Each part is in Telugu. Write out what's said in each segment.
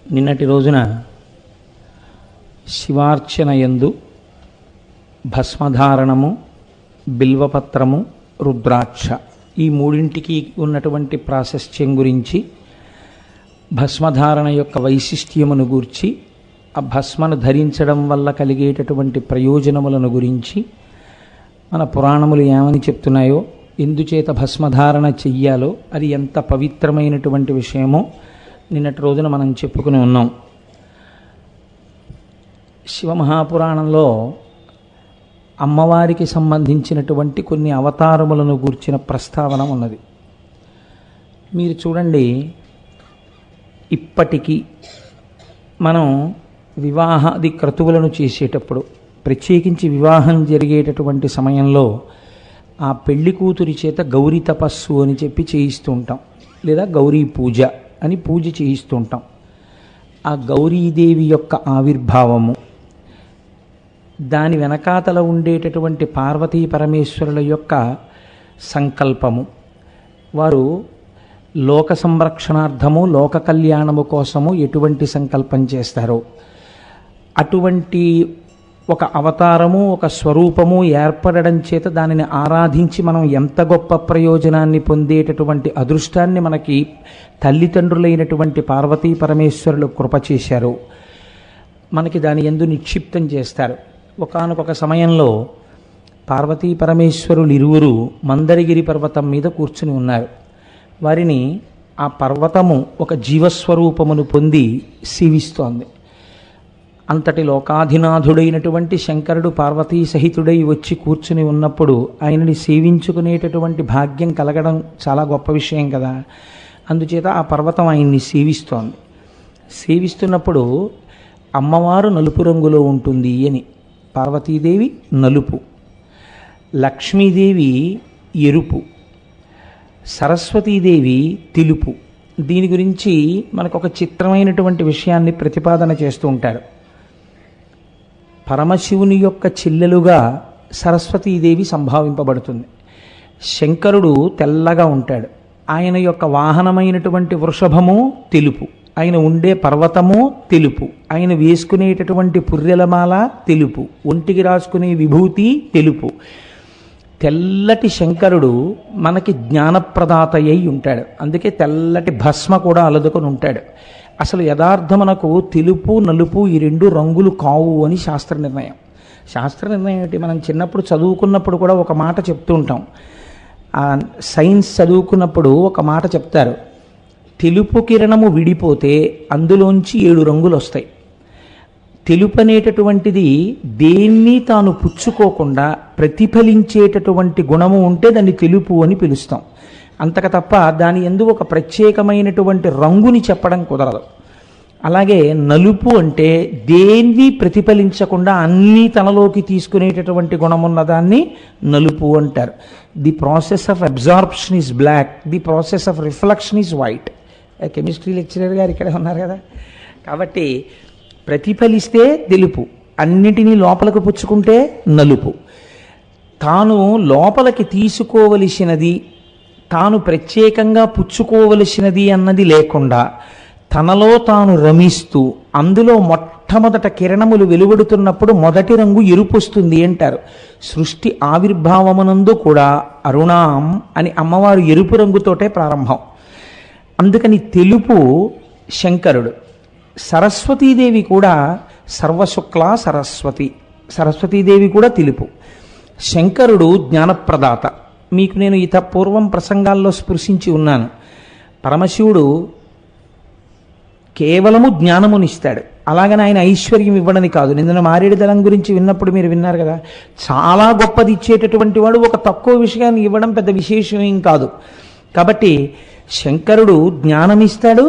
నిన్నటి రోజున శివార్చన యందు భస్మధారణము, బిల్వపత్రము, రుద్రాక్ష ఈ మూడింటికి ఉన్నటువంటి ప్రాశస్త్యం గురించి, భస్మధారణ యొక్క వైశిష్ట్యమును గూర్చి, ఆ భస్మను ధరించడం వల్ల కలిగేటటువంటి ప్రయోజనములను గురించి మన పురాణములు ఏమని చెప్తున్నాయో, ఎందుచేత భస్మధారణ చెయ్యాలో, అది ఎంత పవిత్రమైనటువంటి విషయమో నిన్నటి రోజున మనం చెప్పుకుని ఉన్నాం. శివమహాపురాణంలో అమ్మవారికి సంబంధించినటువంటి కొన్ని అవతారములను గూర్చిన ప్రస్తావన ఉన్నది. మీరు చూడండి, ఇప్పటికీ మనం వివాహాది క్రతువులను చేసేటప్పుడు, ప్రత్యేకించి వివాహం జరిగేటటువంటి సమయంలో ఆ పెళ్లి కూతురి చేత గౌరీ తపస్సు అని చెప్పి చేయిస్తూ ఉంటాం, లేదా గౌరీ పూజ అని పూజ చేయిస్తూ ఉంటాం. ఆ గౌరీదేవి యొక్క ఆవిర్భావము, దాని వెనకాతల ఉండేటటువంటి పార్వతీ పరమేశ్వరుల యొక్క సంకల్పము, వారు లోక సంరక్షణార్థము, లోక కళ్యాణము కోసము ఎటువంటి సంకల్పం చేస్తారో, అటువంటి ఒక అవతారము, ఒక స్వరూపము ఏర్పడడం చేత దానిని ఆరాధించి మనం ఎంత గొప్ప ప్రయోజనాన్ని పొందేటటువంటి అదృష్టాన్ని మనకి తల్లిదండ్రులైనటువంటి పార్వతీ పరమేశ్వరులు కృప చేశారు. మనకి దాని యందు నిక్షిప్తం చేస్తారు. ఒకానొక సమయంలో పార్వతీ పరమేశ్వరులు ఇరువురు మందరగిరి పర్వతం మీద కూర్చుని ఉన్నారు. వారిని ఆ పర్వతము ఒక జీవస్వరూపమును పొంది సేవిస్తోంది. అంతటి లోకాధినాథుడైనటువంటి శంకరుడు పార్వతీ సహితుడై వచ్చి కూర్చుని ఉన్నప్పుడు ఆయనని సేవించుకునేటటువంటి భాగ్యం కలగడం చాలా గొప్ప విషయం కదా. అందుచేత ఆ పర్వతం ఆయన్ని సేవిస్తోంది. సేవిస్తున్నప్పుడు అమ్మవారు నలుపు రంగులో ఉంటుంది అని, పార్వతీదేవి నలుపు, లక్ష్మీదేవి ఎరుపు, సరస్వతీదేవి తెలుపు. దీని గురించి మనకు ఒక చిత్రమైనటువంటి విషయాన్ని ప్రతిపాదన చేస్తూ ఉంటారు. పరమశివుని యొక్క చెల్లెలుగా సరస్వతీదేవి సంభావింపబడుతుంది. శంకరుడు తెల్లగా ఉంటాడు. ఆయన యొక్క వాహనమైనటువంటి వృషభము తెలుపు, ఆయన ఉండే పర్వతము తెలుపు, ఆయన వేసుకునేటటువంటి పుర్రెలమాల తెలుపు, ఒంటికి రాసుకునే విభూతి తెలుపు. తెల్లటి శంకరుడు మనకి జ్ఞానప్రదాత అయి ఉంటాడు. అందుకే తెల్లటి భస్మ కూడా అలదుకొని ఉంటాడు. అసలు యథార్థమునకు తెలుపు, నలుపు ఈ రెండు రంగులు కావు అని శాస్త్ర నిర్ణయం. శాస్త్ర నిర్ణయం ఏంటి? మనం చిన్నప్పుడు చదువుకున్నప్పుడు కూడా ఒక మాట చెప్తూ ఉంటాం. సైన్స్ చదువుకున్నప్పుడు ఒక మాట చెప్తారు, తెలుపు కిరణము విడిపోతే అందులోంచి 7 రంగులు వస్తాయి. తెలుపు అనేటటువంటిది దేన్ని తాను పుచ్చుకోకుండా ప్రతిఫలించేటటువంటి గుణము ఉంటే దాన్ని తెలుపు అని పిలుస్తాం. అంతక తప్ప దాని యందు ఒక ప్రత్యేకమైనటువంటి రంగుని చెప్పడం కుదరదు. అలాగే నలుపు అంటే దేన్ని ప్రతిఫలించకుండా అన్నీ తనలోకి తీసుకునేటటువంటి గుణమున్న దాన్ని నలుపు అంటారు. The process of absorption is black, the process of reflection is white. Chemistry lecturer గారు ఇక్కడే ఉన్నారు కదా. కాబట్టి ప్రతిఫలిస్తే తెలుపు, అన్నిటినీ లోపలికి పుచ్చుకుంటే నలుపు. తాను లోపలికి తీసుకోవలసినది, తాను ప్రత్యేకంగా పుచ్చుకోవలసినది అన్నది లేకుండా తనలో తాను రమిస్తూ అందులో మొట్టమొదట కిరణములు వెలువడుతున్నప్పుడు మొదటి రంగు ఎరుపు వస్తుంది అంటారు. సృష్టి ఆవిర్భావమునందు కూడా అరుణాం అని అమ్మవారు ఎరుపు రంగుతోటే ప్రారంభం. అందుకని తెలుపు శంకరుడు. సరస్వతీదేవి కూడా సర్వశుక్ల సరస్వతి, సరస్వతీదేవి కూడా తెలుపు. శంకరుడు జ్ఞానప్రదాత. మీకు నేను ఇత పూర్వం ప్రసంగాల్లో స్పృశించి ఉన్నాను. పరమశివుడు కేవలము జ్ఞానమునిస్తాడు, అలాగని ఆయన ఐశ్వర్యం ఇవ్వడని కాదు. నిన్న మారేడు దళం గురించి విన్నప్పుడు మీరు విన్నారు కదా, చాలా గొప్పది ఇచ్చేటటువంటి వాడు ఒక తక్కువ విషయాన్ని ఇవ్వడం పెద్ద విశేషం ఏం కాదు. కాబట్టి శంకరుడు జ్ఞానమిస్తాడు,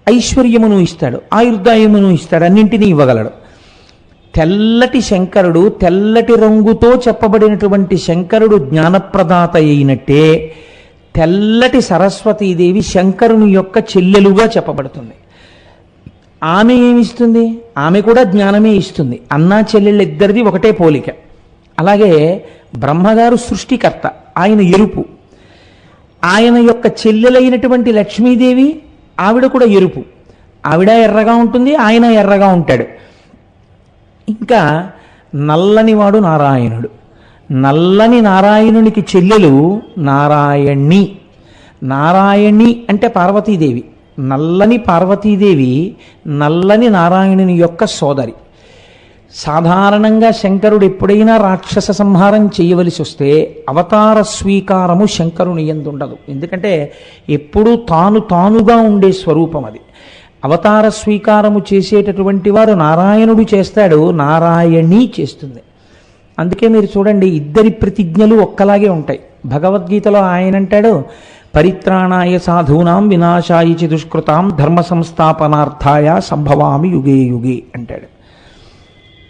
ఐశ్వర్యమును ఇస్తాడు, ఆయుర్దాయమును ఇస్తాడు, అన్నింటినీ ఇవ్వగలడు. తెల్లటి శంకరుడు, తెల్లటి రంగుతో చెప్పబడినటువంటి శంకరుడు జ్ఞానప్రదాత అయినట్టే తెల్లటి సరస్వతీదేవి శంకరుని యొక్క చెల్లెలుగా చెప్పబడుతుంది. ఆమె ఏమిస్తుంది? ఆమె కూడా జ్ఞానమే ఇస్తుంది. అన్నా చెల్లెళ్ళిద్దరిది ఒకటే పోలిక. అలాగే బ్రహ్మగారు సృష్టికర్త, ఆయన ఎరుపు. ఆయన యొక్క చెల్లెలైనటువంటి లక్ష్మీదేవి, ఆవిడ కూడా ఎరుపు. ఆవిడ ఎర్రగా ఉంటుంది, ఆయన ఎర్రగా ఉంటాడు. ఇంకా నల్లనివాడు నారాయణుడు. నల్లని నారాయణునికి చెల్లెలు నారాయణి. నారాయణి అంటే పార్వతీదేవి. నల్లని పార్వతీదేవి నల్లని నారాయణుని యొక్క సోదరి. సాధారణంగా శంకరుడు ఎప్పుడైనా రాక్షస సంహారం చేయవలసి వస్తే అవతార స్వీకారము శంకరుని యందు ఉండదు. ఎందుకంటే ఎప్పుడూ తానుగా ఉండే స్వరూపం అది. అవతార స్వీకారము చేసేటటువంటి వారు నారాయణుడు చేస్తాడు, నారాయణి చేస్తుంది. అందుకే మీరు చూడండి, ఇద్దరి ప్రతిజ్ఞలు ఒక్కలాగే ఉంటాయి. భగవద్గీతలో ఆయన అంటాడు, పరిత్రాణాయ సాధూనాం వినాశాయ చ దుష్కృతాం ధర్మ సంస్థాపనార్థాయ సంభవామి యుగే యుగే అంటాడు.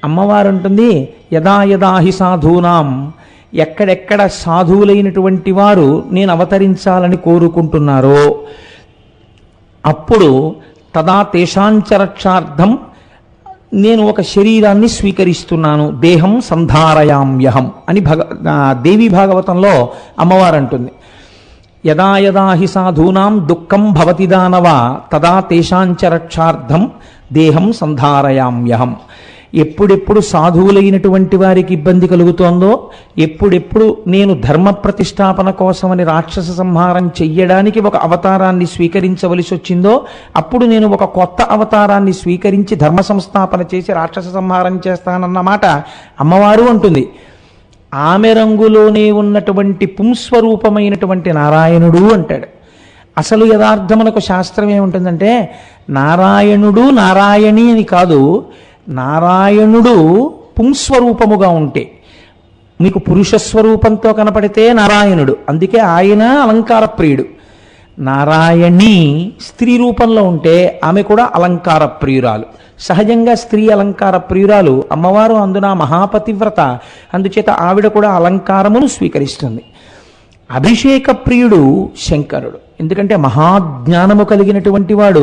అమ్మవారు ఉంటుంది, యదా యదా హి సాధూనాం, ఎక్కడెక్కడ సాధువులైనటువంటి వారు నేను అవతరించాలని కోరుకుంటున్నారో అప్పుడు తదా తేషాంచరక్షార్థం నేను ఒక శరీరాన్ని స్వీకరిస్తున్నాను, దేహం సంధారయామ్యహం అని దేవి భాగవతంలో అమ్మవారు అంటుంది. యదా యదా హి సాధూనాం దుఃఖం భవతి దానవ తదా తేషాంచరక్షార్థం దేహం సంధారయామ్యహం. ఎప్పుడెప్పుడు సాధువులైనటువంటి వారికి ఇబ్బంది కలుగుతోందో, ఎప్పుడెప్పుడు నేను ధర్మ ప్రతిష్టాపన కోసమని రాక్షస సంహారం చెయ్యడానికి ఒక అవతారాన్ని స్వీకరించవలసి వచ్చిందో అప్పుడు నేను ఒక కొత్త అవతారాన్ని స్వీకరించి ధర్మ సంస్థాపన చేసి రాక్షస సంహారం చేస్తానన్నమాట అమ్మవారు అంటుంది. ఆమె రంగులోనే ఉన్నటువంటి పుంస్వరూపమైనటువంటి నారాయణుడు అంటాడు. అసలు యథార్థమునకు శాస్త్రం ఏముంటుందంటే, నారాయణుడు నారాయణి అని కాదు, నారాయణుడు పుంస్వరూపముగా ఉంటే, మీకు పురుషస్వరూపంతో కనపడితే నారాయణుడు, అందుకే ఆయన అలంకార ప్రియుడు. నారాయణి స్త్రీ రూపంలో ఉంటే ఆమె కూడా అలంకార ప్రియురాలు. సహజంగా స్త్రీ అలంకార ప్రియురాలు అమ్మవారు, అందున మహాపతివ్రత, అందుచేత ఆవిడ కూడా అలంకారమును స్వీకరిస్తుంది. అభిషేక ప్రియుడు శంకరుడు. ఎందుకంటే మహాజ్ఞానము కలిగినటువంటి వాడు,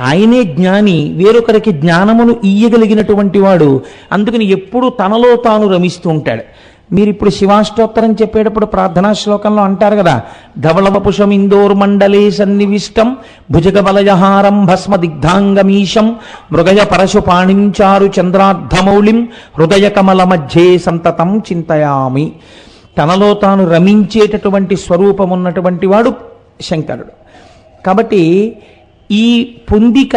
ఆయనే జ్ఞాని, వేరొకరికి జ్ఞానమును ఇయ్యగలిగినటువంటి వాడు. అందుకని ఎప్పుడు తనలో తాను రమిస్తూ ఉంటాడు. మీరు ఇప్పుడు శివాష్టోత్తరం చెప్పేటప్పుడు ప్రార్థనా శ్లోకంలో అంటారు కదా, ధవళవపుషం ఇందోర్మండలే సన్నివిష్టం భుజగ బలయహారం భస్మ దిగ్ధాంగమీశం మృగయ పరశుపాణించారు చంద్రార్ధమౌళిం హృదయ కమల మధ్యే సంతతం చింతయామి. తనలో తాను రమించేటటువంటి స్వరూపం ఉన్నటువంటి వాడు శంకరుడు. కాబట్టి ఈ పొందిక,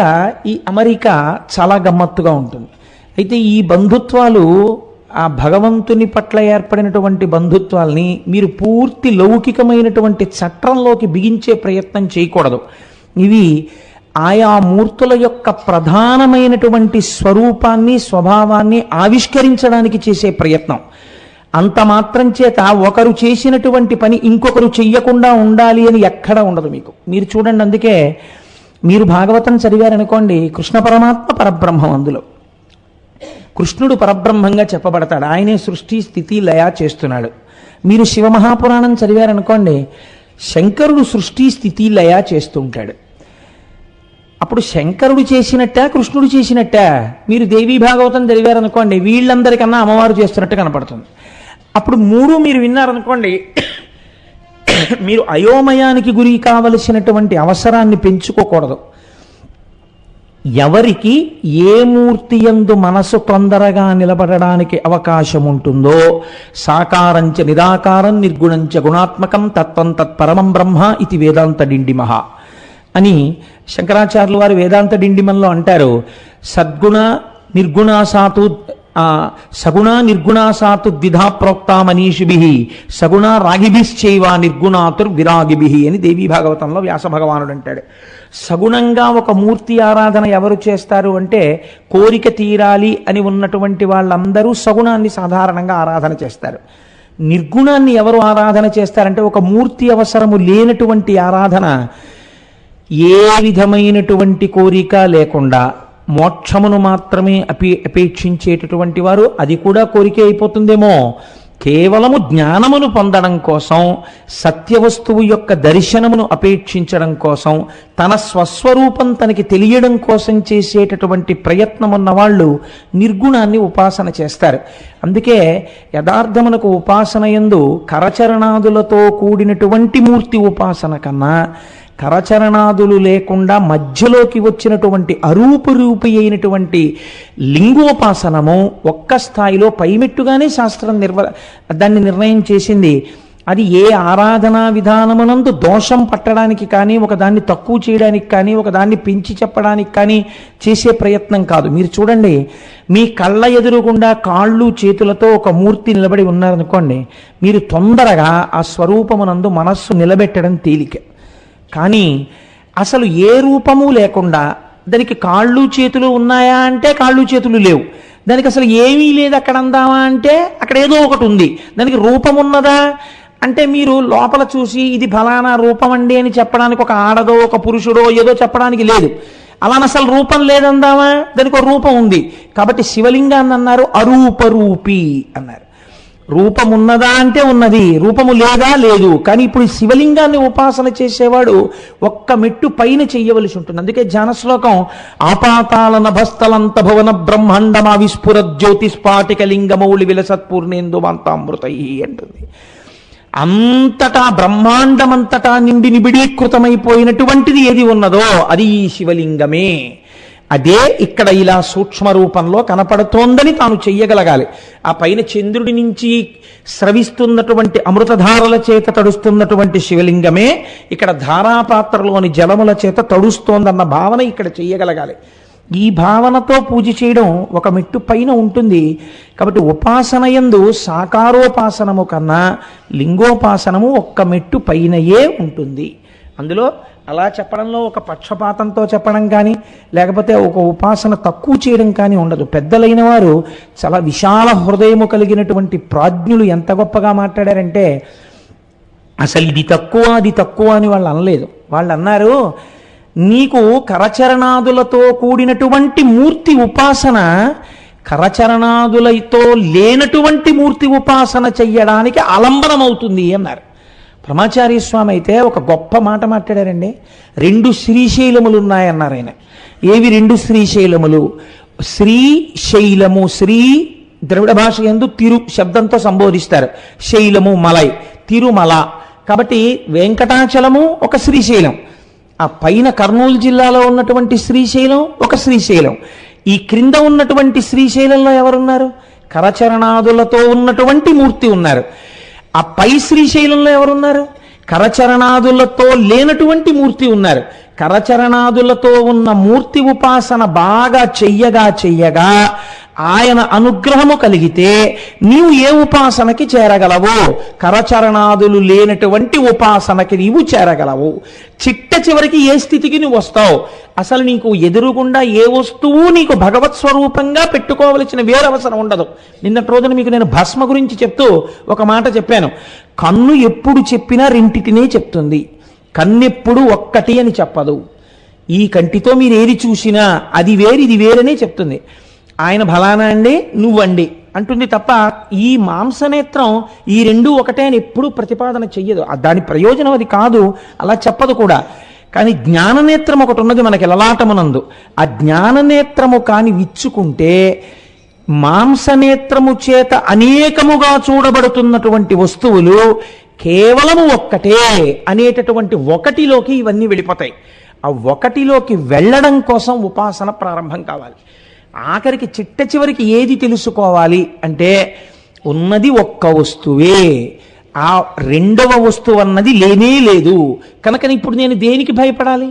ఈ అమరిక చాలా గమ్మత్తుగా ఉంటుంది. అయితే ఈ బంధుత్వాలు, ఆ భగవంతుని పట్ల ఏర్పడినటువంటి బంధుత్వాల్ని మీరు పూర్తి లౌకికమైనటువంటి చట్రంలోకి బిగించే ప్రయత్నం చేయకూడదు. ఇవి ఆయా మూర్తుల యొక్క ప్రధానమైనటువంటి స్వరూపాన్ని, స్వభావాన్ని ఆవిష్కరించడానికి చేసే ప్రయత్నం. అంత మాత్రం చేత ఒకరు చేసినటువంటి పని ఇంకొకరు చెయ్యకుండా ఉండాలి అని ఎక్కడా ఉండదు మీకు. మీరు చూడండి, అందుకే మీరు భాగవతం చదివారనుకోండి, కృష్ణ పరమాత్మ పరబ్రహ్మం, అందులో కృష్ణుడు పరబ్రహ్మంగా చెప్పబడతాడు. ఆయనే సృష్టి స్థితి లయ చేస్తున్నాడు. మీరు శివమహాపురాణం చదివారనుకోండి, శంకరుడు సృష్టి స్థితి లయ చేస్తుంటాడు. అప్పుడు శంకరుడు చేసినట్ట, కృష్ణుడు చేసినట్ట? మీరు దేవీ భాగవతం చదివారనుకోండి, వీళ్ళందరికన్నా అమ్మవారు చేస్తున్నట్టు కనపడుతుంది. అప్పుడు మూడు మీరు విన్నారనుకోండి, మీరు అయోమయానికి గురి కావలసినటువంటి అవసరాన్ని పెంచుకోకూడదు. ఎవరికి ఏ మూర్తి యందు మనసు తొందరగా నిలబడడానికి అవకాశం ఉంటుందో, సాకారంచ నిరాకారం నిర్గుణంచ గుణాత్మకం తత్వం తత్పరమం బ్రహ్మ ఇది వేదాంత డిండిమహ అని శంకరాచార్యులు వారు వేదాంత డిండిమంలో అంటారు. సద్గుణ నిర్గుణాసాతు సగుణ నిర్గుణాసాతు ద్విధా ప్రోక్తా మనీషిభి సగుణ రాగిభిశ్చైవ నిర్గుణాతుర్ విరాగిభి అని దేవీ భాగవతంలో వ్యాస భగవానుడు అంటాడు. సగుణంగా ఒక మూర్తి ఆరాధన ఎవరు చేస్తారు అంటే, కోరిక తీరాలి అని ఉన్నటువంటి వాళ్ళందరూ సగుణాన్ని సాధారణంగా ఆరాధన చేస్తారు. నిర్గుణాన్ని ఎవరు ఆరాధన చేస్తారంటే, ఒక మూర్తి అవసరము లేనటువంటి ఆరాధన, ఏ విధమైనటువంటి కోరిక లేకుండా మోక్షమును మాత్రమే అపేక్షించేటటువంటి వారు, అది కూడా కోరిక అయిపోతుందేమో, కేవలము జ్ఞానమును పొందడం కోసం, సత్యవస్తువు యొక్క దర్శనమును అపేక్షించడం కోసం, తన స్వస్వరూపం తనకి తెలియడం కోసం చేసేటటువంటి ప్రయత్నం ఉన్న వాళ్ళు నిర్గుణాన్ని ఉపాసన చేస్తారు. అందుకే యథార్థమునకు ఉపాసన యందు కరచరణాదులతో కూడినటువంటి మూర్తి ఉపాసన కన్నా కరచరణాదులు లేకుండా మధ్యలోకి వచ్చినటువంటి అరూపరూపి అయినటువంటి లింగోపాసనము ఒక్క స్థాయిలో పైమెట్టుగానే శాస్త్రం దాన్ని నిర్ణయం చేసింది. అది ఏ ఆరాధనా విధానమునందు దోషం పట్టడానికి కానీ, ఒకదాన్ని తక్కువ చేయడానికి కానీ, ఒకదాన్ని పెంచి చెప్పడానికి కానీ చేసే ప్రయత్నం కాదు. మీరు చూడండి, మీ కళ్ళ ఎదురుగుండా కాళ్ళు చేతులతో ఒక మూర్తి నిలబడి ఉన్నారనుకోండి, మీరు తొందరగా ఆ స్వరూపమునందు మనస్సు నిలబెట్టడం తేలిక. కానీ అసలు ఏ రూపము లేకుండా దానికి కాళ్ళు చేతులు ఉన్నాయా అంటే కాళ్ళు చేతులు లేవు, దానికి అసలు ఏమీ లేదు అక్కడ అందామా అంటే అక్కడ ఏదో ఒకటి ఉంది, దానికి రూపం ఉన్నదా అంటే మీరు లోపల చూసి ఇది ఫలానా రూపం అండి అని చెప్పడానికి ఒక ఆడదో ఒక పురుషుడో ఏదో చెప్పడానికి లేదు. అలా అసలు రూపం లేదందామా, దానికి ఒక రూపం ఉంది. కాబట్టి శివలింగాన్ని అన్నారు అరూపరూపి అన్నారు. రూపం ఉన్నదా అంటే ఉన్నది, రూపము లేదా లేదు. కానీ ఇప్పుడు శివలింగాన్ని ఉపాసన చేసేవాడు ఒక్క మెట్టు పైన చెయ్యవలసి ఉంటుంది. అందుకే ధ్యాన శ్లోకం ఆపాతాళ నభస్థలంత భువన బ్రహ్మాండమా విస్ఫుర జ్యోతిస్పాటిక లింగమౌళి విలసత్పూర్ణేందు మాంతామృతై అంటుంది. అంతటా బ్రహ్మాండమంతటా నిండి నిబిడీకృతమైపోయినటువంటిది ఏది ఉన్నదో అది ఈ శివలింగమే. అదే ఇక్కడ ఇలా సూక్ష్మ రూపంలో కనపడుతోందని తాను చెయ్యగలగాలి. ఆ పైన చంద్రుడి నుంచి స్రవిస్తున్నటువంటి అమృతధారల చేత తడుస్తున్నటువంటి శివలింగమే ఇక్కడ ధారాపాత్రలోని జలముల చేత తడుస్తోందన్న భావన ఇక్కడ చెయ్యగలగాలి. ఈ భావనతో పూజ చేయడం ఒక మెట్టు పైన ఉంటుంది. కాబట్టి ఉపాసన యందు సాకారోపాసనము కన్నా లింగోపాసనము ఒక్క మెట్టు పైనయే ఉంటుంది. అందులో అలా చెప్పడంలో ఒక పక్షపాతంతో చెప్పడం కానీ, లేకపోతే ఒక ఉపాసన తక్కువ చేయడం కానీ ఉండదు. పెద్దలైన వారు చాలా విశాల హృదయము కలిగినటువంటి ప్రాజ్ఞులు ఎంత గొప్పగా మాట్లాడారంటే, అసలు ఇది తక్కువ అది తక్కువ అని వాళ్ళు అనలేదు. వాళ్ళు అన్నారు, నీకు కరచరణాదులతో కూడినటువంటి మూర్తి ఉపాసన కరచరణాదులతో లేనటువంటి మూర్తి ఉపాసన చెయ్యడానికి ఆలంబనమవుతుంది అన్నారు. బ్రహ్మచారి స్వామి అయితే ఒక గొప్ప మాట మాట్లాడారండి. 2 శ్రీశైలములు ఉన్నాయన్నారు ఆయన. ఏవి 2 శ్రీశైలములు? శ్రీశైలము, శ్రీ ద్రవిడ భాష యందు తిరు శబ్దంతో సంబోధిస్తారు. శైలము మలై, తిరుమల. కాబట్టి వెంకటాచలము ఒక శ్రీశైలం, ఆ పైన కర్నూలు జిల్లాలో ఉన్నటువంటి శ్రీశైలం ఒక శ్రీశైలం. ఈ క్రింద ఉన్నటువంటి శ్రీశైలంలో ఎవరున్నారు? కరచరణాదులతో ఉన్నటువంటి మూర్తి ఉన్నారు. ఆ పై శ్రీశైలంలో ఎవరున్నారు? కరచరణాదులతో లేనటువంటి మూర్తి ఉన్నారు. కరచరణాదులతో ఉన్న మూర్తి ఉపాసన బాగా చెయ్యగా ఆయన అనుగ్రహము కలిగితే నీవు ఏ ఉపాసనకి చేరగలవు? కరచరణాదులు లేనటువంటి ఉపాసనకి నీవు చేరగలవు. చిట్ట చివరికి ఏ స్థితికి నువ్వు వస్తావు? అసలు నీకు ఎదురుగుండా ఏ వస్తువు నీకు భగవత్ స్వరూపంగా పెట్టుకోవలసిన వేరవసరం ఉండదు. నిన్నటి రోజున మీకు నేను భస్మ గురించి చెప్తూ ఒక మాట చెప్పాను. కన్ను ఎప్పుడు చెప్పినా రెంటిటినే చెప్తుంది, కన్నెప్పుడు ఒక్కటి అని చెప్పదు. ఈ కంటితో మీరు ఏది చూసినా అది వేరు ఇది వేరనే చెప్తుంది. ఆయన ఫలానా అండి నువ్వండి అంటుంది తప్ప ఈ మాంసనేత్రం ఈ 2 ఒకటే అని ఎప్పుడూ ప్రతిపాదన చెయ్యదు. దాని ప్రయోజనం అది కాదు, అలా చెప్పదు కూడా. కానీ జ్ఞాననేత్రం ఒకటి ఉన్నది మనకి లలాటమునందు. ఆ జ్ఞాననేత్రము కాని విచ్చుకుంటే మాంసనేత్రము చేత అనేకముగా చూడబడుతున్నటువంటి వస్తువులు కేవలము ఒక్కటే అనేటటువంటి ఒకటిలోకి ఇవన్నీ వెళ్ళిపోతాయి. ఆ ఒకటిలోకి వెళ్ళడం కోసం ఉపాసన ప్రారంభం కావాలి. ఆఖరికి చిట్ట చివరికి ఏది తెలుసుకోవాలి అంటే ఉన్నది ఒక్క వస్తువే, ఆ రెండవ వస్తువు అన్నది లేనే లేదు. కనుక ఇప్పుడు నేను దేనికి భయపడాలి?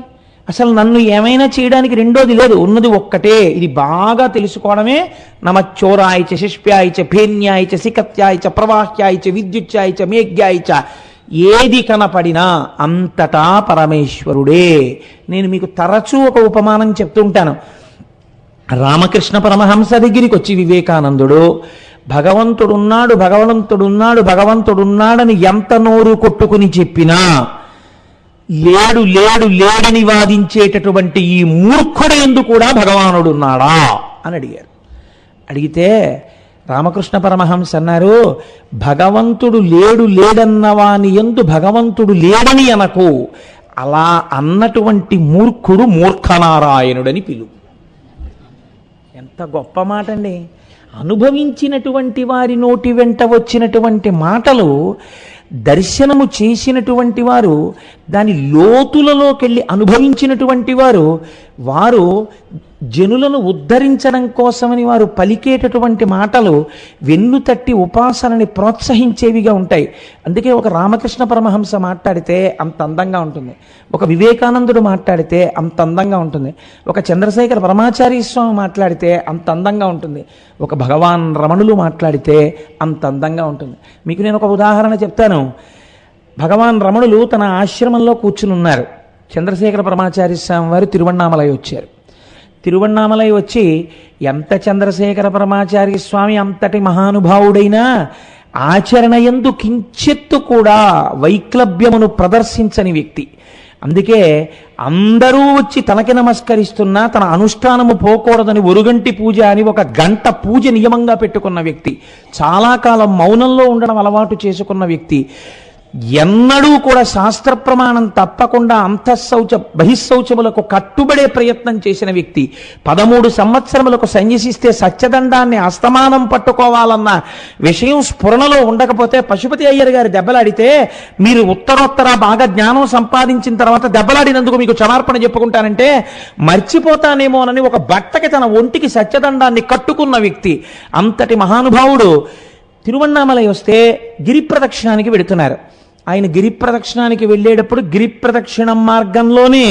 అసలు నన్ను ఏమైనా చేయడానికి రెండోది లేదు, ఉన్నది ఒక్కటే. ఇది బాగా తెలుసుకోవడమే నమచ్చోరాయచ శిష్ప్యాయచ భేన్యాయచ సికత్యాయచ ప్రవాహ్యాయచ విద్యుత్యాయచ మేఘ్యాయచ. ఏది కనపడినా అంతటా పరమేశ్వరుడే. నేను మీకు తరచూ ఒక ఉపమానం చెప్తుంటాను. రామకృష్ణ పరమహంస దగ్గరికి వచ్చి వివేకానందుడు భగవంతుడున్నాడు భగవంతుడున్నాడు భగవంతుడున్నాడని ఎంత నోరు కొట్టుకుని చెప్పినా లేడు లేడు లేడని వాదించేటటువంటి ఈ మూర్ఖుడేందు కూడా భగవానుడున్నాడా అని అడిగారు. అడిగితే రామకృష్ణ పరమహంస అన్నారు, భగవంతుడు లేడు లేడన్నవాని యందు భగవంతుడు లేడని అనకు, అలా అన్నటువంటి మూర్ఖుడు మూర్ఖనారాయణుడని పిలువు. ఎంత గొప్ప మాట అండి! అనుభవించినటువంటి వారి నోటి వెంట వచ్చినటువంటి మాటలు దర్శనము చేసినటువంటి వారు దాని లోతులలోకెళ్ళి అనుభవించినటువంటి వారు వారు జనులను ఉద్ధరించడం కోసమని వారు పలికేటటువంటి మాటలు వెన్ను తట్టి ఉపాసనని ప్రోత్సహించేవిగా ఉంటాయి. అందుకే ఒక రామకృష్ణ పరమహంస మాట్లాడితే అంత అందంగా ఉంటుంది, ఒక వివేకానందుడు మాట్లాడితే అంత అందంగా ఉంటుంది, ఒక చంద్రశేఖర పరమాచార్య స్వామి మాట్లాడితే అంత అందంగా ఉంటుంది, ఒక భగవాన్ రమణులు మాట్లాడితే అంత అందంగా ఉంటుంది. మీకు నేను ఒక ఉదాహరణ చెప్తాను. భగవాన్ రమణులు తన ఆశ్రమంలో కూర్చుని ఉన్నారు. చంద్రశేఖర పరమాచార్య స్వామి వారు తిరువణ్ణామలై వచ్చారు. తిరువణ్ణామలై వచ్చి ఎంత చంద్రశేఖర పరమాచార్య స్వామి అంతటి మహానుభావుడైనా ఆచరణయందు కించెత్తు కూడా వైక్లభ్యమును ప్రదర్శించని వ్యక్తి. అందుకే అందరూ వచ్చి తనకి నమస్కరిస్తున్నా తన అనుష్ఠానము పోకూడదని ఒరుగంటి పూజ అని ఒక గంట పూజ నియమంగా పెట్టుకున్న వ్యక్తి, చాలా కాలం మౌనంలో ఉండడం అలవాటు చేసుకున్న వ్యక్తి, ఎన్నడూ కూడా శాస్త్ర ప్రమాణం తప్పకుండా అంతఃశౌచ బహిశౌచములకు కట్టుబడే ప్రయత్నం చేసిన వ్యక్తి, 13 సంవత్సరములకు సన్యసిస్తే సత్యదండాన్ని అస్తమానం పట్టుకోవాలన్న విషయం స్ఫురణలో ఉండకపోతే పశుపతి అయ్యర్ గారి దెబ్బలాడితే మీరు ఉత్తరోత్తర బాగా జ్ఞానం సంపాదించిన తర్వాత దెబ్బలాడినందుకు మీకు క్షమార్పణ చెప్పుకుంటానంటే మర్చిపోతానేమోనని ఒక బట్టకి తన ఒంటికి సత్యదండాన్ని కట్టుకున్న వ్యక్తి, అంతటి మహానుభావుడు తిరువణ్ణామలై వస్తే గిరి ప్రదక్షిణానికి వెడుతున్నారు. ఆయన గిరి ప్రదక్షిణానికి వెళ్ళేటప్పుడు గిరి ప్రదక్షిణం మార్గంలోనే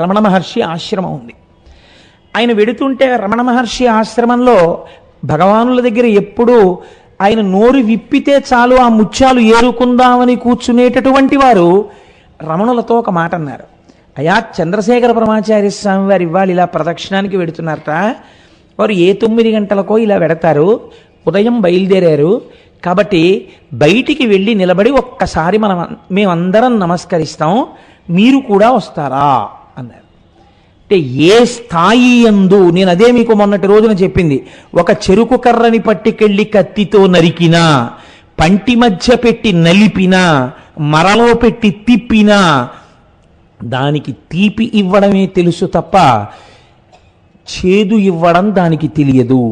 రమణ మహర్షి ఆశ్రమం ఉంది. ఆయన వెడుతుంటే రమణ మహర్షి ఆశ్రమంలో భగవానుల దగ్గర ఎప్పుడూ ఆయన నోరు విప్పితే చాలు ఆ ముత్యాలు ఏరుకుందామని కూర్చునేటటువంటి వారు రమణులతో ఒక మాట అన్నారు. అయా, చంద్రశేఖర పరమాచార్య స్వామి వారు ఇవాళ ఇలా ప్రదక్షిణానికి వెడుతున్నారట. వారు ఏ 9 గంటలకో ఇలా వెడతారు, ఉదయం బయలుదేరారు కాబట్టి బయటికి వెళ్ళి నిలబడి ఒక్కసారి మేమందరం నమస్కరిస్తాం, మీరు కూడా వస్తారా అన్నారు. అంటే ఏ స్థాయి యందు, నేను అదే మీకు మొన్నటి రోజున చెప్పింది, ఒక చెరుకు కర్రని పట్టుకెళ్ళి కత్తితో నరికినా, పంటి మధ్య పెట్టి నలిపినా, మరలో పెట్టి తిప్పినా దానికి తీపి ఇవ్వడమే తెలుసు తప్ప చేదు ఇవ్వడం దానికి తెలియదు.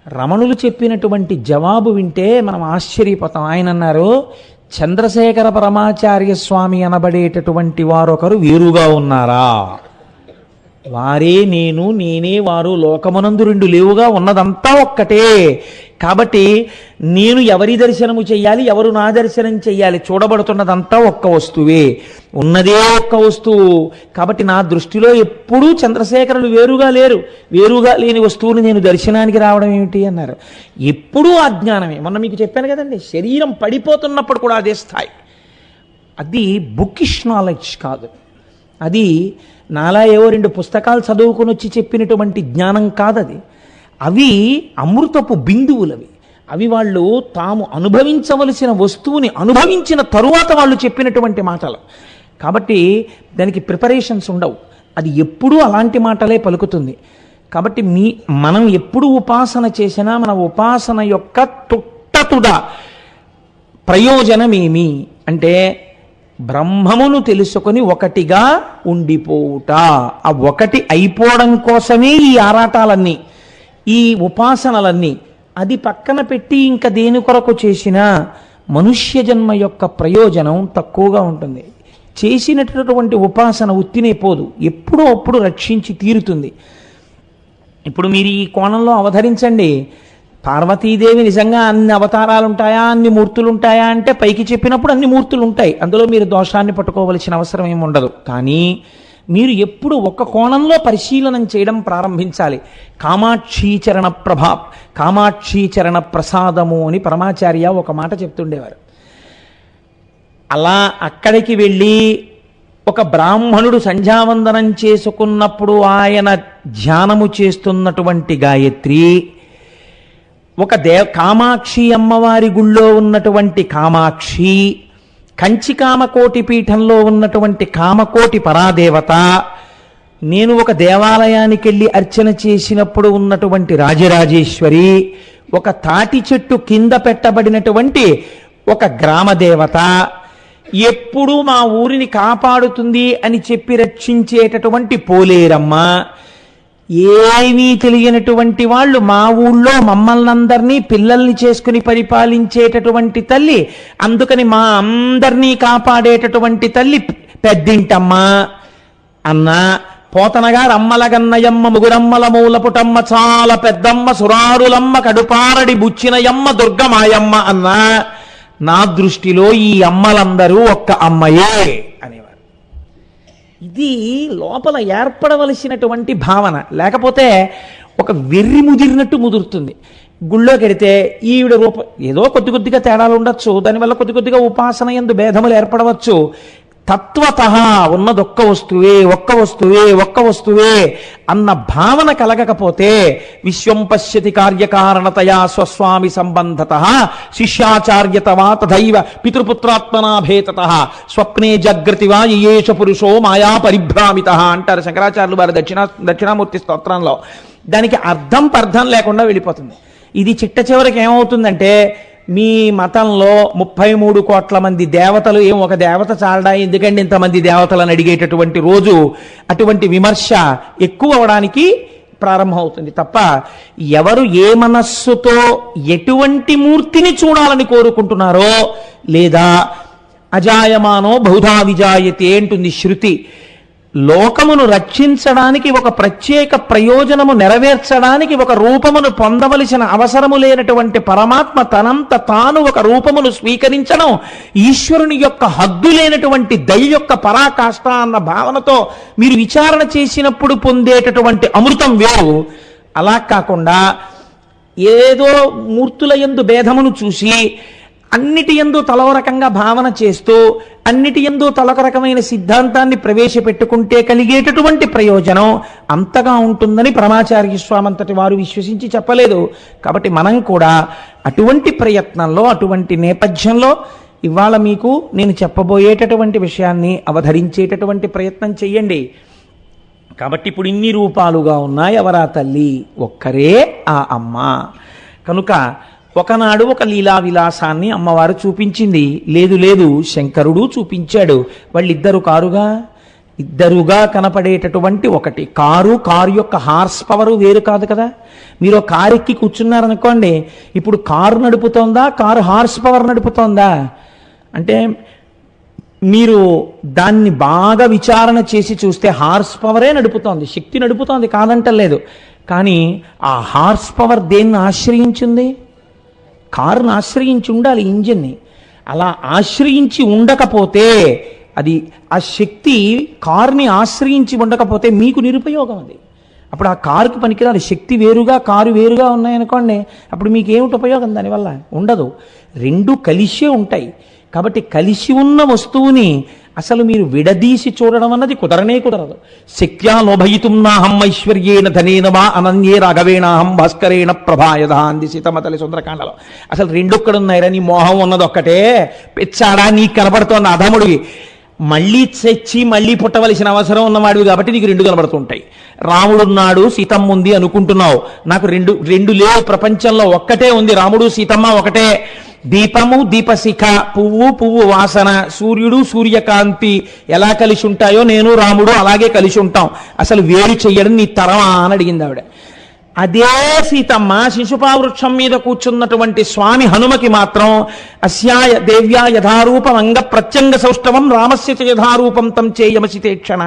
రమణులు చెప్పినటువంటి జవాబు వింటే మనం ఆశ్చర్యపోతాం. ఆయన అన్నారు, చంద్రశేఖర పరమాచార్య స్వామి అనబడేటటువంటి వారొకరు వేరుగా ఉన్నారా? వారే నేను, నేనే వారు, లోకమునందు 2 లేవుగా, ఉన్నదంతా ఒక్కటే. కాబట్టి నేను ఎవరి దర్శనము చెయ్యాలి, ఎవరు నా దర్శనం చెయ్యాలి, చూడబడుతున్నదంతా ఒక్క వస్తువే, ఉన్నదే ఒక్క వస్తువు. కాబట్టి నా దృష్టిలో ఎప్పుడూ చంద్రశేఖరులు వేరుగా లేరు. వేరుగా లేని వస్తువుని నేను దర్శనానికి రావడం ఏమిటి అన్నారు. ఎప్పుడూ అజ్ఞానమే. మొన్న మీకు చెప్పాను కదండి, శరీరం పడిపోతున్నప్పుడు కూడా అదే స్థాయి. అది బుకిష్ నాలెడ్జ్ కాదు, అది నాలా ఏవో 2 పుస్తకాలు చదువుకుని వచ్చి చెప్పినటువంటి జ్ఞానం కాదది. అవి అమృతపు బిందువులవి. అవి వాళ్ళు తాము అనుభవించవలసిన వస్తువుని అనుభవించిన తరువాత వాళ్ళు చెప్పినటువంటి మాటలు. కాబట్టి దానికి ప్రిపరేషన్స్ ఉండవు, అది ఎప్పుడూ అలాంటి మాటలే పలుకుతుంది. కాబట్టి మనం ఎప్పుడు ఉపాసన చేసినా మన ఉపాసన యొక్క తుట్టతుడ ప్రయోజనమేమి అంటే బ్రహ్మమును తెలుసుకొని ఒకటిగా ఉండిపోవుట. ఆ ఒకటి అయిపోవడం కోసమే ఈ ఆరాటాలన్నీ, ఈ ఉపాసనలన్నీ. అది పక్కన పెట్టి ఇంకా దేని కొరకు చేసినా మనుష్య జన్మ యొక్క ప్రయోజనం తక్కువగా ఉంటుంది. చేసినటువంటి ఉపాసన ఉత్తినే పోదు, ఎప్పుడో అప్పుడు రక్షించి తీరుతుంది. ఇప్పుడు మీరు ఈ కోణంలో అవతరించండి, పార్వతీదేవి నిజంగా అన్ని అవతారాలు ఉంటాయా, అన్ని మూర్తులు ఉంటాయా అంటే పైకి చెప్పినప్పుడు అన్ని మూర్తులు ఉంటాయి, అందులో మీరు దోషాన్ని పట్టుకోవలసిన అవసరం ఏమి ఉండదు. కానీ మీరు ఎప్పుడు ఒక కోణంలో పరిశీలనం చేయడం ప్రారంభించాలి. కామాక్షీచరణ కామాక్షీచరణ ప్రసాదము అని పరమాచార్య ఒక మాట చెప్తుండేవారు. అలా అక్కడికి వెళ్ళి ఒక బ్రాహ్మణుడు సంధ్యావందనం చేసుకున్నప్పుడు ఆయన ధ్యానము చేస్తున్నటువంటి గాయత్రి, ఒక కామాక్షి అమ్మవారి గుళ్ళో ఉన్నటువంటి కామాక్షి, కంచి కామకోటి పీఠంలో ఉన్నటువంటి కామకోటి పరాదేవత, నేను ఒక దేవాలయానికి వెళ్ళి అర్చన చేసినప్పుడు ఉన్నటువంటి రాజరాజేశ్వరి, ఒక తాటి చెట్టు కింద పెట్టబడినటువంటి ఒక గ్రామదేవత, ఎప్పుడూ మా ఊరిని కాపాడుతుంది అని చెప్పి రక్షించేటటువంటి పోలేరమ్మ, ఏమీ తెలియనటువంటి వాళ్ళు మా ఊళ్ళో మమ్మల్ని అందరినీ పిల్లల్ని చేసుకుని పరిపాలించేటటువంటి తల్లి, అందుకని మా అందరినీ కాపాడేటటువంటి తల్లి పెద్దింటమ్మ అన్న పోతనగారు అమ్మలగన్నయమ్మ ముగురమ్మల మూలపుటమ్మ చాలా పెద్దమ్మ సురారులమ్మ కడుపారడి బుచ్చినయమ్మ దుర్గమాయమ్మ అన్న నా దృష్టిలో ఈ అమ్మలందరూ ఒక్క అమ్మయే అనేవారు. ఇది లోపల ఏర్పడవలసినటువంటి భావన. లేకపోతే ఒక వెర్రి ముదిరినట్టు ముదురుతుంది. గుళ్ళోకి వెడితే ఈవిడ రూపం ఏదో కొద్ది కొద్దిగా తేడాలు ఉండొచ్చు, దానివల్ల కొద్ది కొద్దిగా ఉపాసన యందు భేదములు ఏర్పడవచ్చు. తత్వతః ఉన్నది ఒక్క వస్తువే అన్న భావన కలగకపోతే విశ్వం పశ్యతి కార్యకారణతయా స్వస్వామి సంబంధతః శిష్యాచార్యతవా తథైవ పితృపుత్రాత్మనాభేతతః స్వప్నే జాగృతివా యేష పురుషో మాయా పరిభ్రామితః అంటారు శంకరాచార్యులు వారి దక్షిణామూర్తి స్తోత్రంలో. దానికి అర్థం పర్థం లేకుండా వెళ్ళిపోతుంది. ఇది చిట్ట చివరికి ఏమవుతుందంటే, మీ మతంలో 33 కోట్ల మంది దేవతలు, ఒక దేవత చాలడా ఎందుకండి ఇంతమంది దేవతలను అడిగేటటువంటి రోజు, అటువంటి విమర్శ ఎక్కువ అవడానికి ప్రారంభమవుతుంది తప్ప ఎవరు ఏ మనస్సుతో ఎటువంటి మూర్తిని చూడాలని కోరుకుంటున్నారో, లేదా అజాయమానో బహుధా విజాయతే అంటుంది శృతి, లోకమును రక్షించడానికి ఒక ప్రత్యేక ప్రయోజనము నెరవేర్చడానికి ఒక రూపమును పొందవలసిన అవసరము లేనటువంటి పరమాత్మ తనంత తాను ఒక రూపమును స్వీకరించడం ఈశ్వరుని యొక్క హద్దు లేనటువంటి దయ యొక్క పరాకాష్ఠ అన్న భావనతో మీరు విచారణ చేసినప్పుడు పొందేటటువంటి అమృతం వేరు. అలా కాకుండా ఏదో మూర్తుల యందు భేదమును చూసి అన్నిటి యందు తలవ రకంగా భావన చేస్తూ అన్నిటి యందు తలొక రకమైన సిద్ధాంతాన్ని ప్రవేశపెట్టుకుంటే కలిగేటటువంటి ప్రయోజనం అంతగా ఉంటుందని పరమాచార్య స్వామంతటి వారు విశ్వసించి చెప్పలేదు. కాబట్టి మనం కూడా అటువంటి ప్రయత్నంలో, అటువంటి నేపథ్యంలో ఇవాళ మీకు నేను చెప్పబోయేటటువంటి విషయాన్ని అవధరించేటటువంటి ప్రయత్నం చెయ్యండి. కాబట్టి ఇప్పుడు ఇన్ని రూపాలుగా ఉన్నాయి ఎవరా తల్లి? ఒక్కరే ఆ అమ్మ. కనుక ఒకనాడు ఒక లీలా విలాసాన్ని అమ్మవారు చూపించింది. లేదు శంకరుడు చూపించాడు. వాళ్ళిద్దరు ఇద్దరుగా కనపడేటటువంటి ఒకటి కారు యొక్క హార్స్ పవర్ వేరు కాదు కదా. మీరు కారు ఎక్కి కూర్చున్నారనుకోండి, ఇప్పుడు కారు నడుపుతోందా, కారు హార్స్ పవర్ నడుపుతోందా అంటే మీరు దాన్ని బాగా విచారణ చేసి చూస్తే హార్స్ పవరే నడుపుతోంది, శక్తి నడుపుతోంది, కాదంటలేదు. కానీ ఆ హార్స్ పవర్ దేన్ని ఆశ్రయించింది? కారును ఆశ్రయించి ఉండాలి ఇంజిన్ని. అలా ఆశ్రయించి ఉండకపోతే అది ఆ శక్తి కారుని ఆశ్రయించి ఉండకపోతే మీకు నిరుపయోగం అది. అప్పుడు ఆ కారుకి పనికిరాదు. శక్తి వేరుగా కారు వేరుగా ఉన్నాయనుకోండి, అప్పుడు మీకు ఏమిటి ఉపయోగం? దానివల్ల ఉండదు. రెండు కలిసే ఉంటాయి. కాబట్టి కలిసి ఉన్న వస్తువుని అసలు మీరు విడదీసి చూడడం అన్నది కుదరదు. శక్త్యా లోభయితుం నాహం ఐశ్వర్యేన ధనేన వా అనన్యే రాఘవేణాహం భాస్కరేణ ప్రభాయధ అంది సీతమ్మ తల్లి సుందరకాండలో. అసలు రెండొక్కడున్నాయిరా, నీ మోహం ఉన్నది ఒక్కటే, పిచ్చాడా నీకు కనబడుతోంది అధముడివి, మళ్ళీ తెచ్చి మళ్ళీ పుట్టవలసిన అవసరం ఉన్నవాడివి కాబట్టి నీకు రెండు కనబడుతుంటాయి. రాముడున్నాడు సీతమ్మ ఉంది అనుకుంటున్నావు, నాకు రెండు లేవు ప్రపంచంలో, ఒక్కటే ఉంది రాముడు సీతమ్మ ఒకటే. దీపము దీపశిఖ, పువ్వు వాసన, సూర్యుడు సూర్యకాంతి ఎలా కలిసి ఉంటాయో నేను రాముడు అలాగే కలిసి ఉంటాం, అసలు వేరు చెయ్యడం నీ తరమా అని అడిగింది ఆవిడ. అదే సీతమ్మ శిశుపావృక్షం మీద కూర్చున్నటువంటి స్వామి హనుమకి మాత్రం అస్యాయ దేవ్యా యథారూపం అంగ ప్రత్యంగ సౌష్ఠవం రామస్య యథారూపం తం చేయమసితే క్షణ.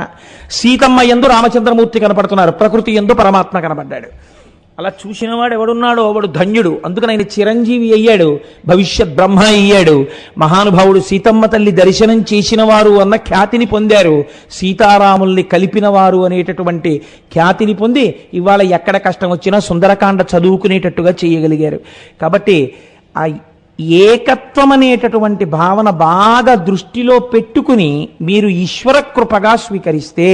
సీతమ్మ యందు రామచంద్రమూర్తి కనపడుతున్నారు, ప్రకృతి యందు పరమాత్మ కనపడ్డాడు. అలా చూసినవాడు ఎవడున్నాడో వాడు ధన్యుడు. అందుకని ఆయన చిరంజీవి అయ్యాడు, భవిష్యత్ బ్రహ్మ అయ్యాడు. మహానుభావుడు సీతమ్మ తల్లి దర్శనం చేసిన వారు అన్న ఖ్యాతిని పొందారు, సీతారాముల్ని కలిపిన వారు అనేటటువంటి ఖ్యాతిని పొంది ఇవాళ ఎక్కడ కష్టం వచ్చినా సుందరకాండ చదువుకునేటట్టుగా చేయగలిగారు. కాబట్టి ఆ ఏకత్వం అనేటటువంటి భావన బాగా దృష్టిలో పెట్టుకుని మీరు ఈశ్వర కృపగా స్వీకరిస్తే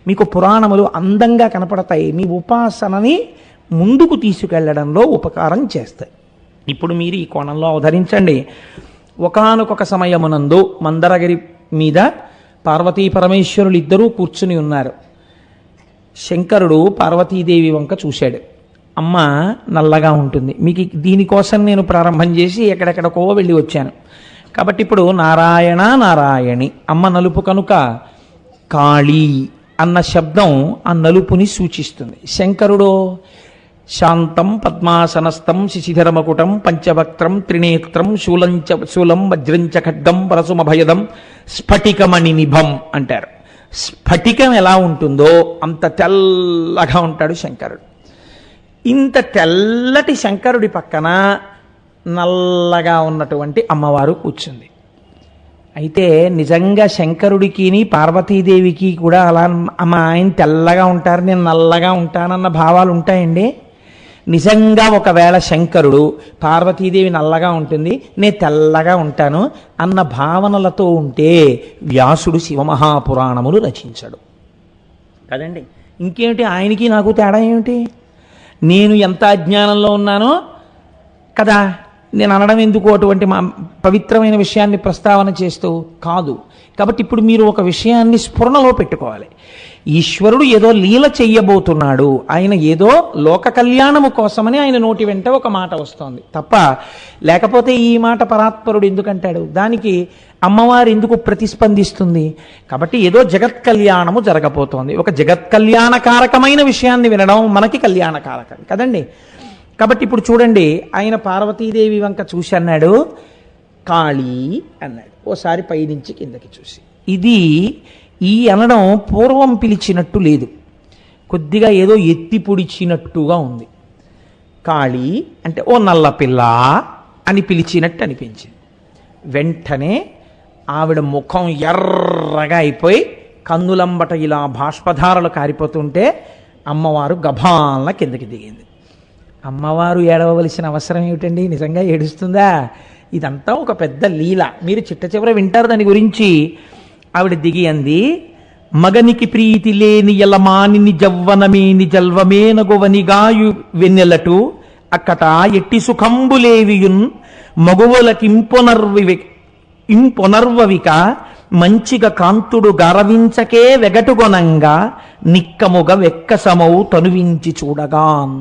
మీకు పురాణములు అందంగా కనపడతాయి, మీ ఉపాసనని ముందుకు తీసుకెళ్లడంలో ఉపకారం చేస్తాయి. ఇప్పుడు మీరు ఈ కోణంలో అవతరించండి. ఒకానొక సమయమునందు మందరగిరి మీద పార్వతీ పరమేశ్వరులు ఇద్దరూ కూర్చుని ఉన్నారు. శంకరుడు పార్వతీదేవి వంక చూశాడు. అమ్మ నల్లగా ఉంటుంది, మీకు దీనికోసం నేను ప్రారంభం చేసి ఎక్కడెక్కడికో వెళ్ళి వచ్చాను. కాబట్టి ఇప్పుడు నారాయణ నారాయణి, అమ్మ నలుపు కనుక కాళీ అన్న శబ్దం ఆ నలుపుని సూచిస్తుంది. శంకరుడు శాంతం పద్మాసనస్థం శిశిధరమకుటం పంచవక్త్రం త్రినేత్రం శూలం వజ్రంచ ఖడ్గం పరశుమభయదం స్ఫటికమణి నిభం అంటారు. స్ఫటికం ఎలా ఉంటుందో అంత తెల్లగా ఉంటాడు శంకరుడు. ఇంత తెల్లటి శంకరుడి పక్కన నల్లగా ఉన్నటువంటి అమ్మవారు కూర్చుంది. అయితే నిజంగా శంకరుడికి పార్వతీదేవికి కూడా అలా అమ్మ ఆయన తెల్లగా ఉంటారు నేను నల్లగా ఉంటానన్న భావాలు ఉంటాయండి. నిజంగా ఒకవేళ శంకరుడు పార్వతీదేవి నల్లగా ఉంటుంది నేను తెల్లగా ఉంటాను అన్న భావనలతో ఉంటే వ్యాసుడు శివమహాపురాణములు రచించాడు కదండి. ఇంకేమిటి ఆయనకి నాకు తేడా ఏమిటి? నేను ఎంత అజ్ఞానంలో ఉన్నానో కదా నేను అనడం ఎందుకు అటువంటి పవిత్రమైన విషయాన్ని ప్రస్తావన చేస్తూ కాదు. కాబట్టి ఇప్పుడు మీరు ఒక విషయాన్ని స్ఫురణలో పెట్టుకోవాలి. ఈశ్వరుడు ఏదో లీల చెయ్యబోతున్నాడు, ఆయన ఏదో లోక కళ్యాణము కోసమని ఆయన నోటి వెంట ఒక మాట వస్తోంది తప్ప, లేకపోతే ఈ మాట పరాత్పరుడు ఎందుకంటాడు? దానికి అమ్మవారు ఎందుకు ప్రతిస్పందిస్తుంది? కాబట్టి ఏదో జగత్ కళ్యాణము జరగబోతోంది. ఒక జగత్ కళ్యాణకారకమైన విషయాన్ని వినడం మనకి కళ్యాణకారకం కదండి. కాబట్టి ఇప్పుడు చూడండి, ఆయన పార్వతీదేవి వంక చూసి అన్నాడు కాళీ అన్నాడు, ఓసారి పైనుంచి కిందకి చూసి. ఇది ఈ అనడం పూర్వం పిలిచినట్టు లేదు, కొద్దిగా ఏదో ఎత్తి పొడిచినట్టుగా ఉంది. కాళీ అంటే ఓ నల్లపిల్ల అని పిలిచినట్టు అనిపించింది. వెంటనే ఆవిడ ముఖం ఎర్రగా అయిపోయి కన్నులంబట ఇలా బాష్పధారలు కారిపోతుంటే అమ్మవారు గభాల కిందకి దిగింది. అమ్మవారు ఏడవలసిన అవసరం ఏమిటండి? నిజంగా ఏడుస్తుందా? ఇదంతా ఒక పెద్ద లీల, మీరు చిట్ట చివర వింటారు దాని గురించి. ఆవిడ దిగి అంది, మగనికి ప్రీతి లేని ఎలమానిని జవ్వనమేని జల్వమే నగువనిగాయు వెన్నెలటు అక్కట ఎట్టి సుఖంబులేవియున్ మగువలకింపొనర్వవిక మంచిగా కాంతుడు గరవించకే వెగటుగొనంగా నిక్కముగ వెక్కసమౌ తనువించి చూడగాన్.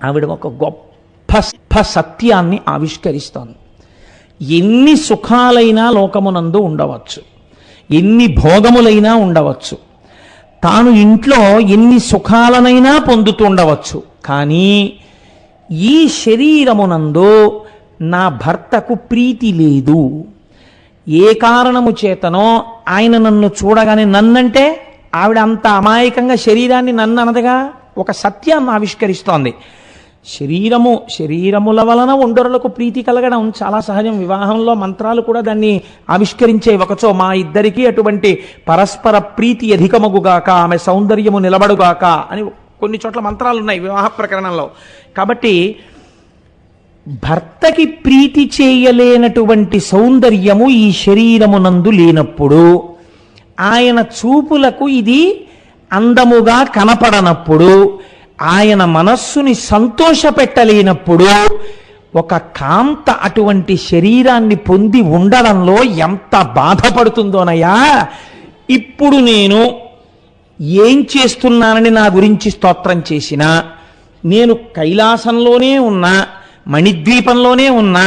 ఆవిడ ఒక గొప్ప సత్యాన్ని ఆవిష్కరిస్తోంది. ఎన్ని సుఖాలైనా లోకమునందు ఉండవచ్చు, ఎన్ని భోగములైనా ఉండవచ్చు, తాను ఇంట్లో ఎన్ని సుఖాలనైనా పొందుతూ ఉండవచ్చు, కానీ ఈ శరీరమునందు నా భర్తకు ప్రీతి లేదు. ఏ కారణము చేతనో ఆయన నన్ను చూడగానే, నన్నంటే ఆవిడ అంత అమాయకంగా శరీరాన్ని నన్ను అనదుగా, ఒక సత్యాన్ని ఆవిష్కరిస్తోంది. శరీరముల వలన ఒండరులకు ప్రీతి కలగడం చాలా సహజం. వివాహంలో మంత్రాలు కూడా దాన్ని ఆవిష్కరించే ఒకచో మా ఇద్దరికీ అటువంటి పరస్పర ప్రీతి అధికమగుగాక, ఆమె సౌందర్యము నిలబడుగాక అని కొన్ని చోట్ల మంత్రాలు ఉన్నాయి వివాహ ప్రకరణంలో. కాబట్టి భర్తకి ప్రీతి చేయలేనటువంటి సౌందర్యము ఈ శరీరమునందు లేనప్పుడు, ఆయన చూపులకు ఇది అందముగా కనపడనప్పుడు, ఆయన మనస్సుని సంతోషపెట్టలేనప్పుడు ఒక కాంత అటువంటి శరీరాన్ని పొంది ఉండడంలో ఎంత బాధపడుతుందోనయ్యా. ఇప్పుడు నేను ఏం చేస్తున్నానని నా గురించి స్తోత్రం చేసినా, నేను కైలాసంలోనే ఉన్నా, మణిద్వీపంలోనే ఉన్నా,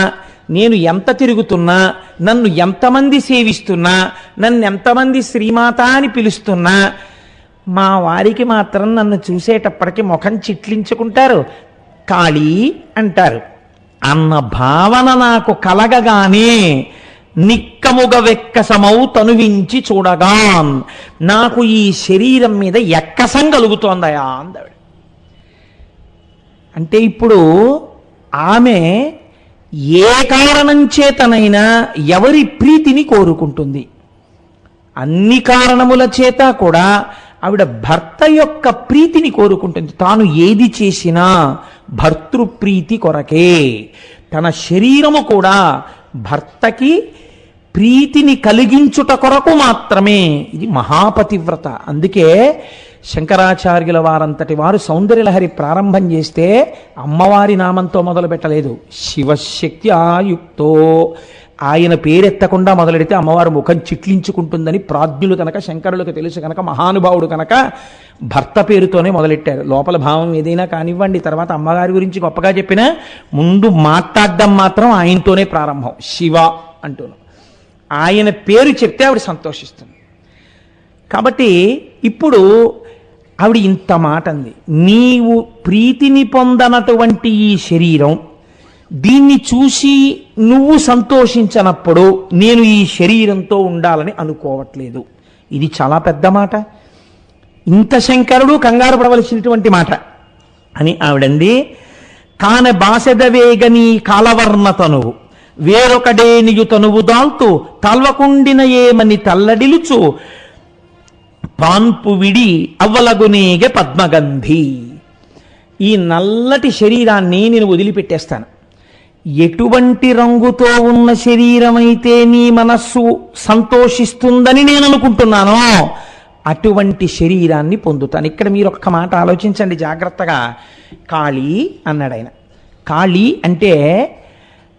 నేను ఎంత తిరుగుతున్నా, నన్ను ఎంతమంది సేవిస్తున్నా, నన్ను ఎంతమంది శ్రీమాత అని పిలుస్తున్నా, మా వారికి మాత్రం నన్ను చూసేటప్పటికి ముఖం చిట్లించుకుంటారు, కాళీ అంటారు అన్న భావన నాకు కలగగానే నిక్కముగ వెక్కసమౌ తనువించి చూడగాన్ నాకు ఈ శరీరం మీద ఎక్కసం కలుగుతోందయా అందావిడ. అంటే ఇప్పుడు ఆమె ఏ కారణం చేతనైనా ఎవరి ప్రీతిని కోరుకుంటుంది? అన్ని కారణముల చేత కూడా ఆవిడ భర్త యొక్క ప్రీతిని కోరుకుంటుంది. తాను ఏది చేసినా భర్తృప్రీతి కొరకే. తన శరీరము కూడా భర్తకి ప్రీతిని కలిగించుట కొరకు మాత్రమే. ఇది మహాపతివ్రత. అందుకే శంకరాచార్యుల వారంతటి వారు సౌందర్యలహరి ప్రారంభం చేస్తే అమ్మవారి నామంతో మొదలు పెట్టలేదు, శివశక్తి ఆయుక్తో ఆయన పేరెత్తకుండా మొదలెడితే అమ్మవారు ముఖం చిట్లించుకుంటుందని ప్రాజ్ఞులు కనుక, శంకరులకు తెలుసు కనుక, మహానుభావుడు కనుక భర్త పేరుతోనే మొదలెట్టారు. లోపల భావం ఏదైనా కానివ్వండి, తర్వాత అమ్మగారి గురించి గొప్పగా చెప్పినా ముందు మాట్లాడడం మాత్రం ఆయనతోనే ప్రారంభం. శివ అంటూను ఆయన పేరు చెప్తే ఆవిడ సంతోషిస్తుంది. కాబట్టి ఇప్పుడు ఆవిడ ఇంత మాట అంది, నీవు ప్రీతిని పొందనటువంటి ఈ శరీరం, దీన్ని చూసి నువ్వు సంతోషించనప్పుడు నేను ఈ శరీరంతో ఉండాలని అనుకోవట్లేదు. ఇది చాలా పెద్ద మాట, ఇంత శంకరుడు కంగారు పడవలసినటువంటి మాట అని ఆవిడంది. కాన బాసెదవేగని కాలవర్ణతనువు వేరొకడేనియు తనువు దాల్తూ తల్వకుండిన ఏమని తల్లడిలుచు పాన్పు విడి అవ్వలగునేగె పద్మగంధి. ఈ నల్లటి శరీరాన్ని నేను వదిలిపెట్టేస్తాను. ఎటువంటి రంగుతో ఉన్న శరీరమైతే నీ మనస్సు సంతోషిస్తుందని నేను అనుకుంటున్నానో అటువంటి శరీరాన్ని పొందుతాను. ఇక్కడ మీరు ఒక్క మాట ఆలోచించండి జాగ్రత్తగా. కాళీ అన్నాడు ఆయన. కాళీ అంటే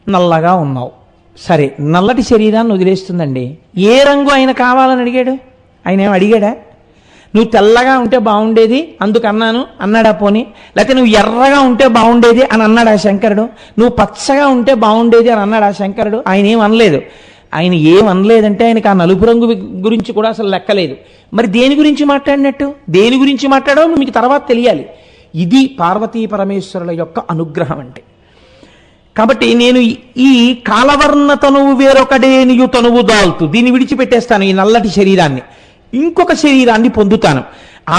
నల్లగా ఉన్నావు, సరే నల్లటి శరీరాన్ని వదిలేస్తుందండి. ఏ రంగు ఆయన కావాలని అడిగాడు? ఆయన ఏం అడిగాడా? నువ్వు తెల్లగా ఉంటే బాగుండేది అందుకన్నాను అన్నాడా? పోనీ లేకపోతే నువ్వు ఎర్రగా ఉంటే బాగుండేది అని అన్నాడా శంకరుడు? నువ్వు పచ్చగా ఉంటే బాగుండేది అని అన్నాడా శంకరుడు? ఆయన ఏం అనలేదు. ఆయన ఏం అనలేదంటే ఆయనకు ఆ నలుపు రంగు గురించి కూడా అసలు లెక్కలేదు. మరి దేని గురించి మాట్లాడినట్టు? దేని గురించి మాట్లాడో మీకు తర్వాత తెలియాలి. ఇది పార్వతీ పరమేశ్వరుల యొక్క అనుగ్రహం అంటే. కాబట్టి నేను ఈ కాలవర్ణ తనువు వేరొకడేనియు తనువు దాల్తూ దీన్ని విడిచిపెట్టేస్తాను, ఈ నల్లటి శరీరాన్ని, ఇంకొక శరీరాన్ని పొందుతాను.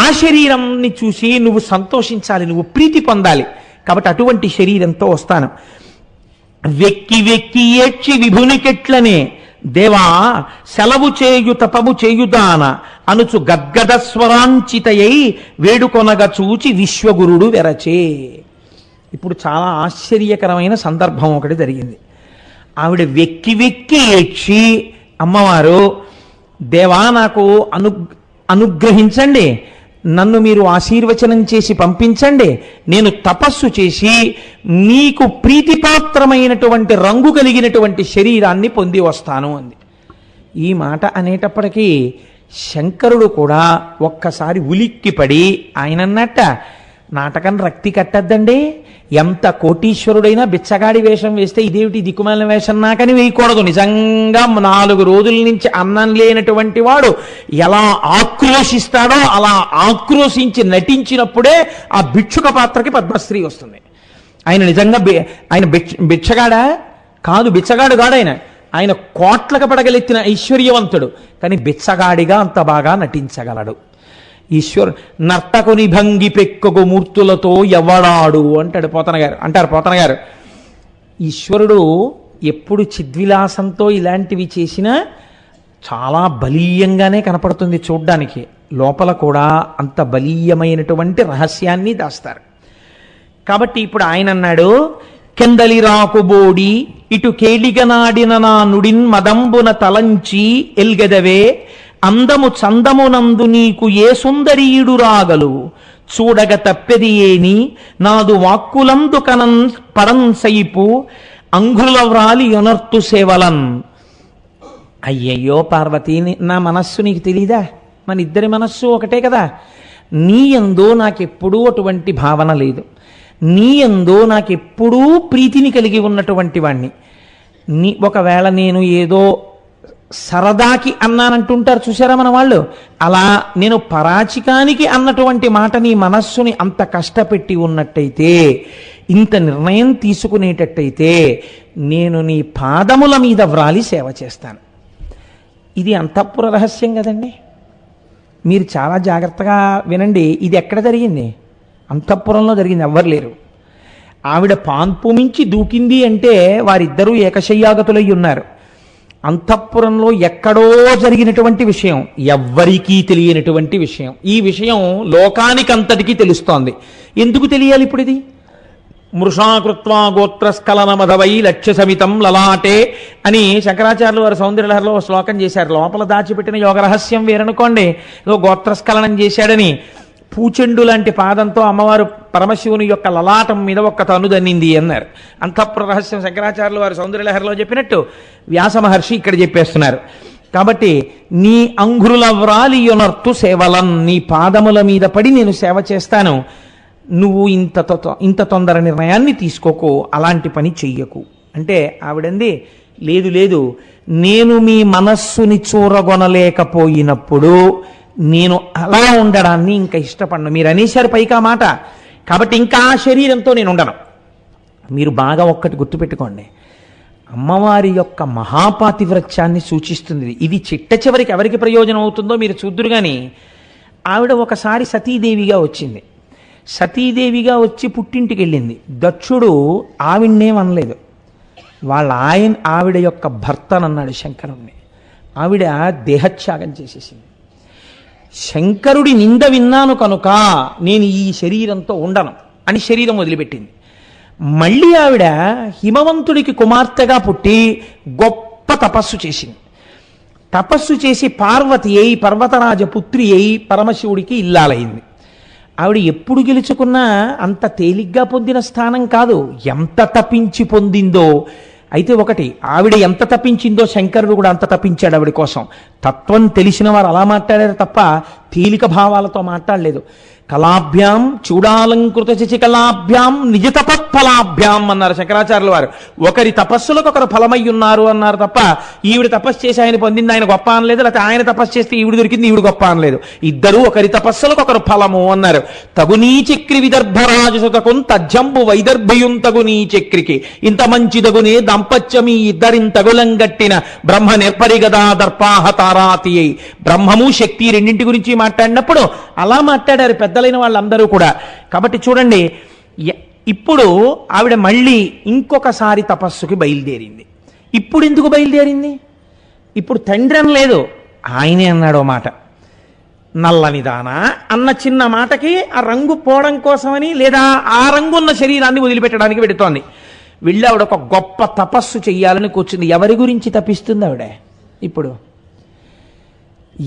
ఆ శరీరాన్ని చూసి నువ్వు సంతోషించాలి, నువ్వు ప్రీతి పొందాలి. కాబట్టి అటువంటి శరీరంతో వస్తాను. వెక్కి వెక్కి ఏడ్చి విభునికెట్లనే దేవా సెలవు చేయు తపము చేయుదాన అనుచు గద్గద స్వరాంచితయై వేడుకొనగా చూచి విశ్వగురుడు వెరచే. ఇప్పుడు చాలా ఆశ్చర్యకరమైన సందర్భం ఒకటి జరిగింది. ఆవిడ వెక్కి వెక్కి ఏడ్చి, అమ్మవారు దేవా నాకు అనుగ్రహించండి, నన్ను మీరు ఆశీర్వచనం చేసి పంపించండి, నేను తపస్సు చేసి మీకు ప్రీతిపాత్రమైనటువంటి రంగు కలిగినటువంటి శరీరాన్ని పొంది వస్తాను అంది. ఈ మాట అనేటప్పటికీ శంకరుడు కూడా ఒక్కసారి ఉలిక్కిపడి ఆయన అన్నట్ట, నాటకం రక్తి కట్టద్దండి, ఎంత కోటీశ్వరుడైనా బిచ్చగాడి వేషం వేస్తే ఇదేమిటి దిక్కుమాలిన వేషం నాకని వేయకూడదు. నిజంగా 4 రోజుల నుంచి అన్నం లేనటువంటి వాడు ఎలా ఆక్రోశిస్తాడో అలా ఆక్రోశించి నటించినప్పుడే ఆ భిక్షుక పాత్రకి పద్మశ్రీ వస్తుంది. ఆయన నిజంగా ఆయన బిచ్చగాడా కాదు, బిచ్చగాడు కాడు ఆయన. ఆయన కోట్లకు పడగలెత్తిన ఐశ్వర్యవంతుడు, కానీ బిచ్చగాడిగా అంత బాగా నటించగలడు. ఈశ్వరు నర్తకుని భంగి పెక్కగు మూర్తులతో ఎవడాడు అంటారు పోతన గారు. ఈశ్వరుడు ఎప్పుడు చిద్విలాసంతో ఇలాంటివి చేసినా చాలా బలీయంగానే కనపడుతుంది చూడ్డానికి. లోపల కూడా అంత బలీయమైనటువంటి రహస్యాన్ని దాస్తారు. కాబట్టి ఇప్పుడు ఆయన అన్నాడు, కెందలి రాకుబోడి ఇటు కేడిగనాడిన నా నుడిన్ మదంబున తలంచి ఎల్గెదవే అందము చందమునందు నీకు ఏ సుందరీయుడు రాగలు చూడగ తప్పెది ఏని నాదు వాక్కులందు కనన్ పడన్ సైపు అంగుల వ్రాలి యొనర్తు సేవలన్. అయ్యయ్యో పార్వతీ, నా మనస్సు నీకు తెలీదా? మన ఇద్దరి మనస్సు ఒకటే కదా. నీ యందు నాకెప్పుడూ అటువంటి భావన లేదు, నీ యందు నాకెప్పుడూ ప్రీతిని కలిగి ఉన్నటువంటి వాణ్ణి. ఒకవేళ నేను ఏదో సరదాకి అన్నానంటుంటారు చూసారా మన వాళ్ళు, అలా నేను పరాచికానికి అన్నటువంటి మాట నీ మనస్సుని అంత కష్టపెట్టి ఉన్నట్టయితే, ఇంత నిర్ణయం తీసుకునేటట్టయితే నేను నీ పాదముల మీద వ్రాలి సేవ చేస్తాను. ఇది అంతఃపుర రహస్యం కదండి. మీరు చాలా జాగ్రత్తగా వినండి. ఇది ఎక్కడ జరిగింది? అంతఃపురంలో జరిగింది. ఎవ్వరు లేరు. ఆవిడ పాన్పు మించి దూకింది అంటే వారిద్దరూ ఏకశయ్యాగతులై ఉన్నారు. అంతఃపురంలో ఎక్కడో జరిగినటువంటి విషయం, ఎవ్వరికీ తెలియనటువంటి విషయం. ఈ విషయం లోకానికంతటికీ తెలుస్తోంది. ఎందుకు తెలియాలి ఇప్పుడు ఇది? మృషాకృత్వా గోత్రస్ఖలన మధవై లక్ష్య సమితం లలాటే అని శంకరాచార్యులు వారు సౌందర్యలహరిలో శ్లోకం చేశారు. లోపల దాచిపెట్టిన యోగ రహస్యం వేరనుకోండి, గోత్రస్ఖలనం చేశాడని పూచెండు లాంటి పాదంతో అమ్మవారు పరమశివుని యొక్క లలాటం మీద ఒక్క తను దన్నింది అన్నారు. అంతఃపుర రహస్యం శంకరాచార్యులు వారు సౌందర్యలహరిలో చెప్పినట్టు వ్యాస మహర్షి ఇక్కడ చెప్పేస్తున్నారు. కాబట్టి నీ అంగురుల వ్రాలి యొనర్తు సేవలన్, నీ పాదముల మీద పడి నేను సేవ చేస్తాను, నువ్వు ఇంత తొందర నిర్ణయాన్ని తీసుకోకు, అలాంటి పని చెయ్యకు అంటే ఆవిడంది, లేదు లేదు, నేను మీ మనస్సుని చూరగొనలేకపోయినప్పుడు నేను అలా ఉండడాన్ని ఇంకా ఇష్టపడను. మీరు అనేశారు పైకా మాట, కాబట్టి ఇంకా ఆ శరీరంతో నేను ఉండను. మీరు బాగా ఒక్కటి గుర్తుపెట్టుకోండి, అమ్మవారి యొక్క మహాపాతివ్రత్యాన్ని సూచిస్తుంది ఇది. చిట్ట చివరికి ఎవరికి ప్రయోజనం అవుతుందో మీరు చూద్దురు. కానీ ఆవిడ ఒకసారి సతీదేవిగా వచ్చింది. సతీదేవిగా వచ్చి పుట్టింటికి వెళ్ళింది. దక్షుడు ఆవిడనేమనలేదు, ఆవిడ యొక్క భర్తనన్నాడు శంకరుణ్ణి. ఆవిడ దేహత్యాగం చేసేసింది. శంకరుడి నింద విన్నాను కనుక నేను ఈ శరీరంతో ఉండను అని శరీరం వదిలిపెట్టింది. మళ్ళీ ఆవిడ హిమవంతుడికి కుమార్తెగా పుట్టి గొప్ప తపస్సు చేసింది. తపస్సు చేసి పార్వతి అయి పర్వతరాజ పుత్రి అయి పరమశివుడికి ఇల్లాలైంది. ఆవిడ ఎప్పుడు గెలుచుకున్నా అంత తేలిగ్గా పొందిన స్థానం కాదు, ఎంత తపించి పొందిందో. అయితే ఒకటి, ఆవిడ ఎంత తప్పించిందో శంకరుడు కూడా అంత తప్పించాడు ఆవిడ కోసం. తత్వం తెలిసిన వారు అలా మాట్లాడారు తప్ప తేలిక భావాలతో మాట్లాడలేదు. కళాభ్యాం చూడాలంకృత శశికళాభ్యాం నిజ తపత్ఫలాభ్యాం అన్నారు శంకరాచార్యుల వారు. ఒకరి తపస్సులకు ఒకరు ఫలమై ఉన్నారు అన్నారు తప్ప ఈవిడ తపస్సు చేసి ఆయన పొందింది ఆయన గొప్ప అనలేదు, లేకపోతే ఆయన తపస్సు చేస్తే ఈవిడ దొరికింది ఈవిడ గొప్ప అనలేదు. ఇద్దరూ ఒకరి తపస్సులకు ఒకరు ఫలము అన్నారు. తగునీ చక్రి విదర్భరాజు సుతకున్ తజ్జంబు వైదర్భయుం తగునీ చక్రికి ఇంత మంచిదగునే దంపత్యమి ఇద్దరింతగులంగట్టిన బ్రహ్మ నిర్పరిగదా దర్పాహతారాతి. బ్రహ్మము శక్తి రెండింటి గురించి మాట్లాడినప్పుడు అలా మాట్లాడారు పెద్దలైన వాళ్ళందరూ కూడా. కాబట్టి చూడండి, ఇప్పుడు ఆవిడ మళ్ళీ ఇంకొకసారి తపస్సుకి బయలుదేరింది. ఇప్పుడు ఎందుకు బయలుదేరింది? ఇప్పుడు తండ్రి అని లేదు, ఆయనే అన్నాడు మాట. నల్లనిదానా అన్న చిన్న మాటకి ఆ రంగు పోవడం కోసమని, లేదా ఆ రంగు ఉన్న శరీరాన్ని వదిలిపెట్టడానికి వెడుతోంది. వెళ్ళి ఆవిడ ఒక గొప్ప తపస్సు చెయ్యాలని కూర్చుంది. ఎవరి గురించి తపిస్తుంది ఆవిడ? ఇప్పుడు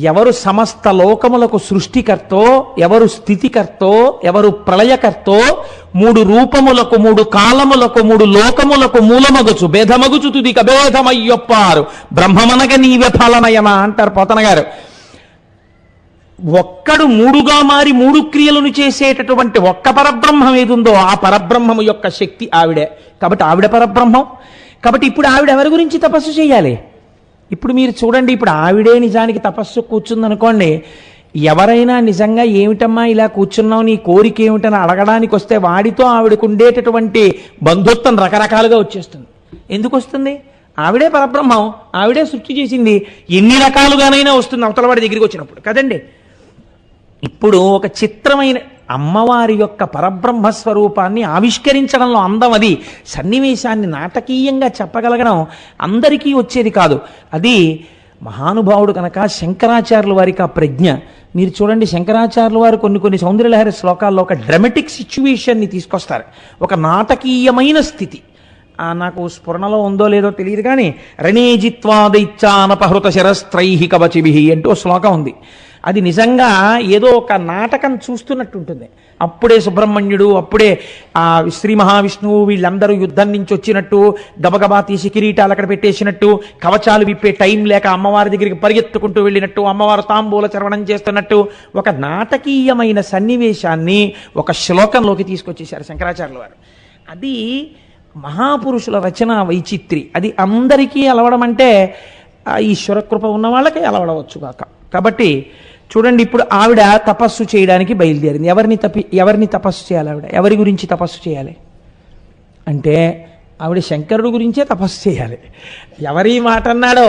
ఎవరు సమస్త లోకములకు సృష్టికర్తో, ఎవరు స్థితికర్తో, ఎవరు ప్రళయకర్తో, 3 రూపములకు 3 కాలములకు 3 లోకములకు మూలమగుచు భేదమగుచు తుది కభేదమయ్యొప్పారు బ్రహ్మమనగ నీవే ఫలనయన అంటారు పోతన గారు. ఒక్కడు 3గా మారి 3 క్రియలను చేసేటటువంటి ఒక్క పరబ్రహ్మం ఏదుందో ఆ పరబ్రహ్మము యొక్క శక్తి ఆవిడే. కాబట్టి ఆవిడ పరబ్రహ్మం. కాబట్టి ఇప్పుడు ఆవిడ ఎవరి గురించి తపస్సు చేయాలి? ఇప్పుడు మీరు చూడండి, ఇప్పుడు ఆవిడే నిజానికి తపస్సు కూర్చుందనుకోండి, ఎవరైనా నిజంగా ఏమిటమ్మా ఇలా కూర్చున్నావు, నీ కోరిక ఏమిటని అడగడానికి వస్తే వాడితో ఆవిడకు ఉండేటటువంటి బంధుత్వం రకరకాలుగా వచ్చేస్తుంది. ఎందుకు వస్తుంది? ఆవిడే పరబ్రహ్మం, ఆవిడే సృష్టి చేసింది. ఎన్ని రకాలుగానైనా వస్తుంది అవతలవాడి దగ్గరికి వచ్చినప్పుడు కదండి. ఇప్పుడు ఒక చిత్రమైన అమ్మవారి యొక్క పరబ్రహ్మస్వరూపాన్ని ఆవిష్కరించడంలో అందం అది. సన్నివేశాన్ని నాటకీయంగా చెప్పగలగడం అందరికీ వచ్చేది కాదు. అది మహానుభావుడు కనుక శంకరాచార్యుల వారికి ఆ ప్రజ్ఞ. మీరు చూడండి, శంకరాచార్యుల వారు కొన్ని సౌందర్యలహరి శ్లోకాల్లో ఒక డ్రామాటిక్ సిచ్యువేషన్ని తీసుకొస్తారు, ఒక నాటకీయమైన స్థితి. నాకు స్ఫురణలో ఉందో లేదో తెలియదు కానీ రణేజిత్వాదైత్యానపహృత శరస్త్రైహి కవచిభి అంటూ శ్లోకం ఉంది. అది నిజంగా ఏదో ఒక నాటకం చూస్తున్నట్టు ఉంటుంది. అప్పుడే సుబ్రహ్మణ్యుడు, అప్పుడే శ్రీ మహావిష్ణువు వీళ్ళందరూ యుద్ధం నుంచి వచ్చినట్టు గబగబా తీసి కిరీటాలు అక్కడ పెట్టేసినట్టు, కవచాలు విప్పే టైం లేక అమ్మవారి దగ్గరికి పరిగెత్తుకుంటూ వెళ్ళినట్టు, అమ్మవారు తాంబూల చర్వణం చేస్తున్నట్టు ఒక నాటకీయమైన సన్నివేశాన్ని ఒక శ్లోకంలోకి తీసుకొచ్చేశారు శంకరాచార్యుల వారు. అది మహాపురుషుల రచన వైచిత్రి. అది అందరికీ అలవడం అంటే ఈశ్వరకృప ఉన్న వాళ్ళకి అలవడవచ్చు కాక. కాబట్టి చూడండి, ఇప్పుడు ఆవిడ తపస్సు చేయడానికి బయలుదేరింది. ఎవరిని తపస్సు చేయాలి? ఆవిడ ఎవరి గురించి తపస్సు చేయాలి అంటే ఆవిడ శంకరుడు గురించే తపస్సు చేయాలి. ఎవరి మాట అన్నాడో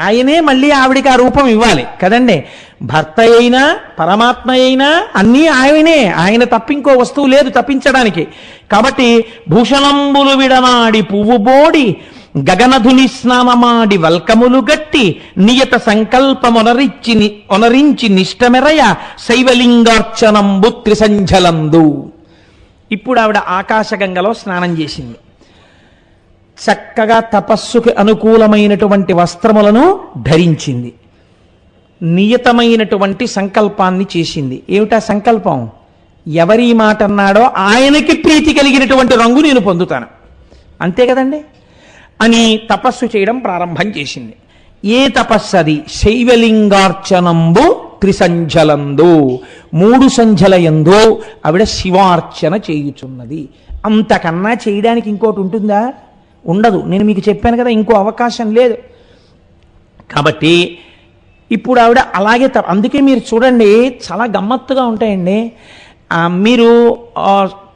ఆయనే మళ్ళీ ఆవిడికి ఆ రూపం ఇవ్వాలి కదండి. భర్త అయినా పరమాత్మ అయినా అన్నీ ఆయనే, ఆయన తప్పింకో వస్తువు లేదు తప్పించడానికి. కాబట్టి భూషణంబులు విడనాడి పువ్వు బోడి గగనధుని స్నానమాడి వల్కములు గట్టి నియత సంకల్పమొనరించి నిష్టమెరయ శైవలింగార్చనంబు త్రిసంఝలందు. ఇప్పుడు ఆవిడ ఆకాశగంగలో స్నానం చేసింది. చక్కగా తపస్సుకి అనుకూలమైనటువంటి వస్త్రములను ధరించింది. నియతమైనటువంటి సంకల్పాన్ని చేసింది. ఏమిటా సంకల్పం? ఎవరి మాట అన్నాడో ఆయనకి ప్రీతి కలిగినటువంటి రంగు నేను పొందుతాను, అంతే కదండి అని తపస్సు చేయడం ప్రారంభం చేసింది. ఏ తపస్సు అది? శైవలింగార్చనంబు త్రిసంఝలందు, 3 సంధ్యలయందు ఆవిడ శివార్చన చేయుచున్నది. అంతకన్నా చేయడానికి ఇంకోటి ఉంటుందా? ఉండదు. నేను మీకు చెప్పాను కదా, ఇంకో అవకాశం లేదు. కాబట్టి ఇప్పుడు ఆవిడ అలాగే అందుకే మీరు చూడండి చాలా గమ్మత్తుగా ఉంటాయండి. మీరు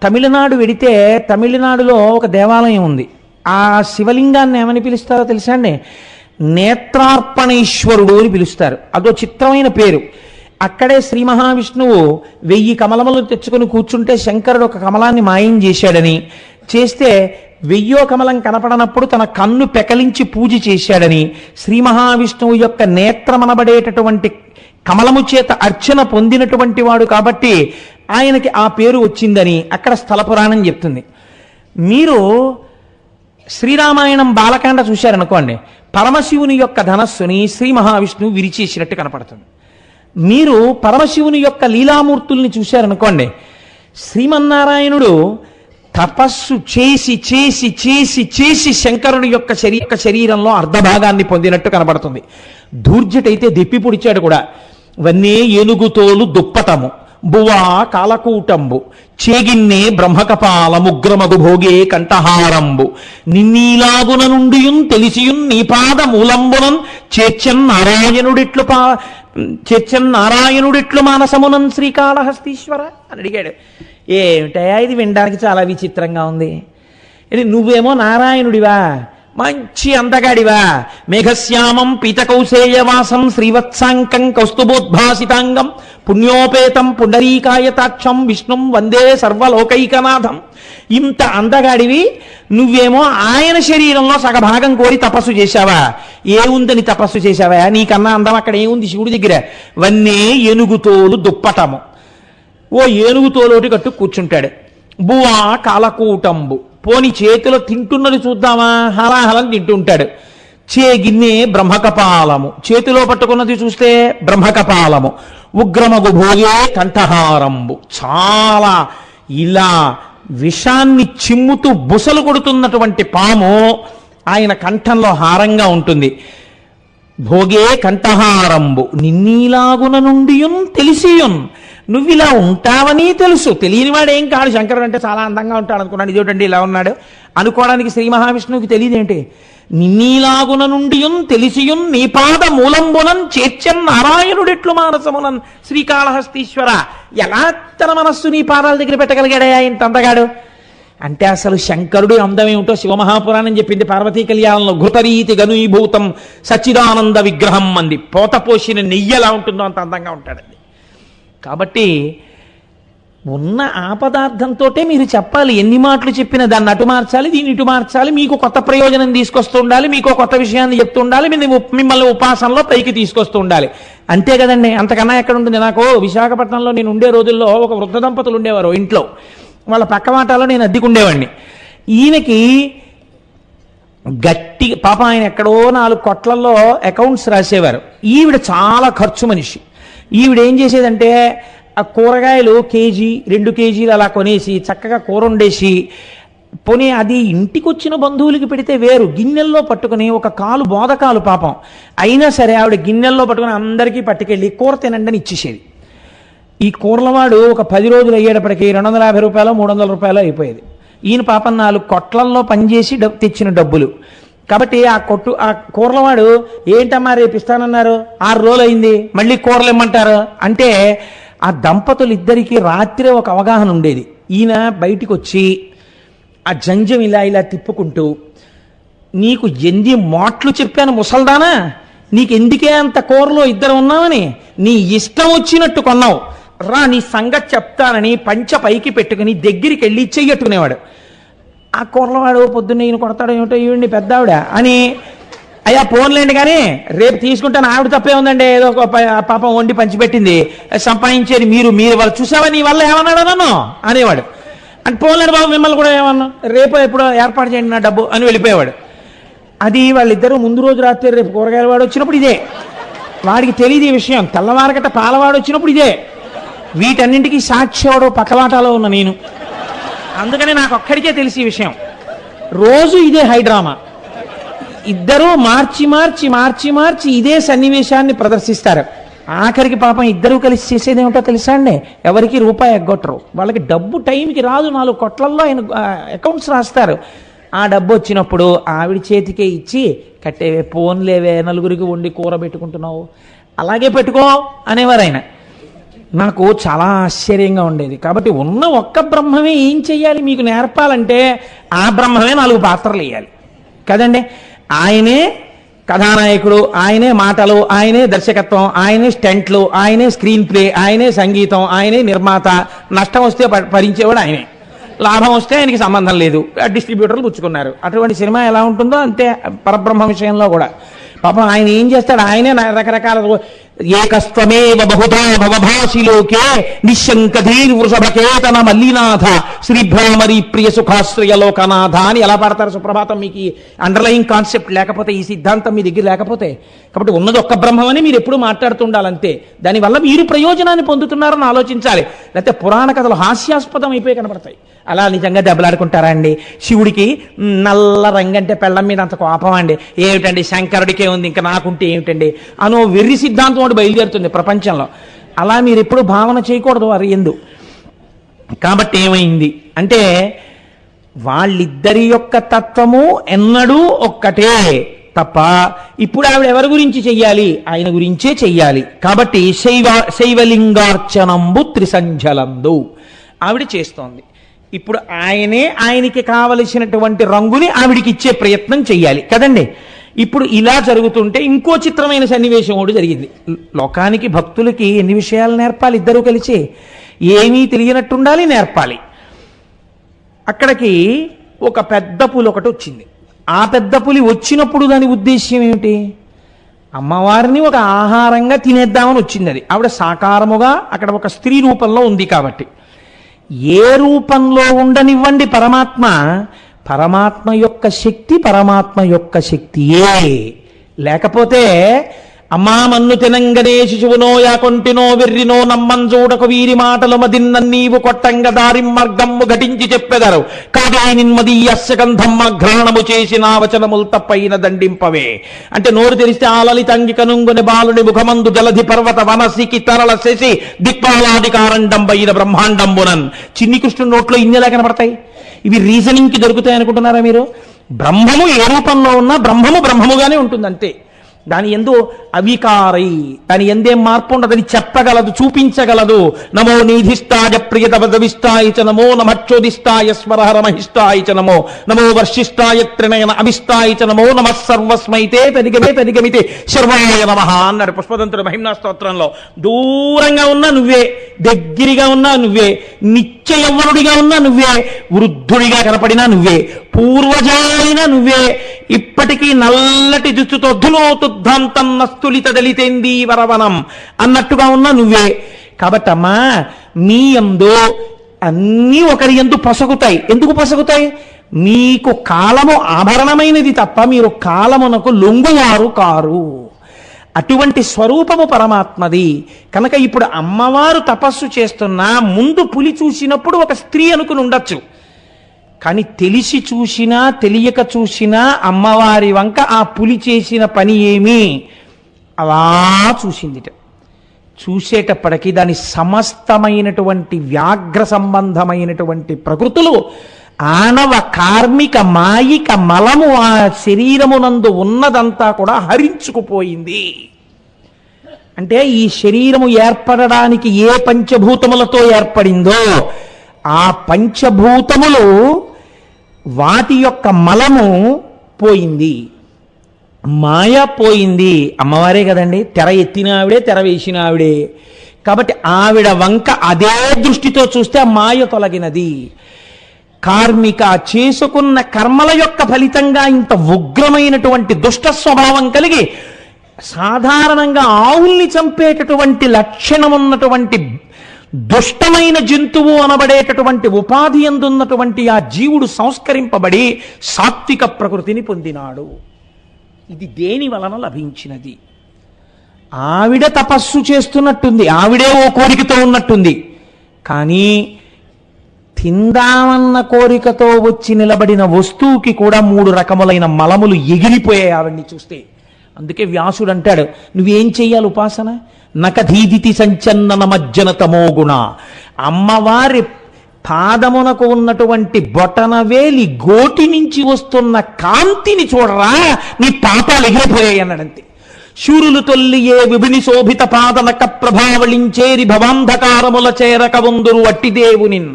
తమిళనాడు వెడితే తమిళనాడులో ఒక దేవాలయం ఉంది. ఆ శివలింగాన్ని ఏమని పిలుస్తారో తెలుసా అండి? నేత్రార్పణేశ్వరుడు అని పిలుస్తారు. అదో చిత్రమైన పేరు. అక్కడే శ్రీ మహావిష్ణువు 1000 కమలములు తెచ్చుకుని కూర్చుంటే శంకరుడు ఒక కమలాన్ని మాయం చేశాడని, చేస్తే 1000వ కమలం కనపడనప్పుడు తన కన్ను పెకలించి పూజ చేశాడని, శ్రీ మహావిష్ణువు యొక్క నేత్రమనబడేటటువంటి కమలము చేత అర్చన పొందినటువంటి వాడు కాబట్టి ఆయనకి ఆ పేరు వచ్చిందని అక్కడ స్థల పురాణం చెప్తుంది. మీరు శ్రీరామాయణం బాలకాండ చూశారనుకోండి, పరమశివుని యొక్క ధనస్సుని శ్రీ మహావిష్ణువు విరిచేసినట్టు కనపడుతుంది. మీరు పరమశివుని యొక్క లీలామూర్తుల్ని చూశారనుకోండి, శ్రీమన్నారాయణుడు తపస్సు చేసి చేసి చేసి చేసి శంకరుని యొక్క శరీరంలో అర్ధభాగాన్ని పొందినట్టు కనబడుతుంది. దూర్జటైతే దెప్పి పొడిచాడు కూడా. వన్నే ఏనుగుతోలు దుప్పటము బువా కాలకూటంబు చేగిన్నే బ్రహ్మకపాలముగ్రమగు భోగే కంఠహారంబు నిన్నీలాగున నుండియున్ తెలిసియున్ నీపాద మూలంబునన్ చేర్చన్ నారాయణుడిట్లు మానసమునన్ శ్రీకాళహస్తీశ్వర అని అడిగాడు. ఏమిటయా ఇది వినడానికి చాలా విచిత్రంగా ఉంది. ఇది నువ్వేమో నారాయణుడివా, మంచి అందగాడివా, మేఘశ్యామం పీతకౌశేయవాసం శ్రీవత్సాంకం కౌస్తుభోద్భాసితాంగం పుణ్యోపేతం పుండరీకాయతాక్షం విష్ణుం వందే సర్వలోకైకనాథం. ఇంత అందగాడివి నువ్వేమో ఆయన శరీరంలో సగభాగం కోరి తపస్సు చేశావా? ఏముందని తపస్సు చేశావా? నీకన్నా అందం అక్కడ ఏముంది శివుడి దగ్గర? వన్నే ఏనుగుతోలు దుప్పటము, ఓ ఏనుగుతోలోటి కట్టు కూర్చుంటాడు. బువా కాలకూటంబు, పోని చేతిలో తింటున్నది చూద్దామా, హలాహలం తింటుంటాడు. చేగిన్నే బ్రహ్మకపాలము, చేతిలో పట్టుకున్నది చూస్తే బ్రహ్మకపాలము. ఉగ్రమగు భోగే కంఠహారంబు, చాలా ఇలా విషాన్ని చిమ్ముతూ బుసలు కొడుతున్నటువంటి పాము ఆయన కంఠంలో హారంగా ఉంటుంది. భోగే కంఠహారంబు నిన్నీలాగున నుండియున్ తెలిసియున్, నువ్వు ఇలా ఉంటావని తెలుసు. తెలియని వాడేం కాదు. శంకరుడు అంటే చాలా అందంగా ఉంటాడు అనుకున్నాడు, ఇదేంటండి ఇలా ఉన్నాడు అనుకోవడానికి శ్రీ మహావిష్ణువుకి తెలియదేంటి? నిన్నీలాగున నుండియున్ తెలిసియున్ నీపాద మూలంబునన్ చేర్చన్ నారాయణుడిట్లు మానసమునన్ శ్రీకాళహస్తీశ్వర. ఎలా తన మనస్సు నీ పాదాల దగ్గర పెట్టగలిగాడయా ఇంత అందగాడు అంటే? అసలు శంకరుడు అందం ఏమిటో శివమహాపురాణం చెప్పింది. పార్వతీ కళ్యాణంలో ఘృతరీతి గనుభూతం సచ్చిదానంద విగ్రహం అంది. పోత పోసిన నెయ్యి ఎలా ఉంటుందో అంత అందంగా ఉంటాడండి. కాబట్టి ఉన్న ఆ పదార్థంతో మీరు చెప్పాలి. ఎన్ని మాటలు చెప్పినా దాన్ని అటు మార్చాలి, దీన్ని ఇటు మార్చాలి, మీకు కొత్త ప్రయోజనం తీసుకొస్తూ ఉండాలి, మీకు కొత్త విషయాన్ని చెప్తూ ఉండాలి, మిమ్మల్ని ఉపాసనలో పైకి తీసుకొస్తూ ఉండాలి. అంతే కదండి, అంతకన్నా ఎక్కడ ఉంటుంది? నాకు విశాఖపట్నంలో నేను ఉండే రోజుల్లో ఒక వృద్ధ దంపతులు ఉండేవారు ఇంట్లో. వాళ్ళ పక్క మాటలో నేను అద్దెకుండేవాడిని. ఈయనకి గట్టి పాప, ఆయన ఎక్కడో 4 కొట్లల్లో అకౌంట్స్ రాసేవారు. ఈవిడ చాలా ఖర్చు మనిషి. ఈవిడ ఏం చేసేదంటే ఆ కూరగాయలు 1 కేజీ 2 కేజీలు అలా కొనేసి చక్కగా కూర వండేసి, పోనీ అది ఇంటికి వచ్చిన బంధువులకి పెడితే వేరు, గిన్నెల్లో పట్టుకుని ఒక కాలు బోధకాలు పాపం అయినా సరే ఆవిడ గిన్నెల్లో పట్టుకుని అందరికీ పట్టుకెళ్ళి కూర తినండి అని ఇచ్చేసేది. ఈ కూరలవాడు ఒక 10 రోజులు అయ్యేటప్పటికి 250 రూపాయలు 300 రూపాయలు అయిపోయేది. ఈయన పాపం 4 కొట్లల్లో పనిచేసి తెచ్చిన డబ్బులు కాబట్టి ఆ కూరలవాడు ఏంటమ్మా రేపు ఇస్తానన్నారు, 6 రోజులు అయింది, మళ్ళీ కూరలు ఇమ్మంటారు అంటే ఆ దంపతులు ఇద్దరికీ రాత్రి ఒక అవగాహన ఉండేది. ఈయన బయటికి వచ్చి ఆ జంజం ఇలా ఇలా తిప్పుకుంటూ, నీకు ఎన్ని మాటలు చెప్పాను ముసల్దానా, నీకెందుకే అంత కూరలో ఇద్దరు ఉన్నామని, నీ ఇష్టం వచ్చినట్టు కొన్నావు రా, నీ సంగతి చెప్తానని పంచ పైకి పెట్టుకుని దగ్గరికి వెళ్ళి చెయ్యట్టుకునేవాడు. ఆ కూరలవాడు పొద్దున్న ఈయన కొడతాడు ఏమిటో, ఈవిడ్ని పెద్దావిడ అని అయ్యా పోన్లేండి కానీ రేపు తీసుకుంటాను, ఆవిడ తప్పే ఉందండి, ఏదో ఒక పాపం వండి పంచిపెట్టింది, సంపాదించేది మీరు వాళ్ళు చూసావా, నీ వల్ల ఏమన్నాడు నన్ను అనేవాడు. అంటే పోన్లేండి బాబు మిమ్మల్ని కూడా ఏమన్నా, రేపు ఎప్పుడో ఏర్పాటు చేయండి నా డబ్బు అని వెళ్ళిపోయేవాడు. అది వాళ్ళిద్దరూ ముందు రోజు రాత్రి రేపు కూరగాయల వాడు వచ్చినప్పుడు ఇదే, వాడికి తెలియదు ఈ విషయం. తెల్లవారకట పాలవాడు వచ్చినప్పుడు ఇదే. వీటన్నింటికి సాక్ష్యవాడు పక్కవాటాలో ఉన్న నేను, అందుకని నాకు ఒక్కడికే తెలిసి ఈ విషయం. రోజు ఇదే హైడ్రామా. ఇద్దరూ మార్చి మార్చి మార్చి మార్చి ఇదే సన్నివేశాన్ని ప్రదర్శిస్తారు. ఆఖరికి పాపం ఇద్దరూ కలిసి చేసేది ఏమిటో తెలుసా అండి, ఎవరికి రూపాయి ఎగ్గొట్టరు. వాళ్ళకి డబ్బు టైంకి రాదు. 4 కొట్లల్లో ఆయన అకౌంట్స్ రాస్తారు. ఆ డబ్బు వచ్చినప్పుడు ఆవిడ చేతికే ఇచ్చి, కట్టేవే పోన్లేవే, నలుగురికి వండి కూర పెట్టుకుంటున్నావు అలాగే పెట్టుకో అనేవారు ఆయన. నాకు చాలా ఆశ్చర్యంగా ఉండేది. కాబట్టి ఉన్న ఒక్క బ్రహ్మమే ఏం చెయ్యాలి మీకు నేర్పాలంటే ఆ బ్రహ్మమే 4 పాత్రలు వేయాలి కదండి. ఆయనే కథానాయకుడు, ఆయనే మాటలు, ఆయనే దర్శకత్వం, ఆయనే స్టంట్లు, ఆయనే స్క్రీన్ ప్లే, ఆయనే సంగీతం, ఆయనే నిర్మాత. నష్టం వస్తే భరించేవాడు ఆయనే, లాభం వస్తే ఆయనకి సంబంధం లేదు, డిస్ట్రిబ్యూటర్లు పుచ్చుకున్నారు. అటువంటి సినిమా ఎలా ఉంటుందో అంతే పరబ్రహ్మ విషయంలో కూడా. పాపం ఆయన ఏం చేస్తాడు, ఆయనే రకరకాల ఏకస్త్వమేవ బహుధా భవభాషిలోకే నిశంకధీర్ వృషభకేతన మల్లినాథ శ్రీభ్రామరి ప్రియ సుఖాశ్రయ లోకనాథ అని ఎలా పాడతారు సుప్రభాతం. మీకు ఈ అండర్లయింగ్ కాన్సెప్ట్ లేకపోతే, ఈ సిద్ధాంతం మీ దగ్గర లేకపోతే, కాబట్టి ఉన్నది ఒక్క బ్రహ్మమని మీరు ఎప్పుడు మాట్లాడుతుండాలంతే. దానివల్ల మీరు ప్రయోజనాన్ని పొందుతున్నారని ఆలోచించాలి. లేకపోతే పురాణ కథలు హాస్యాస్పదం అయిపోయి కనపడతాయి. అలా నిజంగా దెబ్బలాడుకుంటారా అండి? శివుడికి నల్ల రంగంటే పెళ్ళం మీద అంత కోపం అండి, ఏమిటండి శంకరుడికే ఉంది ఇంకా నాకుంటే ఏమిటండి అనో వెర్రి సిద్ధాంతం ఒకటి బయలుదేరుతుంది ప్రపంచంలో. అలా మీరు ఎప్పుడు భావన చేయకూడదు వారి ఎందు. కాబట్టి ఏమైంది అంటే వాళ్ళిద్దరి యొక్క తత్వము ఎన్నడూ ఒక్కటే తప్ప ఇప్పుడు ఆవిడ ఎవరి గురించి చెయ్యాలి? ఆయన గురించే చెయ్యాలి. కాబట్టి శైవలింగార్చనంబు త్రిసంజలందు ఆవిడ చేస్తోంది. ఇప్పుడు ఆయనకి కావలసినటువంటి రంగుని ఆవిడికి ఇచ్చే ప్రయత్నం చెయ్యాలి కదండి. ఇప్పుడు ఇలా జరుగుతుంటే ఇంకో చిత్రమైన సన్నివేశం ఒకటి జరిగింది. లోకానికి భక్తులకి ఎన్ని విషయాలు నేర్పాలి? ఇద్దరూ కలిసి ఏమీ తెలియనట్టుండాలి, నేర్పాలి. అక్కడికి ఒక పెద్ద పులి ఒకటి వచ్చింది. ఆ పెద్ద పులి వచ్చినప్పుడు దాని ఉద్దేశ్యం ఏమిటి? అమ్మవారిని ఒక ఆహారంగా తినేద్దామని వచ్చింది. అది ఆవిడ సాకారముగా అక్కడ ఒక స్త్రీ రూపంలో ఉంది కాబట్టి. ఏ రూపంలో ఉండనివ్వండి పరమాత్మ యొక్క శక్తి పరమాత్మ యొక్క శక్తియే. లేకపోతే అమ్మా మన్ను తినంగనే శిశువునో యాకొంటినో వెర్రినో నమ్మంజూడకు వీరి మాటలు మదిన్న నీవు కొట్టంగ దారి మార్గమ్ము ఘటించి చెప్పెదరు కాదే నిన్మదీయస్య గంధమ్మ ఘ్రాణము చేసిన వచనములు తప్పైన దండింపవే అంటే నోరు తెరిస్తే ఆ లలితంగి కనుంగుని బాలుని ముఖమందు జలధి పర్వత వనసికి తరల శశి దిక్పాలాధికారండంబైన బ్రహ్మాండంబునన్. చిన్ని కృష్ణుడి నోట్లో ఇన్నెలా కనపడతాయి? ఇవి రీజనింగ్కి దొరుకుతాయి అనుకుంటున్నారా మీరు? బ్రహ్మము ఏ రూపంలో ఉన్నా బ్రహ్మముగానే ఉంటుంది అంతే. దాని ఎందు అవికారై, దాని ఎందేం మార్పు ఉండదు. అది చెప్పగలదు, చూపించగలదు. నమో నీధిష్టాయ ప్రియతపదవిష్టాయ చ నమో నమక్షోదిష్టాయ స్వరహర మహిష్టాయ చ నమో నమో వర్షిష్టాయ త్రినయన అభిష్టాయ చ నమో నమ సర్వస్మైతే తదిగమితే శర్వాయ నమః అన్నాడు పుష్పదంతుడు మహిమ్నా స్తోత్రంలో. దూరంగా ఉన్నా నువ్వే, దగ్గరగా ఉన్నా నువ్వే, నిత్య యవ్వనుడిగా ఉన్నా నువ్వే, వృద్ధుడిగా కనపడినా నువ్వే, పూర్వజాయిన నువ్వే, ఇప్పటికీ నల్లటి దుస్తుతో ధునోతుద్ధాంతన్నస్తులిత దళితేందీ వరవనం అన్నట్టుగా ఉన్నా నువ్వే. కాబట్టి అమ్మా మీ యందు అన్నీ ఒకరి యందు పొసగుతాయి. ఎందుకు పొసగుతాయి? మీకు కాలము ఆభరణమైనది తప్ప మీరు కాలమునకు లొంగువారు కారు. అటువంటి స్వరూపము పరమాత్మది. కనుక ఇప్పుడు అమ్మవారు తపస్సు చేస్తున్నా ముందు పులి చూసినప్పుడు ఒక స్త్రీ అనుకుని ఉండొచ్చు. కానీ తెలిసి చూసినా తెలియక చూసినా అమ్మవారి వంక ఆ పులి చేసిన పని ఏమి అలా చూసిందిట. చూసేటప్పటికీ దాని సమస్తమైనటువంటి వ్యాఘ్ర సంబంధమైనటువంటి ప్రకృతులు ఆనవ కార్మిక మాయిక మలము ఆ శరీరమునందు ఉన్నదంతా కూడా హరించుకుపోయింది. అంటే ఈ శరీరము ఏర్పడడానికి ఏ పంచభూతములతో ఏర్పడిందో ఆ పంచభూతములు వాటి యొక్క మలము పోయింది, మాయ పోయింది. అమ్మవారే కదండి, తెర ఎత్తిన ఆవిడే, తెర వేసిన ఆవిడే. కాబట్టి ఆవిడ వంక అదే దృష్టితో చూస్తే ఆ మాయ తొలగినది. కార్మిక చేసుకున్న కర్మల యొక్క ఫలితంగా ఇంత ఉగ్రమైనటువంటి దుష్ట స్వభావం కలిగి సాధారణంగా ఆవుల్ని చంపేటటువంటి లక్షణం ఉన్నటువంటి దుష్టమైన జంతువు అనబడేటటువంటి ఉపాధి అందున్నటువంటి ఆ జీవుడు సంస్కరింపబడి సాత్విక ప్రకృతిని పొందినాడు. ఇది దేని వలన లభించినది? ఆవిడ తపస్సు చేస్తున్నట్టుంది, ఆవిడే ఓ కోరికతో ఉన్నట్టుంది. కానీ తిందామన్న కోరికతో వచ్చి నిలబడిన వస్తువుకి కూడా 3 రకములైన మలములు ఎగిరిపోయాయి ఆవిడ్ని చూస్తే. అందుకే వ్యాసుడు అంటాడు, నువ్వేం చెయ్యాలి ఉపాసన? నకధీదితి సంచన్నన మజ్జన తమోగుణ. అమ్మవారి పాదమునకు ఉన్నటువంటి బొటనవేలి గోటి నుంచి వస్తున్న కాంతిని చూడరా, నీ పాపాలు ఎగిరిపోయాయి అన్నాడంతే. శూరులు తొల్లియే విభిని శోభిత పాదనక ప్రభావళించేరి భవాంధకారముల చేరక వందురు అట్టి దేవునిన్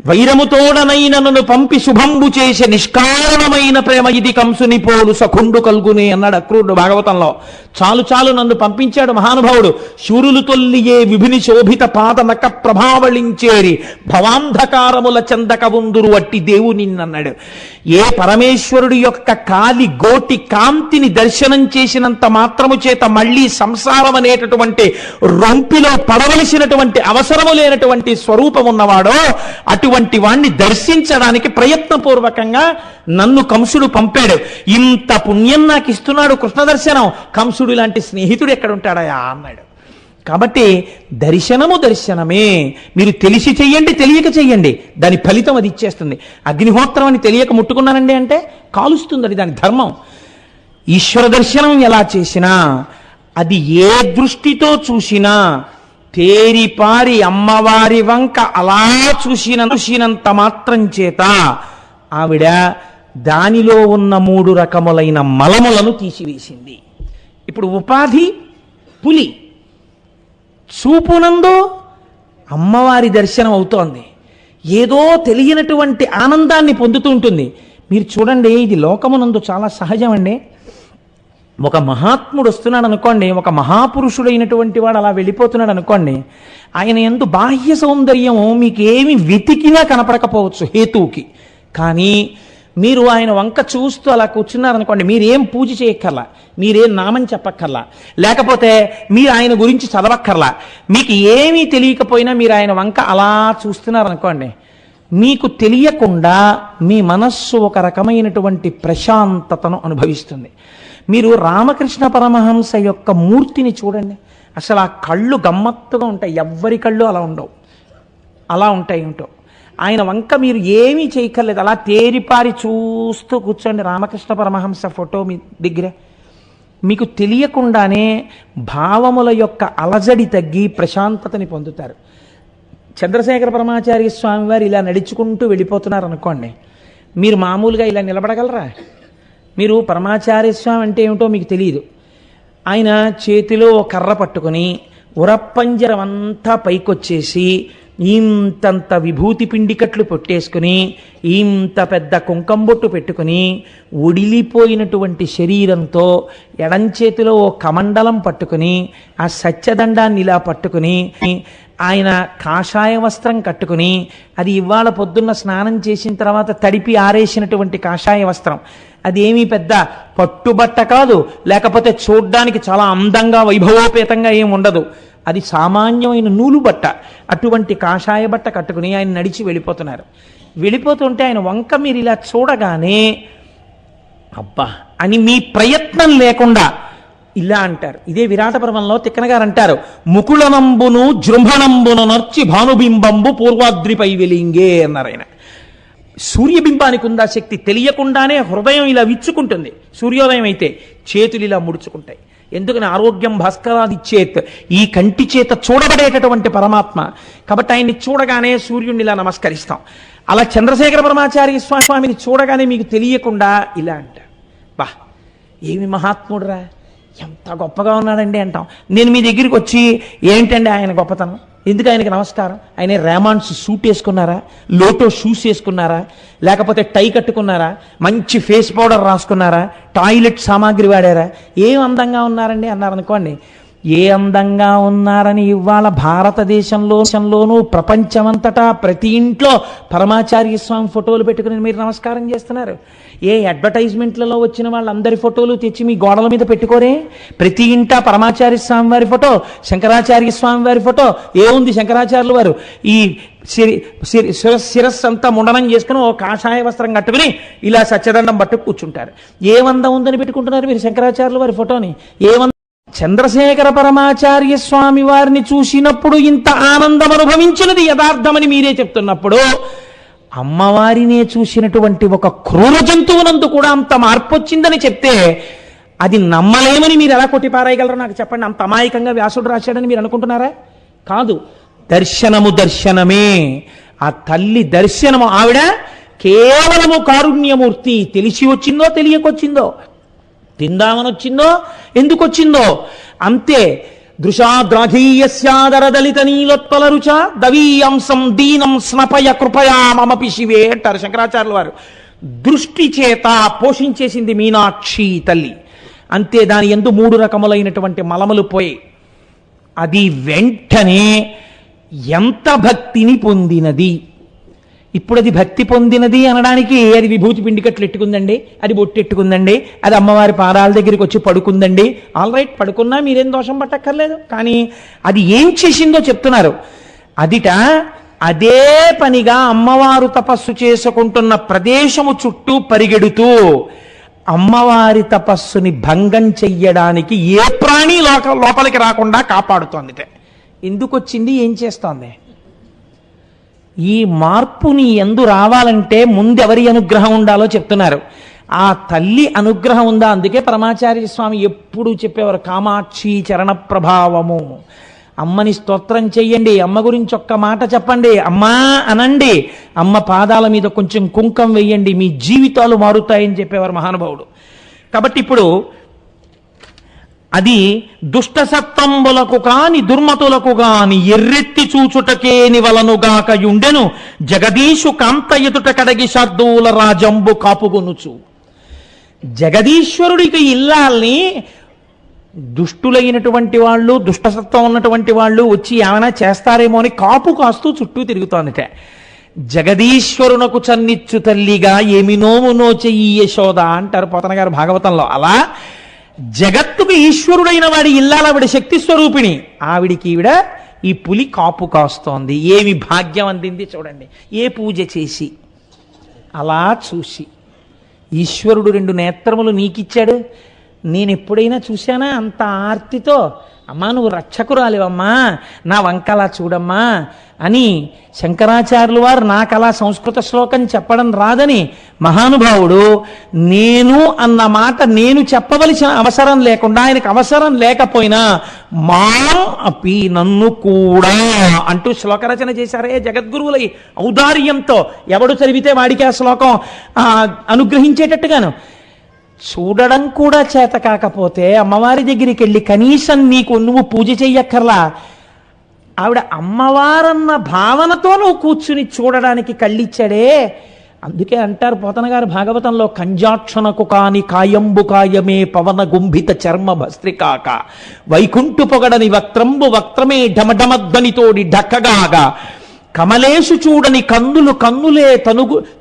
వైరముతోడనైన నన్ను పంపి శుభంబు చేసే నిష్కారణమైన ప్రేమ ఇది కంసుని పోలు సఖుండు కల్గునే అన్నాడు అక్రూరుడు భాగవతంలో. చాలు చాలు నన్ను పంపించాడు మహానుభావుడు. శూరులు తొల్లియే విభిని శోభిత పాదనక ప్రభావళించేరి భవాంధకారముల చందక వందురు అట్టి దేవుని అన్నాడు. ఏ పరమేశ్వరుడి యొక్క కాలి గోటి కాంతిని దర్శనం చేసినంత మాత్రము చేత మళ్ళీ సంసారం అనేటటువంటి రొంపిలో పడవలసినటువంటి అవసరము లేనటువంటి స్వరూపం ఉన్నవాడో అటువంటి వాణ్ణి దర్శించడానికి ప్రయత్నపూర్వకంగా నన్ను కంసుడు పంపాడు. ఇంత పుణ్యం నాకు ఇస్తున్నాడు కృష్ణ దర్శనం, కంసుడు లాంటి స్నేహితుడు ఎక్కడుంటాడయా అన్నాడు. కాబట్టి దర్శనము దర్శనమే. మీరు తెలిసి చెయ్యండి, తెలియక చెయ్యండి, దాని ఫలితం అది ఇచ్చేస్తుంది. అగ్నిహోత్రం అని తెలియక ముట్టుకున్నానండి అంటే కాలుస్తుంది, అది దాని ధర్మం. ఈశ్వర దర్శనం ఎలా చేసినా, అది ఏ దృష్టితో చూసినా, తేరిపారి అమ్మవారి వంక అలా చూసినంత మాత్రం చేత ఆవిడ దానిలో ఉన్న 3 రకములైన మలములను తీసివేసింది. ఇప్పుడు ఉపాధి పులి, చూపునందు అమ్మవారి దర్శనం అవుతోంది, ఏదో తెలియనటువంటి ఆనందాన్ని పొందుతూ ఉంటుంది. మీరు చూడండి, ఇది లోకమునందు చాలా సహజం అండి. ఒక మహాత్ముడు వస్తున్నాడు అనుకోండి, ఒక మహాపురుషుడైనటువంటి వాడు అలా వెళ్ళిపోతున్నాడు అనుకోండి, ఆయన యందు బాహ్య సౌందర్యం మీకేమి వెతికినా కనపడకపోవచ్చు హేతువుకి. కానీ మీరు ఆయన వంక చూస్తూ అలా కూర్చున్నారనుకోండి, మీరేం పూజ చేయక్కర్లా, మీరేం నామం చెప్పక్కర్లా, లేకపోతే మీరు ఆయన గురించి చదవక్కర్లా, మీకు ఏమీ తెలియకపోయినా మీరు ఆయన వంక అలా చూస్తున్నారనుకోండి, మీకు తెలియకుండా మీ మనస్సు ఒక రకమైనటువంటి ప్రశాంతతను అనుభవిస్తుంది. మీరు రామకృష్ణ పరమహంస యొక్క మూర్తిని చూడండి, అసలు ఆ కళ్ళు గమ్మత్తుగా ఉంటాయి, ఎవ్వరి కళ్ళు అలా ఉండవు, అలా ఉంటాయి ఉంటావు. ఆయన వంక మీరు ఏమీ చేయక్కర్లేదు, అలా తేరిపారి చూస్తూ కూర్చోండి. రామకృష్ణ పరమహంస ఫోటో మీ దగ్గర మీకు తెలియకుండానే భావముల యొక్క అలజడి తగ్గి ప్రశాంతతని పొందుతారు. చంద్రశేఖర పరమాచార్య స్వామి వారు ఇలా నడుచుకుంటూ వెళ్ళిపోతున్నారు అనుకోండి, మీరు మామూలుగా ఇలా నిలబడగలరా? మీరు పరమాచార్య స్వామి అంటే ఏమిటో మీకు తెలియదు. ఆయన చేతిలో కర్ర పట్టుకుని ఉరప్పంజరం అంతా పైకొచ్చేసి ఇంతంత విభూతి పిండికట్లు పొట్టేసుకుని ఇంత పెద్ద కుంకంబొట్టు పెట్టుకుని ఒడిలిపోయినటువంటి శరీరంతో ఎడంచేతిలో ఓ కమండలం పట్టుకుని ఆ సత్యదండాన్ని ఇలా పట్టుకుని ఆయన కాషాయ వస్త్రం కట్టుకుని, అది ఇవాళ పొద్దున్న స్నానం చేసిన తర్వాత తడిపి ఆరేసినటువంటి కాషాయ వస్త్రం, అదేమీ పెద్ద పట్టుబట్ట కాదు, లేకపోతే చూడ్డానికి చాలా అందంగా వైభవోపేతంగా ఏం ఉండదు, అది సామాన్యమైన నూలు బట్ట. అటువంటి కాషాయ బట్ట కట్టుకుని ఆయన నడిచి వెళ్ళిపోతున్నారు. వెళ్ళిపోతుంటే ఆయన వంక మీరు ఇలా చూడగానే అబ్బా అని మీ ప్రయత్నం లేకుండా ఇలా అంటారు. ఇదే విరాట పర్వంలో తిక్కన గారు అంటారు, ముకుళనంబును జృంభణంబును నర్చి భానుబింబంబు పూర్వాద్రిపై వెలింగే అన్నారు ఆయన. సూర్యబింబానికి ఉందా శక్తి, తెలియకుండానే హృదయం ఇలా విచ్చుకుంటుంది. సూర్యోదయం అయితే చేతులు ఇలా ముడుచుకుంటాయి. ఎందుకని ఆరోగ్యం భాస్కరాది చేత్, ఈ కంటి చేత చూడబడేటటువంటి పరమాత్మ. కాబట్టి ఆయన్ని చూడగానే సూర్యుడిని ఇలా నమస్కరిస్తాం. అలా చంద్రశేఖర పరమాచార్య స్వామిని చూడగానే మీకు తెలియకుండా ఇలా అంటారు, బా ఏమి మహాత్ముడురా, ఎంత గొప్పగా ఉన్నాడండి అంటాం. నేను మీ దగ్గరికి వచ్చి ఏంటండి ఆయన గొప్పతనం, ఎందుకు ఆయనకి నమస్కారం, ఆయన రేమాన్స్ సూట్ వేసుకున్నారా, లోటో షూస్ వేసుకున్నారా, లేకపోతే టై కట్టుకున్నారా, మంచి ఫేస్ పౌడర్ రాసుకున్నారా, టాయిలెట్ సామాగ్రి వాడారా, ఏం అందంగా ఉన్నారండి అన్నారనుకోండి, ఏ అందంగా ఉన్నారని ఇవాళ భారతదేశంలోనూ ప్రపంచమంతటా ప్రతి ఇంట్లో పరమాచార్య స్వామి ఫోటోలు పెట్టుకుని మీరు నమస్కారం చేస్తున్నారు. ఏ అడ్వర్టైజ్మెంట్లలో వచ్చిన వాళ్ళందరి ఫోటోలు తెచ్చి మీ గోడల మీద పెట్టుకోరే? ప్రతి ఇంట పరమాచార్య స్వామి వారి ఫోటో, శంకరాచార్య స్వామి వారి ఫోటో. ఏముంది, శంకరాచార్యులు వారు ఈ శిరస్సు అంతా ముండనం చేసుకుని ఓ కాషాయ వస్త్రం కట్టుకుని ఇలా సత్యదండం పట్టు కూర్చుంటారు. ఏమందం ఉందని పెట్టుకుంటున్నారు మీరు శంకరాచార్యుల వారి ఫోటోని? చంద్రశేఖర పరమాచార్య స్వామి వారిని చూసినప్పుడు ఇంత ఆనందం అనుభవించినది యథార్థమని మీరే చెప్తున్నప్పుడు, అమ్మవారినే చూసినటువంటి ఒక క్రూర జంతువునందు కూడా అంత మార్పు వచ్చిందని చెప్తే అది నమ్మలేమని మీరు ఎలా కొట్టిపారాయగలరో నాకు చెప్పండి. అంత అమాయకంగా వ్యాసుడు రాశాడని మీరు అనుకుంటున్నారా? కాదు, దర్శనము దర్శనమే. ఆ తల్లి దర్శనము, ఆవిడ కేవలము కారుణ్యమూర్తి. తెలిసి వచ్చిందో తెలియకొచ్చిందో, తిందామని వచ్చిందో ఎందుకు వచ్చిందో అంతే. దృశాద్రాఘీయస్యాదరదలిత నీలోత్పల రుచ దవీయంసం దీనం స్నపయ కృపయా మమపి శివే అంటారు శంకరాచార్యుల వారు. దృష్టి చేత పోషించేసింది మీనాక్షి తల్లి. అంతే, దాని యందు 3 రకములైనటువంటి మలములు పోయి అది వెంటనే ఎంత భక్తిని పొందినది. ఇప్పుడు అది భక్తి పొందినది అనడానికి అది విభూతి పిండికట్లు ఎట్టుకుందండి, అది బొట్టెట్టుకుందండి, అది అమ్మవారి పాదాల దగ్గరికి వచ్చి పడుకుందండి. ఆల్ రైట్, పడుకున్నా మీరేం దోషం పట్టక్కర్లేదు. కానీ అది ఏం చేసిందో చెప్తున్నారు. అదిట అదే పనిగా అమ్మవారు తపస్సు చేసుకుంటున్న ప్రదేశము చుట్టూ పరిగెడుతూ అమ్మవారి తపస్సుని భంగం చెయ్యడానికి ఏ ప్రాణి లోపలికి రాకుండా కాపాడుతోంది. ఎందుకు వచ్చింది, ఏం చేస్తోంది? ఈ మార్పుని ఎందు రావాలంటే ముందెవరి అనుగ్రహం ఉండాలో చెప్తున్నారు. ఆ తల్లి అనుగ్రహం ఉందా? అందుకే పరమాచార్య స్వామి ఎప్పుడూ చెప్పేవారు, కామాక్షి చరణ ప్రభావము. అమ్మని స్తోత్రం చెయ్యండి, అమ్మ గురించి ఒక్క మాట చెప్పండి, అమ్మా అనండి, అమ్మ పాదాల మీద కొంచెం కుంకం వెయ్యండి, మీ జీవితాలు మారుతాయని చెప్పేవారు మహానుభావుడు. కాబట్టి ఇప్పుడు అది దుష్టసత్తంబులకు కాని దుర్మతులకు గాని ఎర్రెత్తి చూచుటకేని వలనుగాక యుండెను జగదీషు కాంత ఎదుట కడగి శార్దూల రాజంబు కాపుగొనుచు. జగదీశ్వరుడికి ఇల్లాల్ని దుష్టులైనటువంటి వాళ్ళు, దుష్టసత్వం ఉన్నటువంటి వాళ్ళు వచ్చి ఏమైనా చేస్తారేమో అని కాపు కాస్తూ చుట్టూ తిరుగుతోందిట. జగదీశ్వరునకు చన్నిచ్చు తల్లిగా ఏమి నోము నోచెయ్యి యశోద అంటారు పోతన గారు భాగవతంలో. అలా జగత్తుకు ఈశ్వరుడైన వాడి ఇల్లాలవిడ శక్తి స్వరూపిణి. ఆవిడికి ఈవిడ ఈ పులి కాపు కాస్తోంది. ఏమి భాగ్యం అందింది చూడండి. ఏ పూజ చేసి అలా చూసి, ఈశ్వరుడు 2 నేత్రములు నీకిచ్చాడు, నేను ఎప్పుడైనా చూశానా అంత ఆర్తితో, అమ్మా నువ్వు రక్షకురాలివమ్మా, నా వంకలా చూడమ్మా అని శంకరాచార్యులు వారు నాకలా సంస్కృత శ్లోకం చెప్పడం రాదని మహానుభావుడు నేను అన్న మాట నేను చెప్పవలసిన అవసరం లేకుండా, ఆయనకు అవసరం లేకపోయినా మాం అపి నన్ను కూడా అంటూ శ్లోకరచన చేశారే జగద్గురువులై ఔదార్యంతో. ఎవడు చదివితే వాడికి ఆ శ్లోకం అనుగ్రహించేటట్టుగాను. చూడడం కూడా చేత కాకపోతే అమ్మవారి దగ్గరికి వెళ్ళి కనీసం నువ్వు పూజ చెయ్యక్కర్లా, ఆవిడ అమ్మవారన్న భావనతో నువ్వు కూర్చుని చూడడానికి కళ్ళిచ్చాడే. అందుకే అంటారు పోతన గారు భాగవతంలో, కంజాక్షణకు కాని కాయంబు కాయమే పవన గుంభిత చర్మ భస్త్రికాక వైకుంఠు పొగడని వక్త్రంబు వక్త్రమే ఢమఢమధ్వనితోడి ఢక్కగాగా కమలేషు చూడని కన్నులే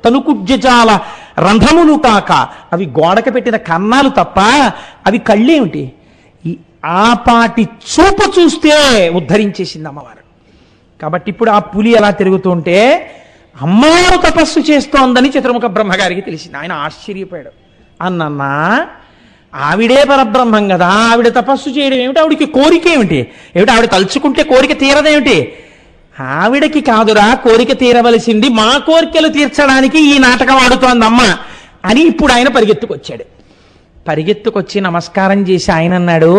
తనుకుజ్జాల రంధ్రములు కాక. అవి గోడకు పెట్టిన కన్నాలు తప్ప అవి కళ్ళేమిటి? ఆ పాటి చూపు చూస్తే ఉద్ధరించేసింది అమ్మవారు. కాబట్టి ఇప్పుడు ఆ పులి ఎలా తిరుగుతుంటే అమ్మవారు తపస్సు చేస్తోందని చతుర్ముఖ బ్రహ్మగారికి తెలిసింది. ఆయన ఆశ్చర్యపోయాడు. అన్నన్నా ఆవిడే పరబ్రహ్మం కదా, ఆవిడ తపస్సు చేయడం ఏమిటి? ఆవిడికి కోరిక ఏమిటి? ఆవిడ తలుచుకుంటే కోరిక తీరదేమిటి? ఆవిడకి కాదురా కోరిక తీరవలసింది, మా కోరికలు తీర్చడానికి ఈ నాటకం ఆడుతోందమ్మ అని ఇప్పుడు ఆయన పరిగెత్తుకొచ్చి నమస్కారం చేసి ఆయన అన్నాడు,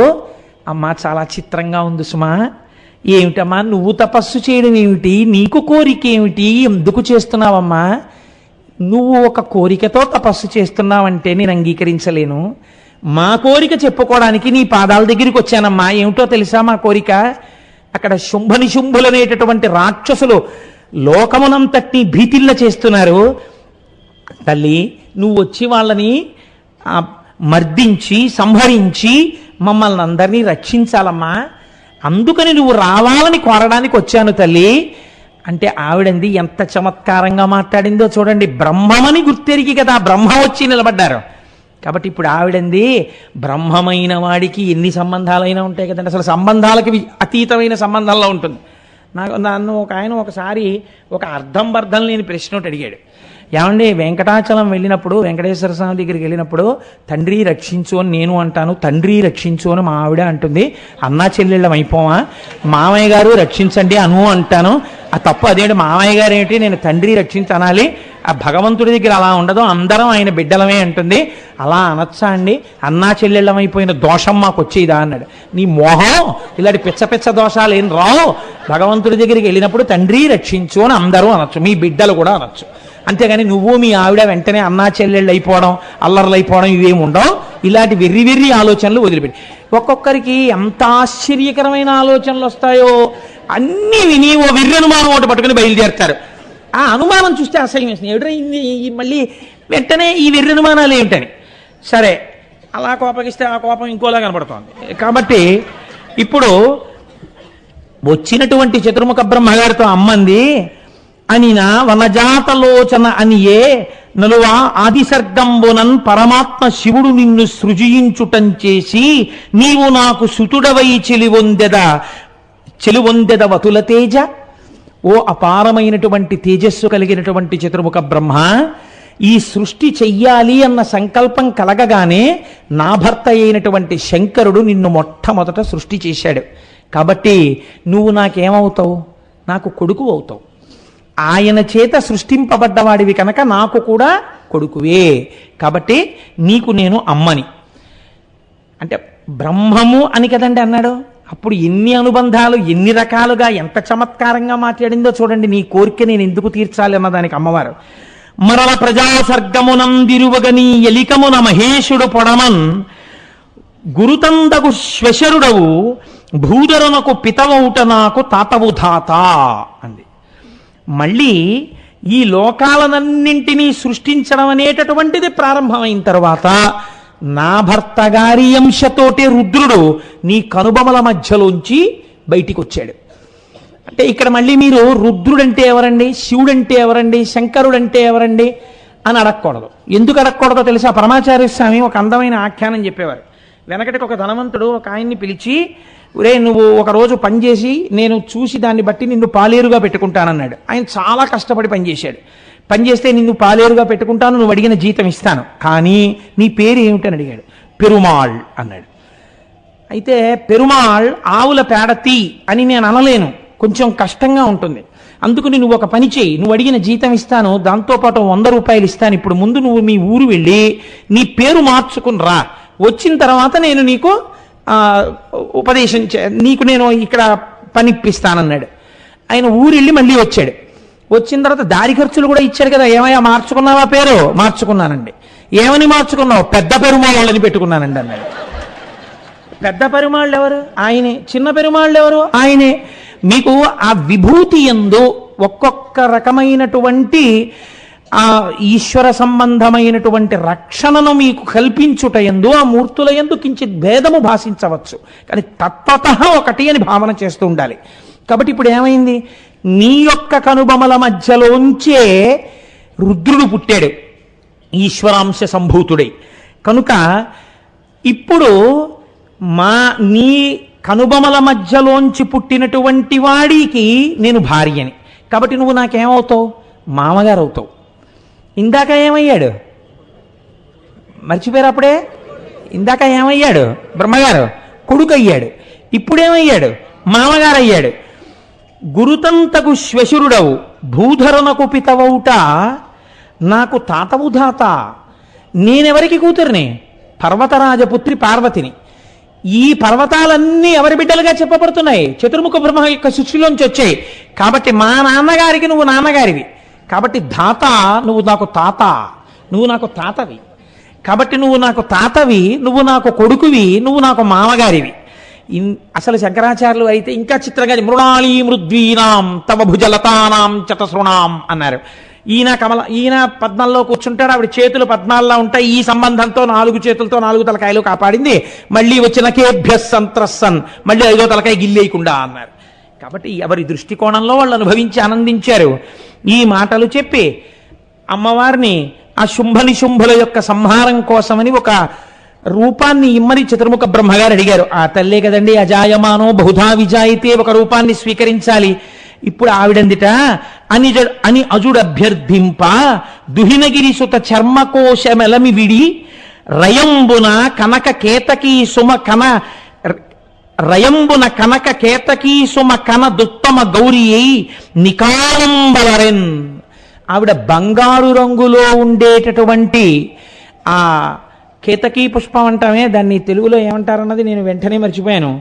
అమ్మా చాలా చిత్రంగా ఉంది సుమా, ఏమిటమ్మా నువ్వు తపస్సు చేయడం ఏమిటి? నీకు కోరిక ఏమిటి? ఎందుకు చేస్తున్నావమ్మా? నువ్వు ఒక కోరికతో తపస్సు చేస్తున్నావంటే నేను అంగీకరించలేను. మా కోరిక చెప్పుకోవడానికి నీ పాదాల దగ్గరికి వచ్చానమ్మా. ఏమిటో తెలుసా మా కోరిక? అక్కడ శుంభనిశుంభులనేటటువంటి రాక్షసులు లోకమునంతటినీ భీతిల్ల చేస్తున్నారు. తల్లి నువ్వు వచ్చి వాళ్ళని మర్దించి సంహరించి మమ్మల్ని అందరినీ రక్షించాలమ్మా, అందుకని నువ్వు రావాలని కోరడానికి వచ్చాను తల్లి అంటే ఆవిడంది ఎంత చమత్కారంగా మాట్లాడిందో చూడండి. బ్రహ్మమని గుర్తెరిగి కదా బ్రహ్మ వచ్చి నిలబడ్డారు. కాబట్టి ఇప్పుడు ఆవిడంది బ్రహ్మమైన వాడికి ఎన్ని సంబంధాలైనా ఉంటాయి కదండి, అసలు సంబంధాలకి అతీతమైన సంబంధంలో ఉంటుంది. నన్ను ఒక ఆయన ఒకసారి ఒక అర్థం బర్థం లేని ప్రశ్న ఒకటి అడిగాడు. ఏమండి వెంకటాచలం వెళ్ళినప్పుడు వెంకటేశ్వర స్వామి దగ్గరికి వెళ్ళినప్పుడు తండ్రి రక్షించు అని నేను అంటాను, తండ్రి రక్షించు అని మా ఆవిడ అంటుంది, అన్నా చెల్లెళ్ళం అయిపోవా? మామయ్య గారు రక్షించండి అను అంటాను, ఆ తప్పు అదేంటి? మామయ్య గారు ఏంటి, నేను తండ్రి రక్షించనాలి, ఆ భగవంతుడి దగ్గర అలా ఉండదు, అందరం ఆయన బిడ్డలమే అంటుంది, అలా అనొచ్చా అండి? అన్నా చెల్లెళ్ళం అయిపోయిన దోషం మాకు వచ్చేదా అన్నాడు. నీ మోహం, ఇలాంటి పిచ్చ దోషాలు ఏం రావు. భగవంతుడి దగ్గరికి వెళ్ళినప్పుడు తండ్రి రక్షించు అని అందరూ అనొచ్చు, మీ బిడ్డలు కూడా అనొచ్చు. అంతేగాని నువ్వు మీ ఆవిడ వెంటనే అన్నా చెల్లెళ్ళు అయిపోవడం అల్లర్లు అయిపోవడం ఇవేమి ఉండవు. ఇలాంటి వెర్రి వెర్రి ఆలోచనలు వదిలిపెట్టి ఒక్కొక్కరికి ఎంత ఆశ్చర్యకరమైన ఆలోచనలు వస్తాయో అన్నీ విని ఓ వెర్రి అనుమానం ఒకటి పట్టుకుని బయలుదేరుతారు. ఆ అనుమానం చూస్తే అసహ్యం వేస్తుంది. ఎవడో మళ్ళీ వెంటనే ఈ వెర్రి అనుమానాలు ఏమిటని. సరే, అలా కోపగిస్తే ఆ కోపం ఇంకోలా కనపడుతోంది. కాబట్టి ఇప్పుడు వచ్చినటువంటి చతుర్ముఖ బ్రహ్మగారితో అమ్మంది అనినా వనజాతలోచన అనియే నలువా ఆదిసర్గంబునన్ పరమాత్మ శివుడు నిన్ను సృజించుటం చేసి నీవు నాకు సుతుడవై చెలువొందెద వతుల తేజ. ఓ అపారమైనటువంటి తేజస్సు కలిగినటువంటి చతుర్ముఖ బ్రహ్మ, ఈ సృష్టి చెయ్యాలి అన్న సంకల్పం కలగగానే నా భర్త అయినటువంటి శంకరుడు నిన్ను మొట్టమొదట సృష్టి చేశాడు. కాబట్టి నువ్వు నాకేమవుతావు? నాకు కొడుకు అవుతావు. ఆయన చేత సృష్టింపబడ్డవాడివి కనుక నాకు కూడా కొడుకువే. కాబట్టి నీకు నేను అమ్మని. అంటే బ్రహ్మము అని కదండి అన్నాడు. అప్పుడు ఎన్ని అనుబంధాలు, ఎన్ని రకాలుగా, ఎంత చమత్కారంగా మాట్లాడిందో చూడండి. నీ కోరిక నేను ఎందుకు తీర్చాలి అన్నదానికి అమ్మవారు మరల ప్రజాసర్గమునందిరువగని ఎలికమున మహేశుడు పొడమన్ గురుతందగు శ్వశరుడవు భూధరునకు పితవౌట నాకు తాతవు ధాత అంది. మళ్ళీ ఈ లోకాలనన్నింటినీ సృష్టించడం అనేటటువంటిది ప్రారంభమైన తర్వాత నా భర్త గారి అంశతోటే రుద్రుడు నీ కనుబొమల మధ్యలోంచి బయటికి వచ్చాడు. అంటే ఇక్కడ మళ్ళీ మీరు రుద్రుడంటే ఎవరండి, శివుడంటే ఎవరండి, శంకరుడంటే ఎవరండి అని అడగకూడదు. ఎందుకు అడగకూడదో తెలుసా? పరమాచార్య స్వామి ఒక అందమైన ఆఖ్యానం చెప్పేవారు. వెనకటికి ఒక ధనవంతుడు ఒక ఆయన్ని పిలిచి, ఒరే నువ్వు ఒకరోజు పనిచేసి నేను చూసి దాన్ని బట్టి నిన్ను పాలేరుగా పెట్టుకుంటానన్నాడు. ఆయన చాలా కష్టపడి పనిచేశాడు. పనిచేస్తే నిన్ను పాలేరుగా పెట్టుకుంటాను, నువ్వు అడిగిన జీతం ఇస్తాను, కానీ నీ పేరు ఏమిటని అడిగాడు. పెరుమాళ్ అన్నాడు. అయితే పెరుమాళ్ ఆవుల పేడ తీ అని నేను అనలేను, కొంచెం కష్టంగా ఉంటుంది. అందుకని నువ్వు ఒక పని చేయి, నువ్వు అడిగిన జీతం ఇస్తాను, దాంతోపాటు 100 రూపాయలు ఇస్తాను. ఇప్పుడు ముందు నువ్వు మీ ఊరు వెళ్ళి నీ పేరు మార్చుకుని రా, వచ్చిన తర్వాత నేను నీకు నీకు నేను ఇక్కడ పనిప్పిస్తానన్నాడు. ఆయన ఊరు వెళ్ళి మళ్ళీ వచ్చాడు. వచ్చిన తర్వాత దారి ఖర్చులు కూడా ఇచ్చాడు కదా. ఏమయ్యా మార్చుకున్నావా పేరు? మార్చుకున్నానండి. ఏమని మార్చుకున్నావు? పెద్ద పెరుమాళ్ళని పెట్టుకున్నానండి అన్నాడు. పెద్ద పెరుమాళ్ళు ఎవరు? ఆయనే. చిన్న పెరుమాళ్ళు ఎవరు? ఆయనే. మీకు ఆ విభూతి యందు ఒక్కొక్క రకమైనటువంటి ఆ ఈశ్వర సంబంధమైనటువంటి రక్షణను మీకు కల్పించుట యందు ఆ మూర్తుల యందు కించిత్ భేదము భాషించవచ్చు, కానీ తత్వతః ఒకటి అని భావన చేస్తూ ఉండాలి. కాబట్టి ఇప్పుడు ఏమైంది? నీ యొక్క కనుబొమల మధ్యలోంచే రుద్రుడు పుట్టాడు, ఈశ్వరాంశ సంభూతుడై. కనుక ఇప్పుడు నీ కనుబొమల మధ్యలోంచి పుట్టినటువంటి వాడికి నేను భార్యని. కాబట్టి నువ్వు నాకేమవుతావు? మామగారు అవుతావు. ఇందాక ఏమయ్యాడు? మర్చిపోయారు అప్పుడే. ఇందాక ఏమయ్యాడు? బ్రహ్మగారు కొడుకు అయ్యాడు. ఇప్పుడేమయ్యాడు? మామగారు అయ్యాడు. గురుతంతకు శ్వశురుడవు భూధరునకు పితవౌట నాకు తాతవు ధాత. నేనెవరికి కూతురిని? పర్వతరాజపుత్రి పార్వతిని. ఈ పర్వతాలన్నీ ఎవరి బిడ్డలుగా చెప్పబడుతున్నాయి? చతుర్ముఖ బ్రహ్మ యొక్క సృష్టిలోంచి వచ్చాయి. కాబట్టి మా నాన్నగారికి నువ్వు నాన్నగారివి. కాబట్టి ధాత, నువ్వు నాకు తాత, నువ్వు నాకు తాతవి. కాబట్టి నువ్వు నాకు తాతవి, నువ్వు నాకు కొడుకువి, నువ్వు నాకు మామగారివి. అసలు శంకరాచార్యులు అయితే ఇంకా చిత్రంగా మృణాళీ మృద్వీనాం తవ భుజలతానాం చతసృణాం అన్నారు. ఈయన పద్మాల్లో కూర్చుంటాడు, ఆవిడ చేతులు పద్మాల్లో ఉంటాయి. ఈ సంబంధంతో 4 చేతులతో 4 తలకాయలు కాపాడింది. మళ్ళీ వచ్చిన కేభ్యస్ సంత్రస్సన్, మళ్ళీ 5వ తలకాయ గిల్లేయకుండా అన్నారు. కాబట్టి ఎవరి దృష్టికోణంలో వాళ్ళు అనుభవించి ఆనందించారు. ఈ మాటలు చెప్పి అమ్మవారిని ఆ శుంభనిశుంభుల యొక్క సంహారం కోసమని ఒక రూపాన్ని ఇమ్మని చతుర్ముఖ బ్రహ్మగారు అడిగారు. ఆ తల్లే కదండి అజాయమానో బహుధా విజాయితే, ఒక రూపాన్ని స్వీకరించాలి. ఇప్పుడు ఆవిడందిట అని అజుడభ్యర్థింప దుహినగిరి సుత చర్మకోశమెలమి విడి రయంబున కనక కేతకీ సుమ కన రయంబున కనక కేతకీ సుమ కన దుత్తమ గౌరీ అయి నికాలంబలరెన్. ఆవిడ బంగారు రంగులో ఉండేటటువంటి ఆ కేతకీ పుష్పం అంటామే, దాన్ని తెలుగులో ఏమంటారన్నది నేను వెంటనే మర్చిపోయాను.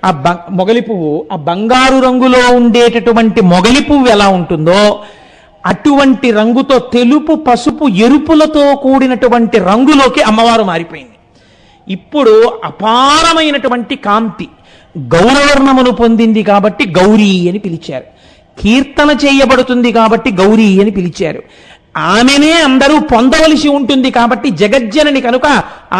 ఆ మొగలి పువ్వు, ఆ బంగారు రంగులో ఉండేటటువంటి మొగలి పువ్వు ఎలా ఉంటుందో అటువంటి రంగుతో, తెలుపు పసుపు ఎరుపులతో కూడినటువంటి రంగులోకి అమ్మవారు మారిపోయింది. ఇప్పుడు అపారమైనటువంటి కాంతి గౌరవర్ణమును పొందింది కాబట్టి గౌరీ అని పిలిచారు. కీర్తన చేయబడుతుంది కాబట్టి గౌరీ అని పిలిచారు. ఆమెనే అందరూ పొందవలసి ఉంటుంది కాబట్టి జగజ్జనని కనుక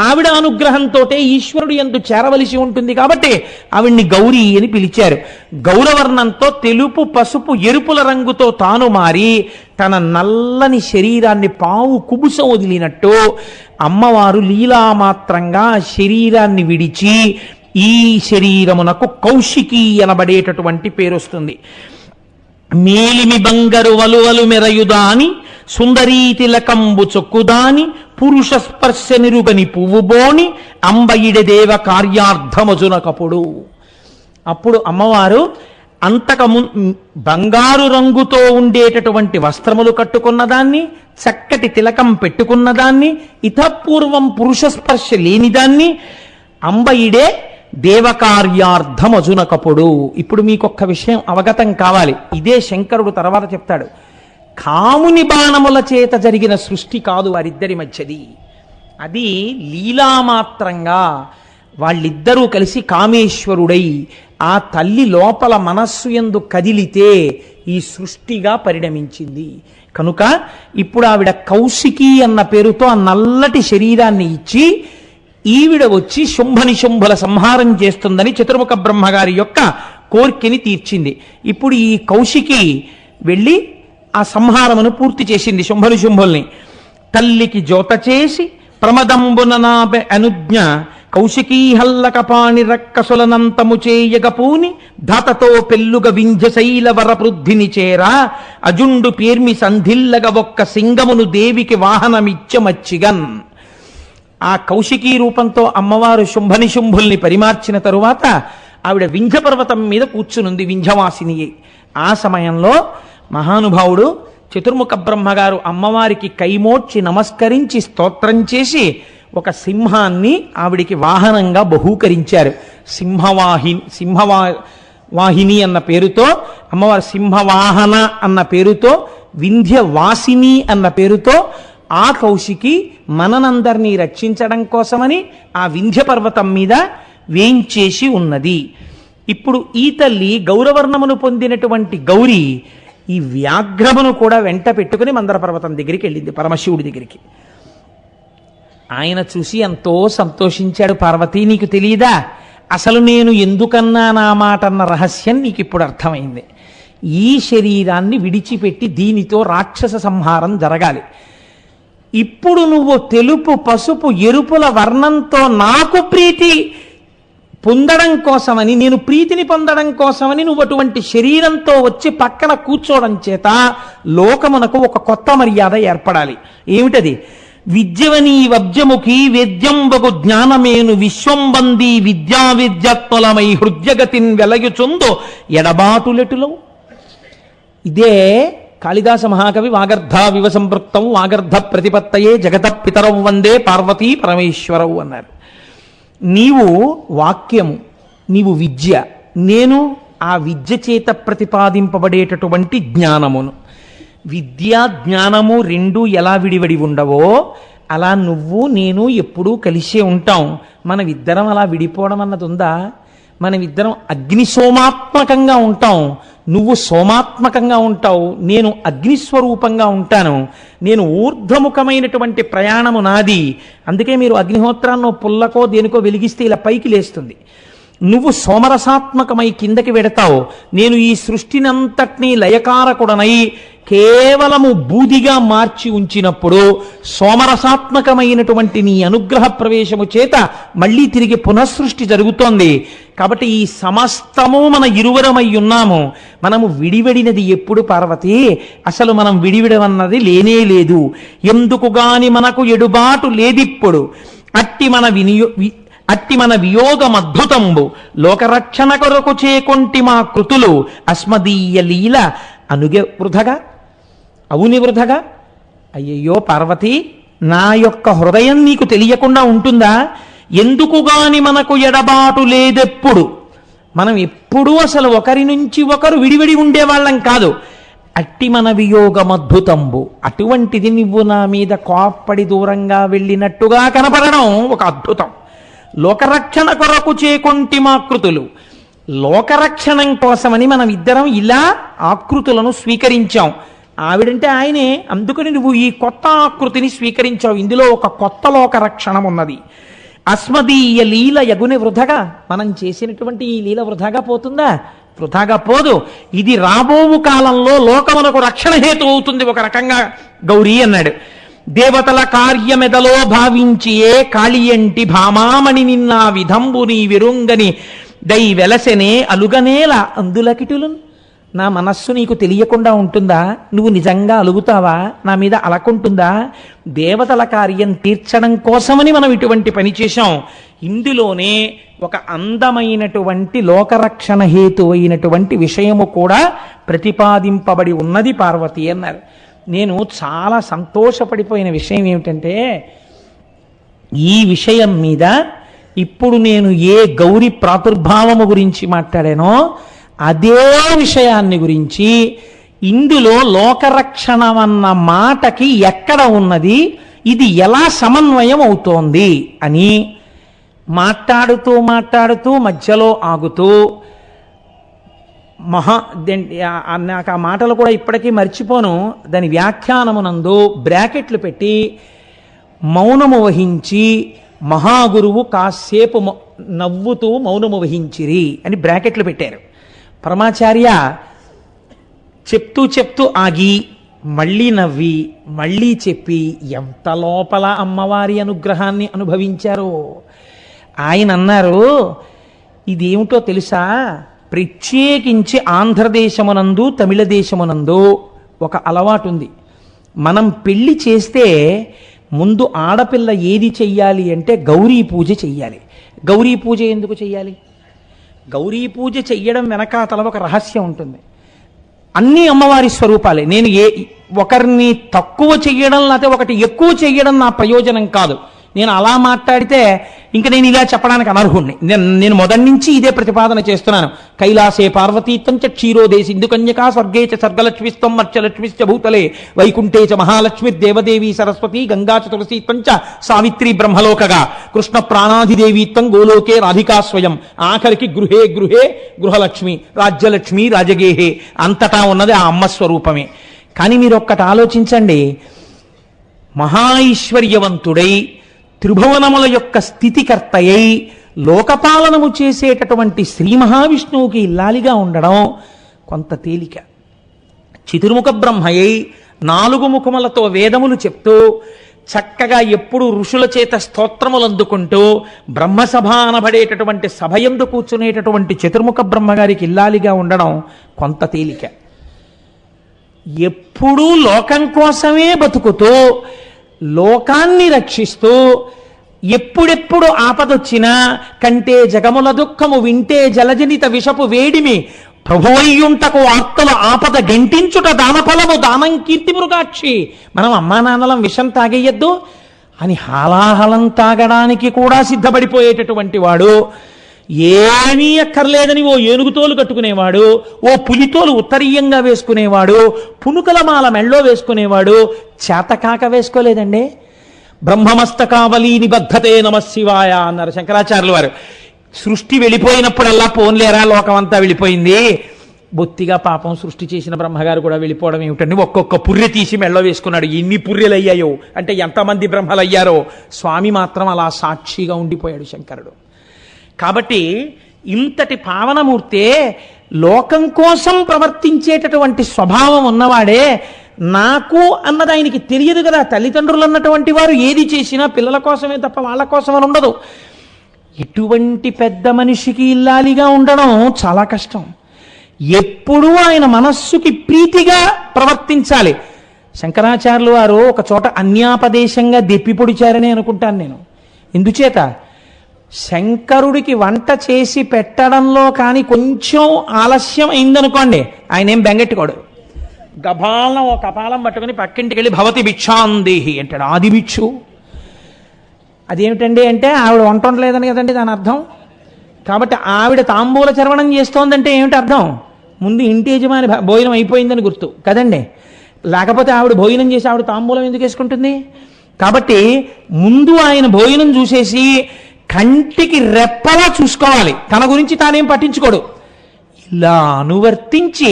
ఆవిడ అనుగ్రహంతో ఈశ్వరుడు యందు చేరవలసి ఉంటుంది కాబట్టి ఆవిడ్ని గౌరీ అని పిలిచారు. గౌరవర్ణంతో తెలుపు, పసుపు, ఎరుపుల రంగుతో తాను మారి తన నల్లని శరీరాన్ని పావు కుబుసం వదిలినట్టు అమ్మవారు లీలామాత్రంగా శరీరాన్ని విడిచి ఈ శరీరమునకు కౌశికి అనబడేటటువంటి పేరు వస్తుంది. మేలిమి బంగరు వలువలు మెరయుదాని సుందరీ తిలకంబు చొక్కుదాని పురుష స్పర్శ నిరుగని పువ్వుబోని అంబయిడ దేవ కార్యార్థమజునకప్పుడు. అప్పుడు అమ్మవారు బంగారు రంగుతో ఉండేటటువంటి వస్త్రములు కట్టుకున్నదాన్ని, చక్కటి తిలకం పెట్టుకున్నదాన్ని, ఇతపూర్వం పురుష స్పర్శ లేనిదాన్ని అంబయిడే దేవకార్యార్థమజునకప్పుడు. ఇప్పుడు మీకొక్క విషయం అవగతం కావాలి. ఇదే శంకరుడు తర్వాత చెప్తాడు. కాముని బాణముల చేత జరిగిన సృష్టి కాదు వారిద్దరి మధ్యది. అది లీలామాత్రంగా వాళ్ళిద్దరూ కలిసి కామేశ్వరుడై ఆ తల్లి లోపల మనస్సు యందు కదిలితే ఈ సృష్టిగా పరిణమించింది. కనుక ఇప్పుడు ఆవిడ కౌశికి అన్న పేరుతో ఆ నల్లటి శరీరాన్ని ఇచ్చి ఈవిడ వచ్చి శుంభనిశుంభుల సంహారం చేస్తుందని చతుర్ముఖ బ్రహ్మగారి యొక్క కోర్కెని తీర్చింది. ఇప్పుడు ఈ కౌశికి వెళ్ళి ఆ సంహారమును పూర్తి చేసింది శుంభనిశుంభుల్ని. తల్లికి జోత చేసి ప్రమదంబున అనుజ్ఞ కౌశికీ హల్లకపాణి రక్కసులనంతము చేయగపూని ధాతతో పెళ్ళుగ వింధ్యశైల వరపృద్ధిని చేరా అజుండు పేర్మి సంధిల్లగ ఒక్క సింగమును దేవికి వాహనమిచ్చమచ్చిగన్. ఆ కౌశికీ రూపంతో అమ్మవారు శుంభనిశుంభుల్ని పరిమార్చిన తరువాత ఆవిడ వింధ్య పర్వతం మీద కూర్చునుంది, వింధ్యవాసిని. ఆ సమయంలో మహానుభావుడు చతుర్ముఖ బ్రహ్మగారు అమ్మవారికి కైమోడ్చి నమస్కరించి స్తోత్రం చేసి ఒక సింహాన్ని ఆవిడికి వాహనంగా బహూకరించారు. సింహవాహిని అన్న పేరుతో అమ్మవారు సింహవాహన అన్న పేరుతో, వింధ్యవాసిని అన్న పేరుతో ఆ కౌశికి మననందరినీ రక్షించడం కోసమని ఆ వింధ్య పర్వతం మీద వేంచేసి ఉన్నది. ఇప్పుడు ఈ తల్లి గౌరవర్ణమును పొందినటువంటి గౌరీ ఈ వ్యాఘ్రమును కూడా వెంట పెట్టుకుని మందర పర్వతం దగ్గరికి వెళ్ళింది, పరమశివుడి దగ్గరికి. ఆయన చూసి ఎంతో సంతోషించాడు. పార్వతీ, నీకు తెలియదా అసలు నేను ఎందుకన్నా నా మాట అన్న రహస్యం నీకు ఇప్పుడు అర్థమైంది. ఈ శరీరాన్ని విడిచిపెట్టి దీనితో రాక్షస సంహారం జరగాలి. ఇప్పుడు నువ్వు తెలుపు, పసుపు, ఎరుపుల వర్ణంతో నాకు ప్రీతి పొందడం కోసమని, నేను ప్రీతిని పొందడం కోసమని నువ్వు అటువంటి శరీరంతో వచ్చి పక్కన కూర్చోవడం చేత లోకమునకు ఒక కొత్త మర్యాద ఏర్పడాలి. ఏమిటది? విద్యవని వబ్జముఖి వేద్యంబగు జ్ఞానమేను విశ్వంబందీ విద్యా విద్యాత్మలమై హృద్యగతిన్ వెలయుచుందో ఎడబాటులెటులో. ఇదే కాళిదాస మహాకవి వాగర్ధ వివ సంపృక్తం వాగర్ధ ప్రతిపత్తయే జగత పితరవు వందే పార్వతీ పరమేశ్వరవు అన్నారు. నీవు వాక్యము, నీవు విద్య, నేను ఆ విద్య చేత ప్రతిపాదింపబడేటటువంటి జ్ఞానమును. విద్య జ్ఞానము రెండూ ఎలా విడివడి ఉండవో అలా నువ్వు నేను ఎప్పుడూ కలిసే ఉంటాం. మనమిద్దరం అలా విడిపోవడం అన్నది ఉందా? మనమిద్దరం అగ్నిసోమాత్మకంగా ఉంటాం. నువ్వు సోమాత్మకంగా ఉంటావు, నేను అగ్నిస్వరూపంగా ఉంటాను. నేను ఊర్ధ్వముఖమైనటువంటి ప్రయాణము నాది. అందుకే మీరు అగ్నిహోత్రాన్నో పుల్లకో దేనికో వెలిగిస్తే ఇలా పైకి లేస్తుంది. నువ్వు సోమరసాత్మకమై కిందకి వెడతావు. నేను ఈ సృష్టినంతటినీ లయకారకుడనై కేవలము బూదిగా మార్చి ఉంచినప్పుడు సోమరసాత్మకమైనటువంటి నీ అనుగ్రహ ప్రవేశము చేత మళ్ళీ తిరిగి పునఃసృష్టి జరుగుతోంది. కాబట్టి ఈ సమస్తము మన ఇరువరమై ఉన్నాము. మనము విడివడినది ఎప్పుడు పార్వతి? అసలు మనం విడివిడవన్నది లేనే లేదు. ఎందుకు గాని మనకు ఎడుబాటు లేదిప్పుడు. అట్టి మన వియోగమద్భుతంబు లోకరక్షణ కొరకు చేకొంటి మా కృతులు అస్మదీయ లీల అనుగే వృధగా అవుని వృధగా. అయ్యయ్యో పార్వతి, నా యొక్క హృదయం నీకు తెలియకుండా ఉంటుందా? ఎందుకు గాని మనకు ఎడబాటు లేదెప్పుడు. మనం ఎప్పుడూ అసలు ఒకరి నుంచి ఒకరు విడివిడి ఉండేవాళ్ళం కాదు. అట్టి మన వియోగమద్భుతంబు, అటువంటిది నువ్వు నా మీద కోప్పడి దూరంగా వెళ్ళినట్టుగా కనపడడం ఒక అద్భుతం. లోకరక్షణ కొరకు చేకొంటి మాకృతులు. లోకరక్షణం కోసమని మనం ఇద్దరం ఇలా ఆకృతులను స్వీకరించాం. ఆవిడంటే ఆయనే, అందుకని నువ్వు ఈ కొత్త ఆకృతిని స్వీకరించావు. ఇందులో ఒక కొత్త లోకరక్షణం ఉన్నది. అస్మదీయ లీల యగుని వృధగా, మనం చేసినటువంటి ఈ లీల వృధాగా పోతుందా? వృధాగా పోదు. ఇది రాబోవు కాలంలో లోకమునకు రక్షణ హేతు అవుతుంది ఒక రకంగా గౌరీ అన్నాడు. దేవతల కార్యమెదలో భావించియే కాళియంటి భామామణి నిన్నా విధంబు నీ విరుంగని దై వెలసెనే అలుగనేల అందులకిటులు. నా మనస్సు నీకు తెలియకుండా ఉంటుందా? నువ్వు నిజంగా అలుగుతావా? నా మీద అలకుంటుందా? దేవతల కార్యం తీర్చడం కోసమని మనం ఇటువంటి పని చేశాం. ఇందులోనే ఒక అందమైనటువంటి లోకరక్షణ హేతు అయినటువంటి విషయము కూడా ప్రతిపాదింపబడి ఉన్నది పార్వతి అన్నారు. నేను చాలా సంతోషపడిపోయిన విషయం ఏమిటంటే, ఈ విషయం మీద ఇప్పుడు నేను ఏ గౌరీ ప్రాదుర్భావము గురించి మాట్లాడానో అదే విషయాన్ని గురించి ఇందులో లోకరక్షణ అన్న మాటకి ఎక్కడ ఉన్నది, ఇది ఎలా సమన్వయం అవుతోంది అని మాట్లాడుతూ మధ్యలో ఆగుతూ నాకు ఆ మాటలు కూడా ఇప్పటికీ మర్చిపోను. దాని వ్యాఖ్యానమునందు బ్రాకెట్లు పెట్టి మౌనము వహించి మహాగురువు కాసేపు నవ్వుతూ మౌనము వహించిరి అని బ్రాకెట్లు పెట్టారు. పరమాచార్య చెప్తూ ఆగి మళ్ళీ నవ్వి మళ్ళీ చెప్పి ఎంత లోపల అమ్మవారి అనుగ్రహాన్ని అనుభవించారో. ఆయన అన్నారు, ఇదేమిటో తెలుసా, ప్రత్యేకించి ఆంధ్రదేశమునందు తమిళ దేశమునందు ఒక అలవాటు ఉంది. మనం పెళ్లి చేస్తే ముందు ఆడపిల్ల ఏది చెయ్యాలి అంటే గౌరీ పూజ చెయ్యాలి. గౌరీ పూజ ఎందుకు చెయ్యాలి? గౌరీ పూజ చెయ్యడం వెనకాతల ఒక రహస్యం ఉంటుంది. అన్ని అమ్మవారి స్వరూపాలే. నేను ఒకరిని తక్కువ చెయ్యడం లేకపోతే ఒకటి ఎక్కువ చెయ్యడం నా ప్రయోజనం కాదు. నేను అలా మాట్లాడితే ఇంకా నేను ఇలా చెప్పడానికి అనర్హుణ్ణి. నేను మొదటి నుంచి ఇదే ప్రతిపాదన చేస్తున్నాను. కైలాసే పార్వతీత్వం చ క్షీరోదే సింధు కన్యకా స్వర్గే చ స్వర్గలక్ష్మిస్త్వం మర్చలక్ష్మిశ్చ భూతలే వైకుంఠే చ మహాలక్ష్మిర్దేవదేవి సరస్వతి గంగా చ తులసీత్వం చ సావిత్రి బ్రహ్మలోకగా కృష్ణ ప్రాణాధిదేవీత్వం గోలోకే రాధికా స్వయం ఆఖరికి గృహే గృహే గృహలక్ష్మి రాజ్యలక్ష్మి రాజగేహే అంతటా ఉన్నది ఆ అమ్మ స్వరూపమే. కానీ మీరు ఒక్కటి ఆలోచించండి, మహాఐశ్వర్యవంతుడై త్రిభువనముల యొక్క స్థితికర్తయ్యై లోకపాలనము చేసేటటువంటి శ్రీ మహావిష్ణువుకి ఇల్లాలిగా ఉండడం కొంత తేలిక. చతుర్ముఖ బ్రహ్మయ్యై 4 ముఖములతో వేదములు చెప్తూ చక్కగా ఎప్పుడు ఋషుల చేత స్తోత్రములు అందుకుంటూ బ్రహ్మసభ అనబడేటటువంటి సభయందు కూర్చునేటటువంటి చతుర్ముఖ బ్రహ్మగారికి ఇల్లాలిగా ఉండడం కొంత తేలిక. ఎప్పుడూ లోకం కోసమే బతుకుతూ లోకాన్ని రక్షిస్తూ ఎప్పుడెప్పుడు ఆపదొచ్చినా కంటే జగముల దుఃఖము వింటే జలజనిత విషపు వేడిమి ప్రభువయ్యుంటకు ఆర్తల ఆపద గెంటించుట దానఫలము దానం కీర్తి మృగాక్షి. మనం అమ్మా నాన్నలం విషం తాగేయద్దు అని హాలాహలం తాగడానికి కూడా సిద్ధపడిపోయేటటువంటి వాడు, ఏమీ అక్కర్లేదని ఓ ఏనుగుతోలు కట్టుకునేవాడు, ఓ పులితోలు ఉత్తరీయంగా వేసుకునేవాడు, పునుకల మాల మెళ్ళో వేసుకునేవాడు, చేతకాక వేసుకోలేదండి. బ్రహ్మమస్తకావలి నిబద్ధతే నమశివాయ అన్నారు శంకరాచార్యులు వారు. సృష్టి వెళ్ళిపోయినప్పుడల్లా పోన్లేరా లోకమంతా వెళ్ళిపోయింది, బొత్తిగా పాపం సృష్టి చేసిన బ్రహ్మగారు కూడా వెళ్ళిపోవడం ఏమిటండి, ఒక్కొక్క పుర్రె తీసి మెళ్ళో వేసుకున్నాడు. ఎన్ని పుర్రెలు అయ్యాయో అంటే ఎంతమంది బ్రహ్మలు అయ్యారో. స్వామి మాత్రం అలా సాక్షిగా ఉండిపోయాడు శంకరుడు. కాబట్టి ఇంతటి పావనమూర్తే లోకం కోసం ప్రవర్తించేటటువంటి స్వభావం ఉన్నవాడే. నాకు అన్నది ఆయనకి తెలియదు కదా. తల్లిదండ్రులు అన్నటువంటి వారు ఏది చేసినా పిల్లల కోసమే తప్ప వాళ్ళ కోసమని ఉండదు. ఇటువంటి పెద్ద మనిషికి ఇల్లాలిగా ఉండడం చాలా కష్టం. ఎప్పుడూ ఆయన మనస్సుకి ప్రీతిగా ప్రవర్తించాలి. శంకరాచార్యులు వారు ఒక చోట అన్యాపదేశంగా దెప్పి పొడిచారని అనుకుంటాను నేను. ఎందుచేత శంకరుడికి వంట చేసి పెట్టడంలో కానీ కొంచెం ఆలస్యం అయిందనుకోండి, ఆయన ఏం బెంగెట్టుకోడు. గభాలను ఒక కపాలం పట్టుకుని పక్కింటికి వెళ్ళి భవతి భిక్షాందేహి అంటాడు. ఆది భిక్షు అదేమిటండి అంటే ఆవిడ వంట ఉండలేదని కదండి దాని అర్థం. కాబట్టి ఆవిడ తాంబూల చర్వణం చేస్తోందంటే ఏమిటి అర్థం? ముందు ఇంటి యజమాని భోజనం అయిపోయిందని గుర్తు కదండి. లేకపోతే ఆవిడ భోజనం చేసి ఆవిడ తాంబూలం ఎందుకు వేసుకుంటుంది? కాబట్టి ముందు ఆయన భోజనం చూసేసి కంటికి రెప్పలా చూసుకోవాలి, తన గురించి తానేం పట్టించుకోడు. ఇలా అనువర్తించి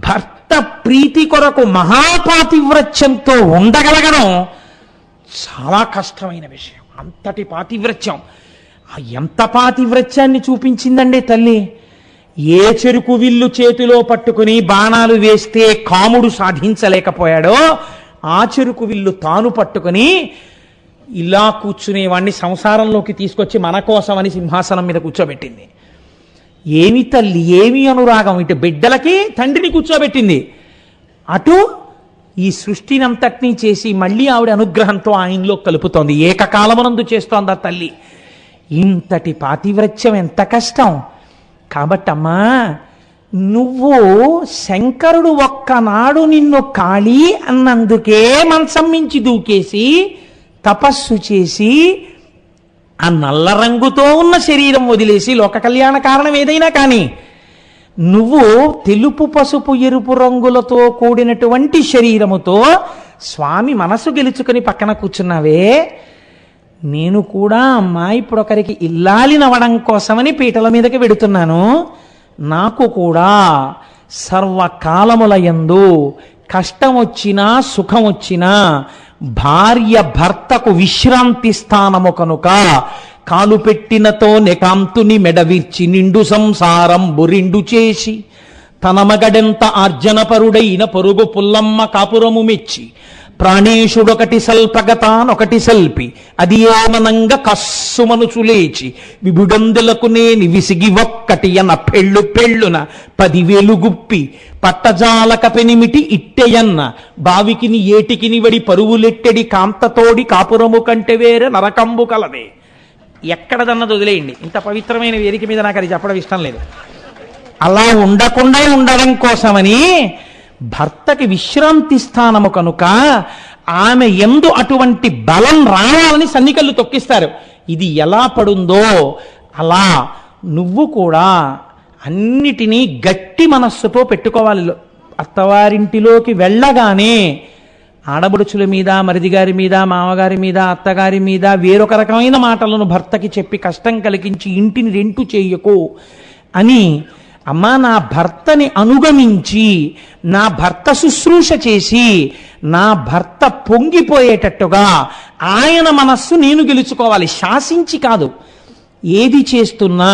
భర్త ప్రీతి కొరకు మహాపాతివ్రత్యంతో ఉండగలగడం చాలా కష్టమైన విషయం. అంతటి పాతివ్రత్యం, ఎంత పాతివ్రత్యాన్ని చూపించిందండి తల్లి. ఏ చెరుకు విల్లు చేతిలో పట్టుకుని బాణాలు వేస్తే కాముడు సాధించలేకపోయాడో ఆ చెరుకు విల్లు తాను పట్టుకుని ఇలా కూర్చునేవాడిని సంసారంలోకి తీసుకొచ్చి మన కోసమని సింహాసనం మీద కూర్చోబెట్టింది. ఏమి తల్లి, ఏమి అనురాగం! ఇటు బిడ్డలకి తండ్రిని కూర్చోబెట్టింది, అటు ఈ సృష్టినంతటినీ చేసి మళ్ళీ ఆవిడ అనుగ్రహంతో ఆయనలో కలుపుతోంది. ఏకకాలమునందు చేస్తోంది ఆ తల్లి. ఇంతటి పాతివ్రత్యం ఎంత కష్టం! కాబట్టమ్మా, నువ్వు శంకరుడు ఒక్కనాడు నిన్ను కాళీ అన్నందుకే మంచం మించి దూకేసి తపస్సు చేసి ఆ నల్ల రంగుతో ఉన్న శరీరం వదిలేసి, లోక కళ్యాణ కారణం ఏదైనా కానీ, నువ్వు తెలుపు పసుపు ఎరుపు రంగులతో కూడినటువంటి శరీరముతో స్వామి మనసు గెలుచుకుని పక్కన కూర్చున్నావే, నేను కూడా అమ్మా ఇప్పుడు ఒకరికి ఇల్లాలినవడం కోసమని పీటల మీదకి వెడుతున్నాను. నాకు కూడా సర్వకాలములయందు కష్టం వచ్చినా సుఖం వచ్చినా భార్య భర్తకు విశ్రాంతి స్థానము కనుక కాలు పెట్టినతో నెకాంతుని మెడవిర్చి నిండు సంసారం బురిండు చేసి తన మగడెంత ఆర్జనపరుడైన పొరుగు పుల్లమ్మ కాపురము మెచ్చి ప్రాణేశుడొకటి సల్పగతానొకటి సల్పి అది ఏమనంగా కస్సుమనుచు లేచి విభుడందులకు నేని విసిగి ఒక్కటి అన్న పెళ్ళు పెళ్ళున 10,000 గుప్పి పట్టజాలక పెనిమిటి ఇట్టెయన్న బావికిని ఏటికిని వడి పరువులెట్టెడి కాంతతోడి కాపురము కంటే వేరే నరకంబు కలదే. ఎక్కడదన్నది వదిలేయండి, ఇంత పవిత్రమైన వేదిక మీద నాకు అది చెప్పడం ఇష్టం లేదు. అలా ఉండకుండా ఉండడం కోసమని భర్తకి విశ్రాంతి స్థానము కనుక ఆమె యందు అటువంటి బలం రావాలని సన్నికళ్ళు తొక్కిస్తారు. ఇది ఎలా పడుందో అలా నువ్వు కూడా అన్నిటినీ గట్టి మనస్సుతో పెట్టుకోవాలి. అత్తవారింటిలోకి వెళ్ళగానే ఆడబడుచుల మీద, మరిది గారి మీద, మామగారి మీద, అత్తగారి మీద వేరొక రకమైన మాటలను భర్తకి చెప్పి కష్టం కలిగించి ఇంటిని రెంటు చేయకు అని, అమ్మా నా భర్తని అనుగమించి నా భర్త శుశ్రూష చేసి నా భర్త పొంగిపోయేటట్టుగా ఆయన మనస్సు నేను గెలుచుకోవాలి, శాసించి కాదు. ఏది చేస్తున్నా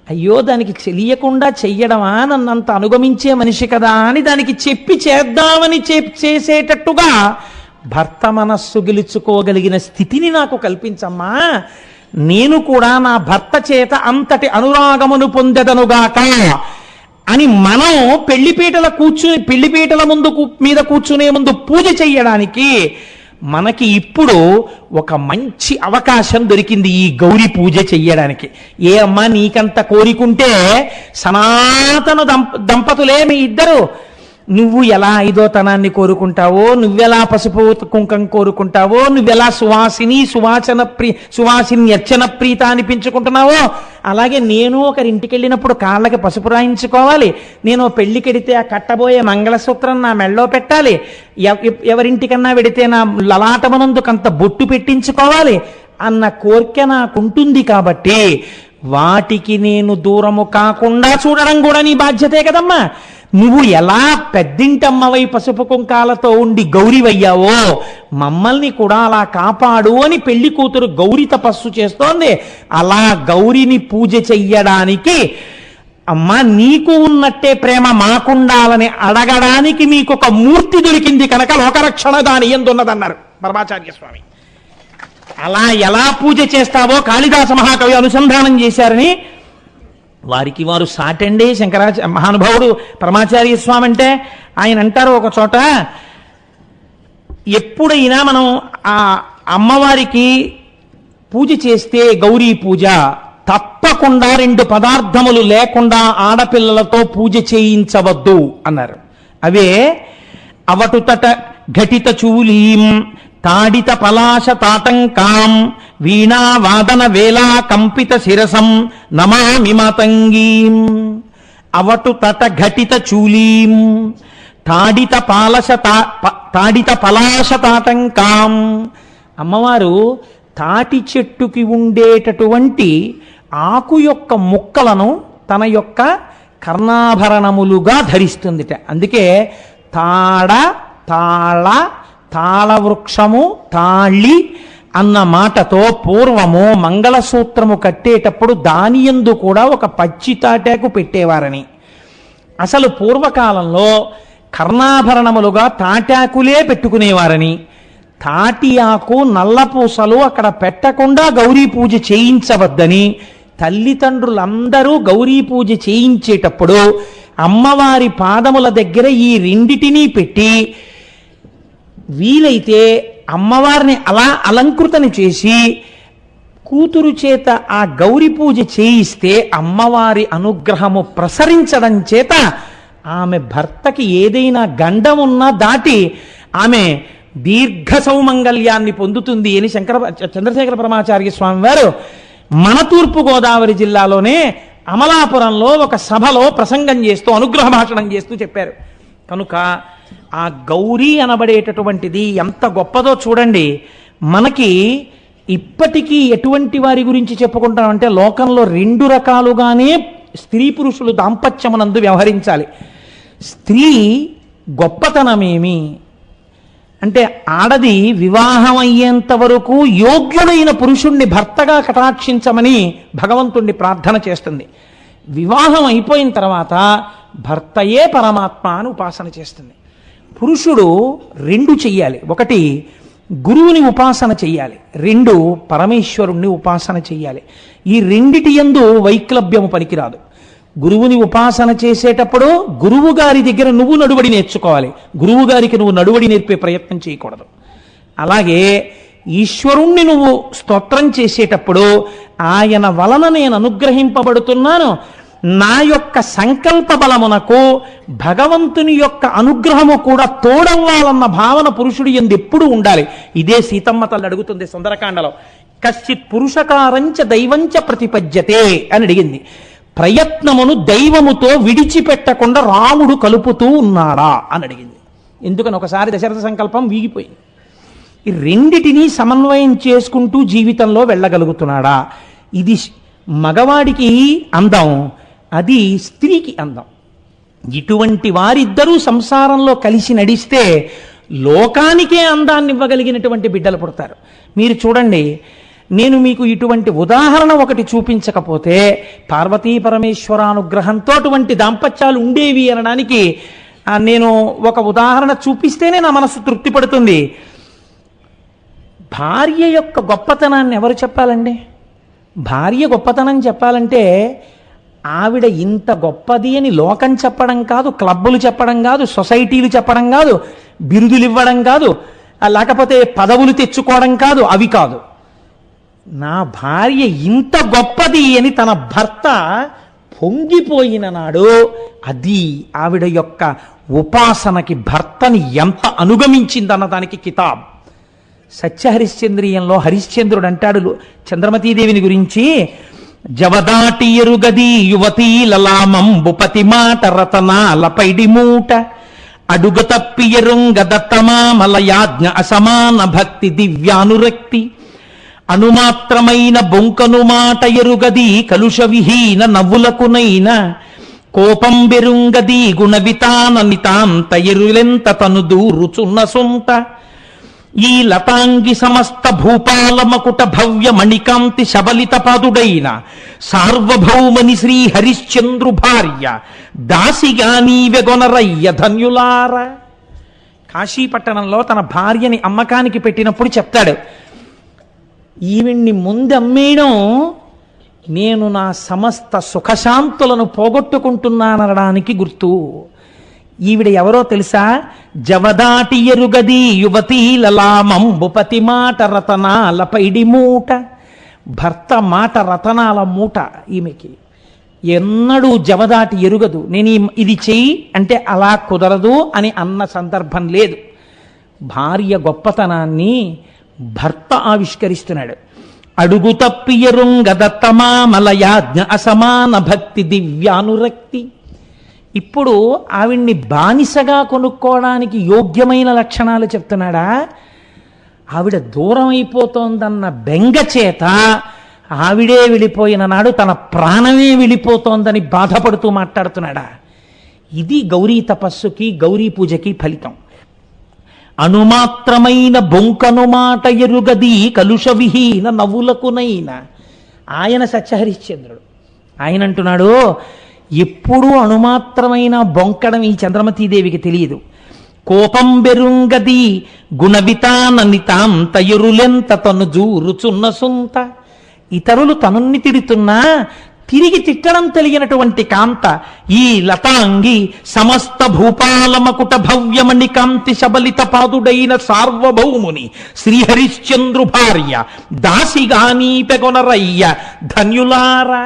అయ్యో దానికి తెలియకుండా చెయ్యడమా, నన్నంత అనుగమించే మనిషి కదా అని దానికి చెప్పి చేద్దామని చేసేటట్టుగా భర్త మనస్సు గెలుచుకోగలిగిన స్థితిని నాకు కల్పించమ్మా. నేను కూడా నా భర్త చేత అంతటి అనురాగమును పొందెదనుగాక అని మనం పెళ్లిపీటల మీద కూర్చునే ముందు పూజ చెయ్యడానికి మనకి ఇప్పుడు ఒక మంచి అవకాశం దొరికింది, ఈ గౌరీ పూజ చెయ్యడానికి. ఏ అమ్మా నీకంత కోరికుంటే సనాతన దంపతులే మీ ఇద్దరు, నువ్వు ఎలా ఐదోతనాన్ని కోరుకుంటావో, నువ్వెలా పసుపు కుంకం కోరుకుంటావో, నువ్వెలా సువాసిని అర్చన ప్రీత అనిపించుకుంటున్నావో, అలాగే నేను ఒకరింటికి వెళ్ళినప్పుడు కాళ్ళకి పసుపు రాయించుకోవాలి, నేను పెళ్లికెడితే ఆ కట్టబోయే మంగళసూత్రం నా మెళ్ళో పెట్టాలి, ఎవరింటికన్నా వెడితే నా లలాటమనందుకంత బొట్టు పెట్టించుకోవాలి అన్న కోరిక నాకుంటుంది. కాబట్టి వాటికి నేను దూరము కాకుండా చూడడం కూడా నీ బాధ్యతే కదమ్మా. నువ్వు ఎలా పెద్దింటమ్మవై పసుపు కుంకాలతో ఉండి గౌరివయ్యావో మమ్మల్ని కూడా అలా కాపాడు అని పెళ్లి కూతురు గౌరి తపస్సు చేస్తోంది. అలా గౌరిని పూజ చెయ్యడానికి అమ్మా నీకు ఉన్నట్టే ప్రేమ మాకుండాలని అడగడానికి మీకు ఒక మూర్తి దొరికింది కనుక లోకరక్షణ దాని ఎందున్నదన్నారు పరమాచార్య స్వామి. అలా ఎలా పూజ చేస్తావో కాళిదాస మహాకవి అనుసంధానం చేశారని వారికి వారు సాటండి మహానుభావుడు పరమాచార్య స్వామి అంటే. ఆయన అంటారు ఒక చోట, ఎప్పుడైనా మనం ఆ అమ్మవారికి పూజ చేస్తే గౌరీ పూజ తప్పకుండా 2 పదార్థములు లేకుండా ఆడపిల్లలతో పూజ చేయించవద్దు అన్నారు. అవే అవటుతట ఘటిత చూలీం తాడిత పలాశ తాటంకాం వీణా వాదన వేళా కంపిత శిరసం నమామి మాతంగీం. అవటు తట ఘటిత చూలీం తాడిత పలాశ తాటంకాం. అమ్మవారు తాటి చెట్టుకి ఉండేటటువంటి ఆకు యొక్క ముక్కలను తన యొక్క కర్ణాభరణములుగా ధరిస్తుందిట. అందుకే తాళ తాళ తాళవృక్షము తాళి అన్న మాటతో పూర్వము మంగళసూత్రము కట్టేటప్పుడు దాని యందు కూడా ఒక పచ్చి తాటాకు పెట్టేవారని, అసలు పూర్వకాలంలో కర్ణాభరణములుగా తాటాకులే పెట్టుకునేవారని, తాటి ఆకు నల్లపూసలు అక్కడ పెట్టకుండా గౌరీ పూజ చేయించవద్దని తల్లిదండ్రులందరూ గౌరీ పూజ చేయించేటప్పుడు అమ్మవారి పాదముల దగ్గర ఈ రెండిటినీ పెట్టి వీలైతే అమ్మవారిని అలా అలంకృతని చేసి కూతురు చేత ఆ గౌరీ పూజ చేయిస్తే అమ్మవారి అనుగ్రహము ప్రసరించడం చేత ఆమె భర్తకి ఏదైనా గండం ఉన్నా దాటి ఆమె దీర్ఘ సౌమంగళ్యాన్ని పొందుతుంది అని చంద్రశేఖర పరమాచార్య స్వామి వారు మన తూర్పు గోదావరి జిల్లాలోనే అమలాపురంలో ఒక సభలో ప్రసంగం చేస్తూ అనుగ్రహ భాషణం చేస్తూ చెప్పారు. కనుక ఆ గౌరీ అనబడేటటువంటిది ఎంత గొప్పదో చూడండి. మనకి ఇప్పటికీ ఎటువంటి వారి గురించి చెప్పుకుంటామంటే లోకంలో రెండు రకాలుగానే స్త్రీ పురుషులు దాంపత్యమునందు వ్యవహరించాలి. స్త్రీ గొప్పతనమేమి అంటే ఆడది వివాహం అయ్యేంత వరకు యోగ్యుడైన పురుషుణ్ణి భర్తగా కటాక్షించమని భగవంతుణ్ణి ప్రార్థన చేస్తుంది. వివాహం అయిపోయిన తర్వాత భర్తయే పరమాత్మ అని ఉపాసన చేస్తుంది. పురుషుడు రెండు చెయ్యాలి. ఒకటి గురువుని ఉపాసన చెయ్యాలి, రెండు పరమేశ్వరుణ్ణి ఉపాసన చెయ్యాలి. ఈ రెండిటి యందు వైక్లభ్యము పనికిరాదు. గురువుని ఉపాసన చేసేటప్పుడు గురువు గారి దగ్గర నువ్వు నడువడి నేర్చుకోవాలి, గురువు గారికి నువ్వు నడువడి నేర్పే ప్రయత్నం చేయకూడదు. అలాగే ఈశ్వరుణ్ణి నువ్వు స్తోత్రం చేసేటప్పుడు ఆయన వలన నేను అనుగ్రహింపబడుతున్నాను, నా యొక్క సంకల్ప బలమునకు భగవంతుని యొక్క అనుగ్రహము కూడా తోడవ్వాలన్న భావన పురుషుడు యందు ఎప్పుడు ఉండాలి. ఇదే సీతమ్మ తల్లి అడుగుతుంది సుందరకాండలో, కశ్చిత్ పురుషకారంచ దైవంచ ప్రతిపద్యతే అని అడిగింది. ప్రయత్నమును దైవముతో విడిచిపెట్టకుండా రాముడు కలుపుతూ ఉన్నాడా అని అడిగింది. ఎందుకని ఒకసారి దశరథ సంకల్పం వీగిపోయింది. ఈ రెండిటినీ సమన్వయం చేసుకుంటూ జీవితంలో వెళ్ళగలుగుతున్నాడా? ఇది మగవాడికి అందం, అది స్త్రీకి అందం. ఇటువంటి వారిద్దరూ సంసారంలో కలిసి నడిస్తే లోకానికే అందాన్ని ఇవ్వగలిగినటువంటి బిడ్డలు పుడతారు. మీరు చూడండి, నేను మీకు ఇటువంటి ఉదాహరణ ఒకటి చూపించకపోతే పార్వతీ పరమేశ్వరానుగ్రహంతో అటువంటి దాంపత్యాలు ఉండేవి అనడానికి నేను ఒక ఉదాహరణ చూపిస్తేనే నా మనసు తృప్తి పడుతుంది. భార్య యొక్క గొప్పతనాన్ని ఎవరు చెప్పాలండి? భార్య గొప్పతనం చెప్పాలంటే ఆవిడ ఇంత గొప్పది అని లోకం చెప్పడం కాదు, క్లబ్బులు చెప్పడం కాదు, సొసైటీలు చెప్పడం కాదు, బిరుదులు ఇవ్వడం కాదు, లేకపోతే పదవులు తెచ్చుకోవడం కాదు, అవి కాదు. నా భార్య ఇంత గొప్పది అని తన భర్త పొంగిపోయిన నాడు అది ఆవిడ యొక్క ఉపాసనకి భర్తని ఎంత అనుగమించిందన్న దానికి కితాబ్. సత్యహరిశ్చంద్రియంలో హరిశ్చంద్రుడు అంటాడు చంద్రమతీదేవిని గురించి, జవదాటి ఎరుగది యువతీ లలామంబు పతి మాట రతనాల పైడి మూట అడుగ తప్పి ఎరుంగదత్తమా మలయాజ్ఞ అసమాన భక్తి దివ్యానురక్తి అణుమాత్రమైన బొంకను మాట ఎరుగది కలుష విహీన నవ్వులకునైన కోపం బెరుంగది గుణవితాన నితాంత ఎరులెంత తను దూరుచున్న సొంత ఈ లతాంగి సమస్త భూపాల మకుట భవ్య మణికాంతి శబలిత పాదుడైన సార్వభౌమని శ్రీ హరిశ్చంద్రు భార్య దాసిగా నీవెగొనరయ్య ధన్యులార. కాశీపట్టణంలో తన భార్యని అమ్మకానికి పెట్టినప్పుడు చెప్తాడు, ఈవిడ్ని ముందమ్మేయడం నేను నా సమస్త సుఖశాంతులను పోగొట్టుకుంటున్నాననడానికి గుర్తు. ఈవిడ ఎవరో తెలుసా? జవదాటి ఎరుగది యువతీ లలామంబుపతి మాట రతనాల పైడి మూట. భర్త మాట రతనాల మూట ఈమెకి. ఎన్నడూ జవదాటి ఎరుగదు. నేను ఇది చెయ్యి అంటే అలా కుదరదు అని అన్న సందర్భం లేదు. భార్య గొప్పతనాన్ని భర్త ఆవిష్కరిస్తున్నాడు. అడుగు తప్పియరుంగదత్తమా మలయాజ్ఞ అసమాన భక్తి దివ్యానురక్తి. ఇప్పుడు ఆవిడ్ని బానిసగా కొనుక్కోవడానికి యోగ్యమైన లక్షణాలు చెప్తున్నాడా? ఆవిడ దూరం అయిపోతోందన్న బెంగ చేత ఆవిడే వెళ్ళిపోయిన నాడు తన ప్రాణమే వెళ్ళిపోతోందని బాధపడుతూ మాట్లాడుతున్నాడా? ఇది గౌరీ తపస్సుకి గౌరీ పూజకి ఫలితం. అణుమాత్రమైన బొంకను మాట ఎరుగది కలుష విహీన నవ్వులకునైన. ఆయన సత్యహరిశ్చంద్రుడు. ఆయన అంటున్నాడు, ఎప్పుడూ అణుమాత్రమైన బొంకడం ఈ చంద్రమతీదేవికి తెలియదు. కోపం బెరుంగది గుణవితాననితాం తయురులెంత తను జూరుచున్న సొంత. ఇతరులు తనున్ని తిడుతున్నా తిరిగి తిట్టడం తెలియనటువంటి కాంత ఈ లతాంగి సమస్త భూపాలమకుట భవ్యమణి కాంతి శబలిత పాదుడైన సార్వభౌముని శ్రీహరిశ్చంద్రు భార్య దాసిగానీ పెగొనరయ్య ధన్యులారా.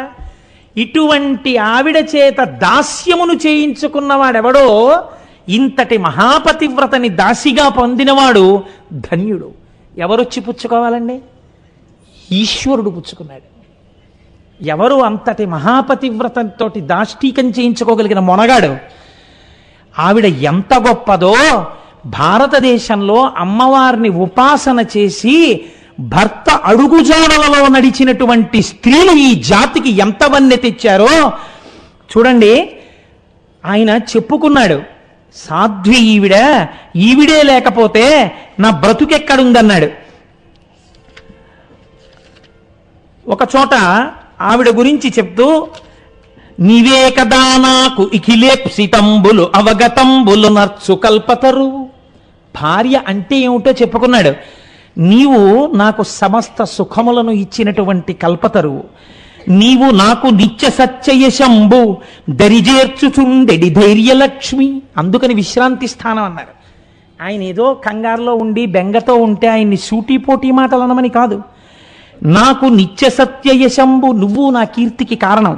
ఇటువంటి ఆవిడ చేత దాస్యమును చేయించుకున్నవాడెవడో, ఇంతటి మహాపతివ్రతని దాసిగా పొందినవాడు ధన్యుడు. ఎవరొచ్చి పుచ్చుకోవాలండి? ఈశ్వరుడు పుచ్చుకున్నాడు. ఎవరు అంతటి మహాపతివ్రతంతో దాష్టీకం చేయించుకోగలిగిన మొనగాడు? ఆవిడ ఎంత గొప్పదో, భారతదేశంలో అమ్మవారిని ఉపాసన చేసి భర్త అడుగుజాడలలో నడిచినటువంటి స్త్రీలు ఈ జాతికి ఎంత వన్నె తెచ్చారో చూడండి. ఆయన చెప్పుకున్నాడు, సాధ్వి ఈవిడే లేకపోతే నా బ్రతుకెక్కడుందన్నాడు. ఒక చోట ఆవిడ గురించి చెప్తూ, నీవే కదా నాకు ఇఖిలేప్సితంబులు అవగతంబులు నర్చు కల్పతరు. భార్య అంటే ఏమిటో చెప్పుకున్నాడు. నీవు నాకు సమస్త సుఖములను ఇచ్చినటువంటి కల్పతరువు. నీవు నాకు నిత్య సత్యయశంబు దరిజేర్చుచుండెడి ధైర్యలక్ష్మి. అందుకని విశ్రాంతి స్థానం అన్నారు. ఆయన ఏదో కంగారులో ఉండి బెంగతో ఉంటే ఆయన్ని సూటిపోటీ మాటలు అనమని కాదు. నాకు నిత్య సత్యయశంబు, నువ్వు నా కీర్తికి కారణం.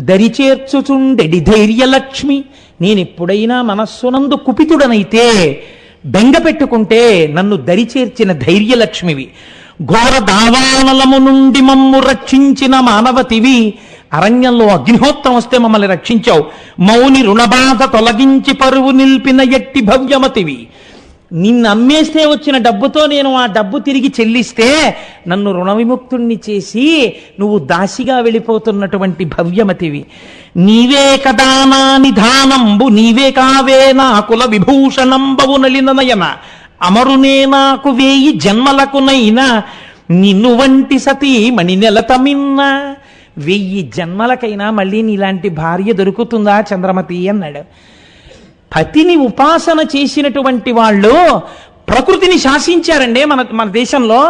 దరిచేర్చుచుండెడి ధైర్యలక్ష్మి, నేనెప్పుడైనా మనస్సునందు కుపితుడనైతే బెంగ పెట్టుకుంటే నన్ను దరిచేర్చిన ధైర్యలక్ష్మివి. ఘోర దావానలము నుండి మమ్ము రక్షించిన మానవతివి. అరణ్యంలో అగ్నిహోత్రం వస్తే మమ్మల్ని రక్షించావు. మౌని రుణబాధ తొలగించి పరువు నిల్పిన ఎట్టి భవ్యమతివి. నిన్ను అమ్మేస్తే వచ్చిన డబ్బుతో నేను ఆ డబ్బు తిరిగి చెల్లిస్తే నన్ను రుణ విముక్తుణ్ణి చేసి నువ్వు దాసిగా వెళ్ళిపోతున్నటువంటి భవ్యమతివి. నీవే కదా నా నిధానంబు, నీవే కావే నా కుల విభూషణంబవు నలిన నయన. అమరునే నాకు వేయి జన్మలకునైనా నిన్ను వంటి సతీ మణి నెలతమిన్న. 1000 జన్మలకైనా మళ్ళీ నీలాంటి భార్య దొరుకుతుందా చంద్రమతి అన్నాడు. పతిని ఉపాసన చేసినటువంటి వాళ్ళు ప్రకృతిని శాసించారండి. మన దేశంలో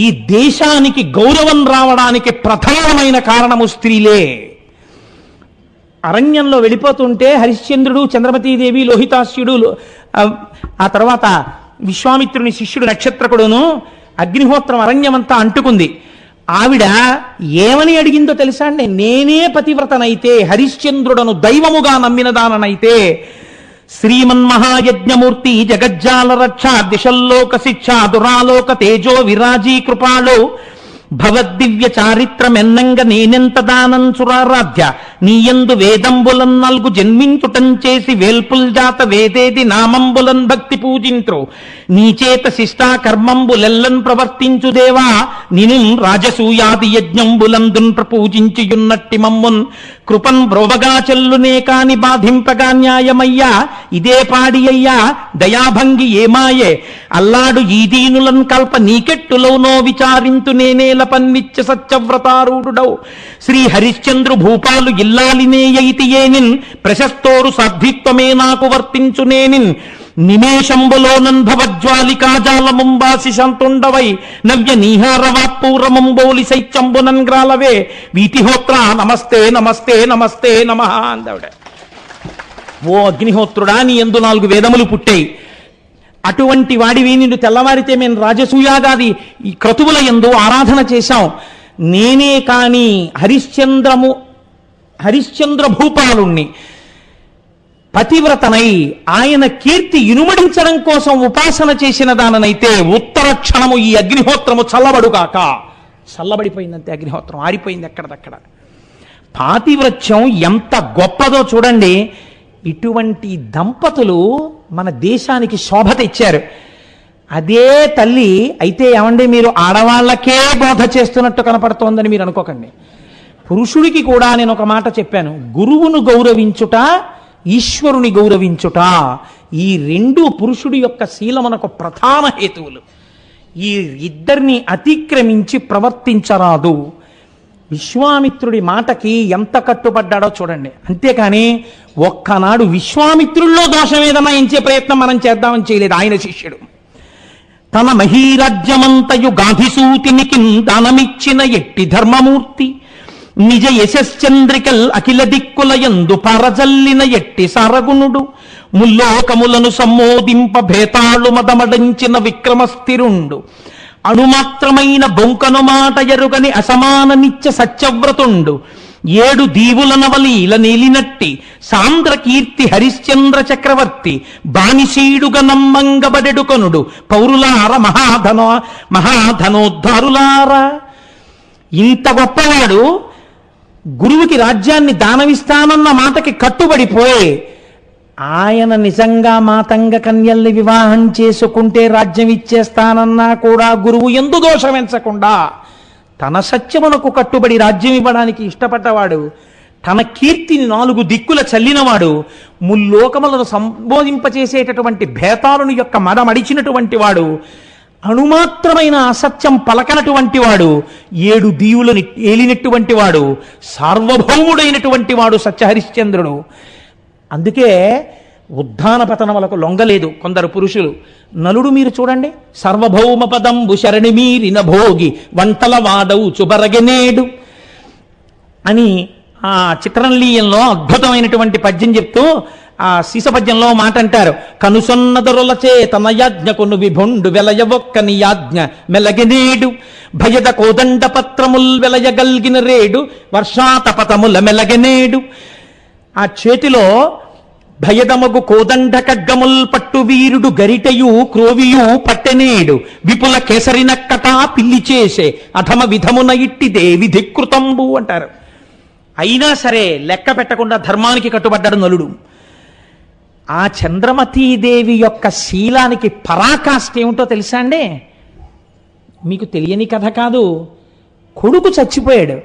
ఈ దేశానికి గౌరవం రావడానికి ప్రధానమైన కారణము స్త్రీలే. అరణ్యంలో వెళ్ళిపోతుంటే హరిశ్చంద్రుడు, చంద్రమతీదేవి, లోహితాస్యుడు, ఆ తర్వాత విశ్వామిత్రుని శిష్యుడు నక్షత్రకుడును అగ్నిహోత్రం అరణ్యమంతా అంటుకుంది. ఆవిడ ఏమని అడిగిందో తెలుసా అండి? నేనే పతివ్రతనైతే, హరిశ్చంద్రుడను దైవముగా నమ్మినదాననైతే, శ్రీమన్మహాయజ్ఞమూర్తి జగజ్జాల రక్ష దిశల్లోక శిక్ష దురాలోక తేజో విరాజీ కృపాళో భవద్దివ్య చారిత్రమెన్నంగ నేనెంత దానం సురారాధ్య. నీయందు వేదంబులన్ నల్గు జన్మించుటం చేసి వేల్పుల్ జాత వేదేది నామంబులన్ భక్తి పూజింత్రు. నీచేత శిష్టా కర్మంబులెల్లన్ ప్రవర్తించు దేవా. నిను రాజసూయాది యజ్ఞంబులందున్ ప్రపూజించియున్నట్టి మమ్మున్ కృపన్ బ్రోవగా చెల్లునే కాని బాధింపగా న్యాయమయ్యా. ఇదే పాడి అయ్యా దయాభంగి ఏమాయే. అల్లాడు ఈ దీనులన్ కల్ప నీకెట్టులోనో విచారింతు నేనేల పన్నిత్య సత్యవ్రతారూఢుడౌ. శ్రీ హరిశ్చంద్రు భూపాలు ఇల్లాలినేయైతియేనిన్ ప్రశస్తోరు సాధ్విత్వమే నాకు వర్తించునేనిన్. నిమేషంబులోనన్ భవజ్వాలికాజాలముంబాసి శాంతుండవై నవ్య నీహారవాపూరమంబోలి శైత్యంబునన్ గ్రాలవే. వీతిహోత్ర నమస్తే నమస్తే నమస్తే నమః అందావిడ. ఓ అగ్నిహోత్రుడా, నీ యందు 4 వేదములు పుట్టాయి. అటువంటి వాడివి నిన్ను తెల్లవారితే మేము రాజసూయాగాది ఈ క్రతువుల యందు ఆరాధన చేశాం. నేనే కాని హరిశ్చంద్ర భూపాలుణ్ణి పతివ్రతనై ఆయన కీర్తి ఇనుమడించడం కోసం ఉపాసన చేసిన దాననైతే ఉత్తర క్షణము ఈ అగ్నిహోత్రము చల్లబడుగాక. చల్లబడిపోయిందంతే, అగ్నిహోత్రం ఆరిపోయింది ఎక్కడదక్కడ. పాతివ్రత్యం ఎంత గొప్పదో చూడండి. ఇటువంటి దంపతులు మన దేశానికి శోభ తెచ్చారు. అదే తల్లి అయితే ఏమండి మీరు ఆడవాళ్ళకే బోధ చేస్తున్నట్టు కనపడుతోందని మీరు అనుకోకండి. పురుషుడికి కూడా నేను ఒక మాట చెప్పాను, గురువును గౌరవించుట, ఈశ్వరుని గౌరవించుట, ఈ రెండు పురుషుడి యొక్క శీలమునకు ప్రధాన హేతువులు. ఈ ఇద్దరిని అతిక్రమించి ప్రవర్తించరాదు. విశ్వామిత్రుడి మాటకి ఎంత కట్టుబడ్డాడో చూడండి. అంతేకాని ఒక్కనాడు విశ్వామిత్రుల్లో దోషం ఏదన్నా ఎంచే ప్రయత్నం మనం చేద్దామని చేయలేదు ఆయన శిష్యుడు. తన మహీరాజ్యమంతయు గాధిసూతినికి దానమిచ్చిన ఎట్టి ధర్మమూర్తి, నిజ యశశ్చంద్రికల్ అఖిల దిక్కులయందు పరజల్లిన ఎట్టి సారగుణుడు, ముల్లోకములను సమ్మోదింప భేతాళు మదమడంచిన విక్రమస్థిరుండు, అణుమాత్రమైన బొంకను మాట ఎరుగని అసమాన నిత్య సత్యవ్రతుండు, ఏడు దీవుల నవలీల నీలినట్టి సాంద్ర కీర్తి హరిశ్చంద్ర చక్రవర్తి, బానిసీడుగ నమ్మంగబడెడుకొనుడు పౌరులార మహాధనోద్ధారులారా. ఇంత గొప్పవాడు గురువుకి రాజ్యాన్ని దానమిస్తానన్న మాటకి కట్టుబడిపోయి ఆయన నిజంగా మాతంగ కన్యల్ని వివాహం చేసుకుంటే రాజ్యం ఇచ్చేస్తానన్నా కూడా గురువు ఎందు దోషమెంచకుండా తన సత్యమునకు కట్టుబడి రాజ్యం ఇవ్వడానికి ఇష్టపడ్డవాడు, తన కీర్తిని 4 దిక్కుల చల్లినవాడు, ముల్లోకములను సంబోధింపచేసేటటువంటి భేతాలను యొక్క మడమడిచినటువంటి వాడు, అణుమాత్రమైన అసత్యం పలకనటువంటి వాడు, 7 దీవులను ఏలినటువంటి వాడు, సార్వభౌముడైనటువంటి వాడు సత్యహరిశ్చంద్రుడు. అందుకే ఉద్ధాన పతనములకు లొంగలేదు కొందరు పురుషులు. నలుడు మీరు చూడండి, సర్వభౌమ పదంబు శరణి మీరిన భోగి వంటల వాడవు చుబరగనేడు అని ఆ చిత్రలీయంలో అద్భుతమైనటువంటి పద్యం చెప్తూ ఆ సీసపద్యంలో మాట అంటారు, కనుసొన్నదొరలచే తన యాజ్ఞకును విభుండు వెలయవొక్కని యాజ్ఞ మెలగనేడు, భయద కోదండ పత్రముల్ వెలయగల్గిన రేడు వర్షాతపతముల మెలగనేడు. ఆ చేతిలో భయదమగు కోదండ ఖడ్గముల్ పట్టు వీరుడు గరిటయు క్రోవియు పట్టెనేడు, విపుల కేసరినక్కట పిల్లి చేసే అధమ విధమున ఇట్టిదే విధికృతంబు అంటారు. అయినా సరే లెక్క పెట్టకుండా ధర్మానికి కట్టుబడ్డాడు నలుడు. ఆ చంద్రమతీదేవి యొక్క శీలానికి పరాకాష్ఠ ఏమిటో తెలుసా అండి? మీకు తెలియని కథ కాదు. కొడుకు చచ్చిపోయాడు,